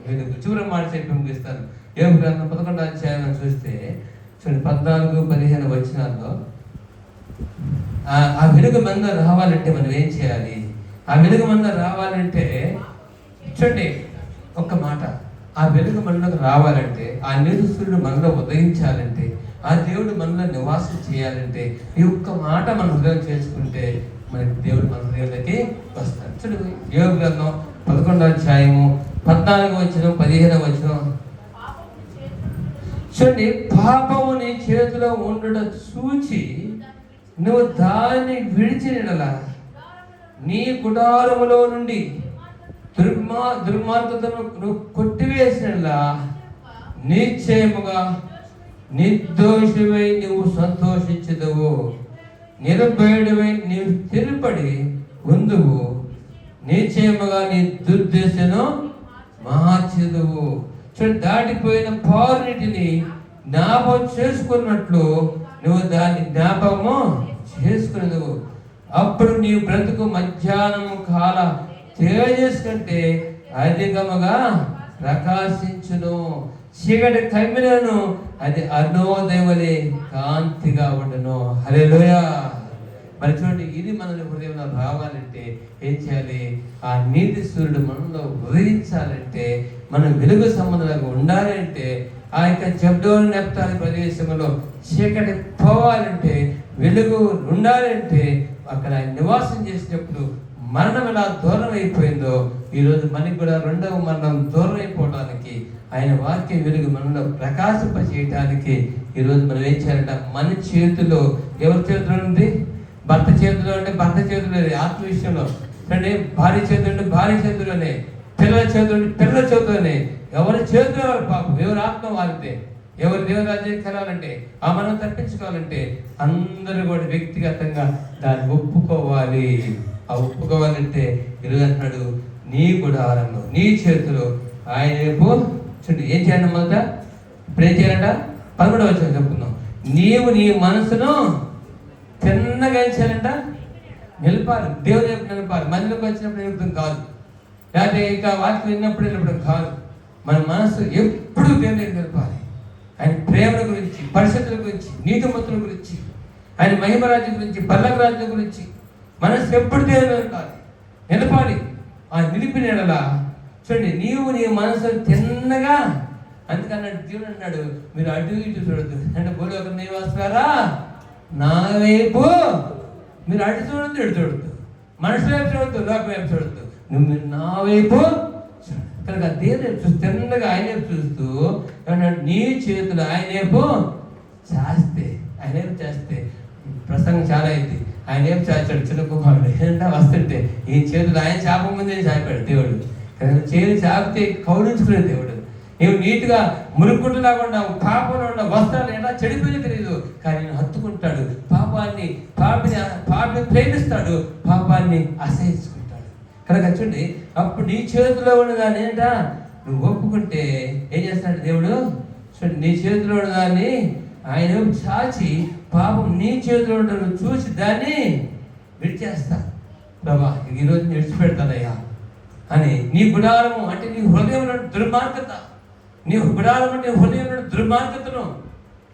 G: వెలుగు. చివరి మాట చెప్పి ముగిస్తాను. యోబు గ్రంథం 11వ అధ్యాయం చూస్తే చూడండి, 14-15 వచనాల్లో ఆ వెలుగు మంద రావాలంటే మనం ఏం చేయాలి? ఆ వెలుగు మంద రావాలంటే చూడండి ఒక్క మాట, ఆ వెలుగు మనలోకి రావాలంటే, ఆ నీతి సూర్యుడు మనలో ఉదయించాలంటే, ఆ దేవుడు మనలో నివాసం చేయాలంటే, ఈ ఒక్క మాట మనం హృదయం చేసుకుంటే మనకి దేవుడు మన హృదయంలోకి వస్తాడు. చూడండి యోబు గ్రంథం 11వ అధ్యాయము 14వ వచనం 15వ వచనం చూడండి, పాపము నీ చేతిలో ఉండట చూచి నువ్వు దాన్ని విడిచినలా, నీ గుడారములో నుండి దుర్మార్గతను నువ్వు కొట్టివేసినలా, నిశ్చయముగా నిర్దోషివై నువ్వు సంతోషించదువు, నిరభయుడివై నీవు స్థిరపడి ఉందువు, నిశ్చయముగా నీ దుర్దశను మార్చెదవు. చూడండి, దాటిపోయిన పారునిటిని జ్ఞాపకం చేసుకున్నట్లు నువ్వు దాన్ని జ్ఞాపకము చేసుకునేవు. అప్పుడు నీవు బ్రతుకు మధ్యాహ్నం కాల తేజస్సు కంటే అధికముగా ప్రకాశించును, చీకటి కమ్మినను అది అరుణోదయవలే కాంతిగా ఉండును. హల్లెలూయా. మరి చూడండి, ఇది మన హృదయంలో రావాలంటే ఏం చేయాలి? ఆ నీతి సూర్యుడు మనలో ఉదయించాలంటే, మనం వెలుగు సంబంధంగా ఉండాలంటే, ఆ యొక్క జబ్డోను నెప్తాలి ప్రదేశంలో చీకటి పోవాలంటే, వెలుగు ఉండాలంటే, అక్కడ ఆయన నివాసం చేసినప్పుడు మరణం ఎలా దూరం అయిపోయిందో, ఈరోజు మనకి కూడా 2వ మరణం దూరం అయిపోవడానికి, ఆయన వాక్య వెలుగు మనలో ప్రకాశింపచేయటానికి ఈరోజు మనం ఏం చేయాలంట? మన చేతిలో, ఎవరి చేతిలో ఉంది? భర్త చేతిలో అంటే భర్త చేతిలో, ఆత్మ విషయంలో అంటే భార్య చేతులు అంటే భార్య చేతిలోనే, పిల్లల చేతులు అంటే పిల్లల చేతిలోనే. ఎవరి చేతిలో ఎవరి పాపం, ఎవరి ఆత్మ వారితే, ఎవరి దేవరాజ్యానికి కలాలంటే, ఆ మనం తప్పించుకోవాలంటే అందరూ కూడా వ్యక్తిగతంగా దాన్ని ఒప్పుకోవాలి. ఆ ఒప్పుకోవాలంటే ఈరోజు అంటున్నాడు, నీ గుడారంలో నీ చేతిలో ఆయన రేపు చూడండి ఏం చేయండి మొదట. ఇప్పుడు ఏం చేయాలంట? 11వ వచనం చెప్పుకుందాం. నీవు నీ మనసును తిన్నగా ఏం చేయాలంట? నిలపాలి. దేవుని వైపు నిలపాలి. మందిలోకి వచ్చినప్పుడు నిలుపుతాం కాదు, లేకపోతే ఇంకా వాక్యం విన్నప్పుడు నిలపడం కాదు. మన మనసు ఎప్పుడు దేవుని వైపు నిలపాలి. ఆయన ప్రేమల గురించి, పరిస్థితుల గురించి, నీతిమంతుల గురించి, ఆయన మహిమరాజ్యం గురించి, పల్లక రాజ్యం గురించి మనసు ఎప్పుడు దేవుని నిలపాలి. ఆ నిలిపిన ఎడలా చూడండి, నీవు నీ మనసు తిన్నగా. అందుకన్నాడు దేవుడు అన్నాడు, మీరు అటు ఇటు చూడద్దు అంటే బోలు ఒక నీ వస్తారా నా వైపు, మీరు అటు చూడద్దు ఇటు చూడద్దు, మనుషుల వైపు చూడద్దు, లోక వైపు చూడద్దు, నువ్వు నా వైపు చూడదు. కనుక దేవుని వైపు చూస్తూ తిన్నగా ఆయన వైపు చూస్తూ ఏమన్నాడు? నీ చేతులు ఆయన వైపు చేస్తే, ఆయన వైపు చేస్తే ప్రసంగం చాలా అయింది. ఆయన ఏం చేస్తాడు? చిన్న కుమారుడు ఏంటంటే వస్తుంటే ఈ చేతులు ఆయన చేప ముందే చాపాడు దేవుడు. కానీ చేతి చాపితే కౌలించుకునే దేవుడు. నీవు నీట్గా మురుక్కుంటులాగా ఉన్నావు, పాపంలో ఉన్న వస్త్రాలు ఎలా చెడిపోయినా తెలియదు, కానీ నేను హత్తుకుంటాడు. పాపిని ప్రేమిస్తాడు, పాపాన్ని అసహించుకుంటాడు. కనుక చూడండి, అప్పుడు నీ చేతిలో ఉన్నదాన్ని నువ్వు ఒప్పుకుంటే ఏం చేస్తాడు దేవుడు? చూడండి, నీ చేతిలో ఉన్నదాన్ని ఆయన చాచి పాపం నీ చేతిలో ఉండడం చూసి దాన్ని విడిచేస్తా. ప్రభా ఈరోజు విడిచిపెడతానయ్యా అని నీ గుడారము అంటే నీ హృదయంలో దుర్మార్గత, నీ గుడారం అంటే హృదయంలో దుర్మార్గతను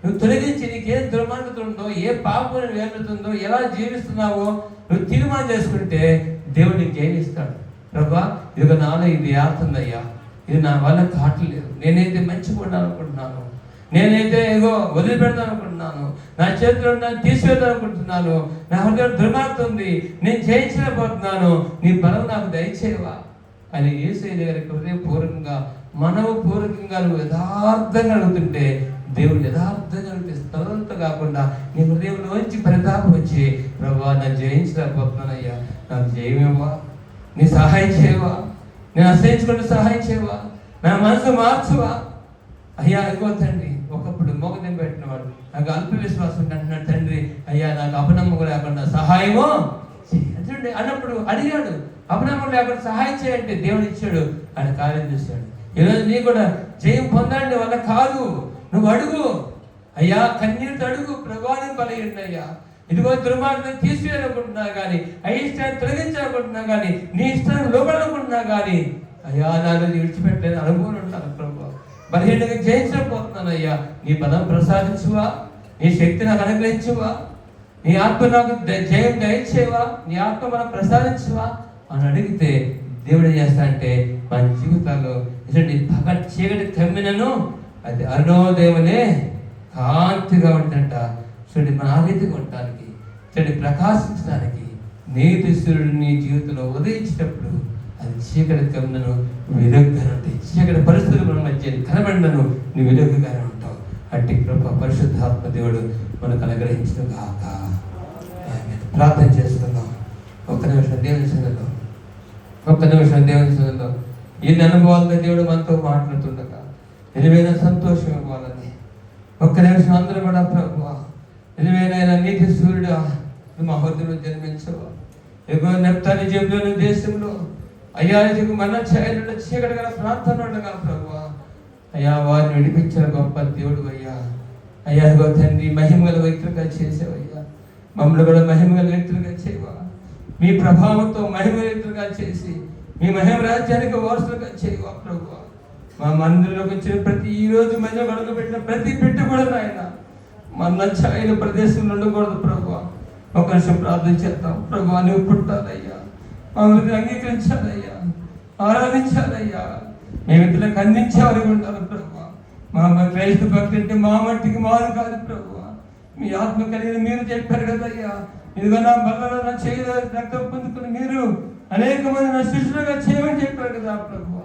G: నువ్వు తొలగించి నీకేం దుర్మార్గత ఉందో, ఏ పాపం వేలుతుందో, ఎలా జీవిస్తున్నావో నువ్వు తీర్మానం చేసుకుంటే దేవుడు నీకు జయిస్తాడు. ప్రభా ఇదిగో నాలో ఇది ఆడుతుందయ్యా, ఇది నా వల్ల కావట్లేదు, నేనైతే మంచిగా ఉండాలనుకుంటున్నాను, నేనైతే ఏదో వదిలిపెడతాను అనుకుంటున్నాను, నా చేతిలో నన్ను తీసివేద్దాం అనుకుంటున్నాను, నా హృదయం దుర్మార్గత ఉంది, నేను జయించలేకపోతున్నాను, నీ బలం నాకు దయచేయవా అని యేసయ్య దగ్గరికి హృదయపూర్వకంగా మనవపూర్వకంగా నువ్వు యథార్థంగా అడుగుతుంటే దేవుడు యథార్థంగా అడిగితే స్థలంతో కాకుండా నీ హృదయంలోంచి పరితాపం వచ్చి ప్రభా నన్ను జయించలేకపోతున్నానయ్యా, నాకు జయమేవా, నీ సహాయం చేయవా, నేను అసహించుకుంటే సహాయం చేయవా, నా మనసు మార్చువా అయ్యా. ఇగో తండ్రి ఒకప్పుడు మోగదం పెట్టినవాడు నాకు అల్ప విశ్వాసం అంటున్నాడు, తండ్రి అయ్యా నాకు అపనమ్మకం లేకుండా సహాయమో చూడండి అన్నప్పుడు అడిగాడు, అపనమ్మకం లేకుండా సహాయం చేయంటే దేవుడు ఇచ్చాడు, ఆయన కార్యం చేశాడు. ఈరోజు నీ కూడా జయం పొందండి వల్ల కాదు, నువ్వు అడుగు అయ్యా, కన్నీరుతో అడుగు, ప్రభావం బలయ్యండి అయ్యా, ఇదిగో దుర్మార్గం తీసివేయాలనుకుంటున్నా కానీ, అయిష్టాన్ని తొలగించాలనుకుంటున్నా కానీ, నీ ఇష్టాన్ని లోపడాలనుకుంటున్నా కానీ అయ్యా నాలో విడిచిపెట్టలేని అనుభవం ఉంటాను ప్రభు, బలహీనంగా జయించలేకపోతున్నాను అయ్యా, నీ బలం ప్రసాదించువా, నీ శక్తి నాకు అనుగ్రహించువా, నీ ఆత్మ నాకు జయం దయచేవా, నీ ఆత్మ మనం ప్రసాదించువా అని అడిగితే దేవుడు ఏం చేస్తా అంటే మన జీవితాల్లో పగ చీకటి కమ్మినను అది అరుణోదయమనే కాంతిగా ఉంటుంట. చూడండి మన ఆ రీతిగా ఉండటానికి, చూడండి ప్రకాశించడానికి నీతి సూర్యుడు నీ జీవితంలో ఉదయించేటప్పుడు అది చీకటి కమ్మినను వెలుగుగానే ఉంటాయి, చీకటి పరిస్థితుల మధ్య కనబడినను నువ్వు వెలుగుగానే ఉంటావు. అట్టి కృప పరిశుద్ధాత్మ దేవుడు మనకు అనుగ్రహించడం కాక ప్రార్థన చేసుకుందాం. ఒక్క నిమిషం దేవుని సన్నిధిలో, ఒక్క నిమిషం దేవుని సన్నిధిలో ఇన్ని అనుభవాలతో దేవుడు మనతో మాట్లాడుతుండగా నిజమైన సంతోషం ఇవ్వాలని ఒక్క నిమిషం అందరూ కూడా ప్రభువా నిజమైన నీతి సూర్యుడు మా హృదయంలో జన్మించవా, ఎగువ నెప్తాలి జబులోని దేశంలో అయ్యా మన ఛాయలు చీకటి గల ప్రాంతంలో ఉండగా ప్రభువా అయ్యా వారిని విడిపించిన గొప్ప దేవుడు అయ్యా. అయ్యా తండ్రి మహిమగల వ్యక్తులుగా చేసేవయ్యా, మమ్మల్ని కూడా మహిమగల వ్యక్తులుగా చేయవా, మీ ప్రభావంతో మహిమ వ్యక్తులుగా చేసి మీ మహిమ రాజ్యానికి వారసులుగా చేయవా ప్రభువా. మా మందిరంలోకి వచ్చిన ప్రతి ఈ రోజు మధ్య గడుగు పెట్టిన ప్రతి పెట్టు కూడా నాయన మన ఛాయల ప్రదేశంలో ఉండకూడదు ప్రభువా. ఒక నిమిషం ప్రార్థన చేద్దాం. ప్రభువా నువ్వు పుట్టాలయ్యా, మమ్మల్ని అంగీకరించాలయ్యా, ఆరాధించాలయ్యా, మేము ఇతరులకు అందించేవారికి ఉండాలి ప్రభువా. మా క్రైస్తవ భక్తి అంటే మా మట్టికి మారు కాదు ప్రభువా, మీ ఆత్మ కలిగిన మీరు చెప్పారు కదయ్యా, ఇదిగో నా బల్లలో నా చేయ రక్తం పొందుకుని మీరు అనేక మంది నా శిష్యులుగా చేయమని చెప్పారు కదా ప్రభువా.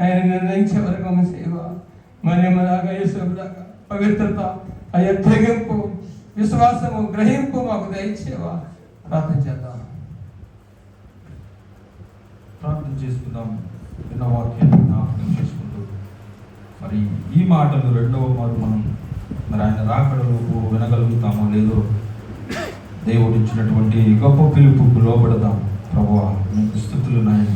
G: ఆయన నిర్ణయించే వరకు అమ్మ సేవ మరి మనలాగా యేసులాగా పవిత్రత అయ్యా తెగింపు విశ్వాసము గ్రహింపు మాకు దయచేవా. ప్రార్థన చేద్దాం,
F: ప్రార్థన చేసుకుందాం. విన్న వాక్యాన్ని జ్ఞాపకం చేసుకుంటూ మరి ఈ మాటలు రెండవ మారు మనం మరి ఆయన రాకడలోపు వినగలుగుతామో లేదో దేవుడు ఇచ్చినటువంటి గొప్ప పిలుపుకు లోబడదాం. ప్రభువా మీకు స్తుతులు నాయన.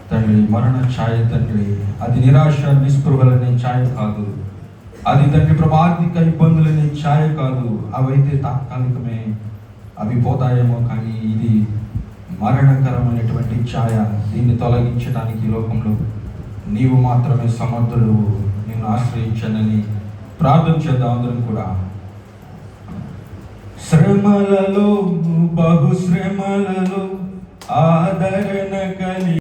F: తండ్రి మరణ ఛాయ తండ్రి అది నిరాశ నిస్పృహలనే ఛాయ కాదు, అది తండ్రి ఆర్థిక ఇబ్బందులనే ఛాయ కాదు, అవైతే తాత్కాలికమే, అవి పోతాయేమో, కానీ ఇది మరణకరమైనటువంటి ఛాయ. దీన్ని తొలగించడానికి లోకంలో నీవు మాత్రమే సమర్థుడు, నిన్ను ఆశ్రయించనని ప్రార్థన చేద్దాం అందరం కూడా. శ్రమలలో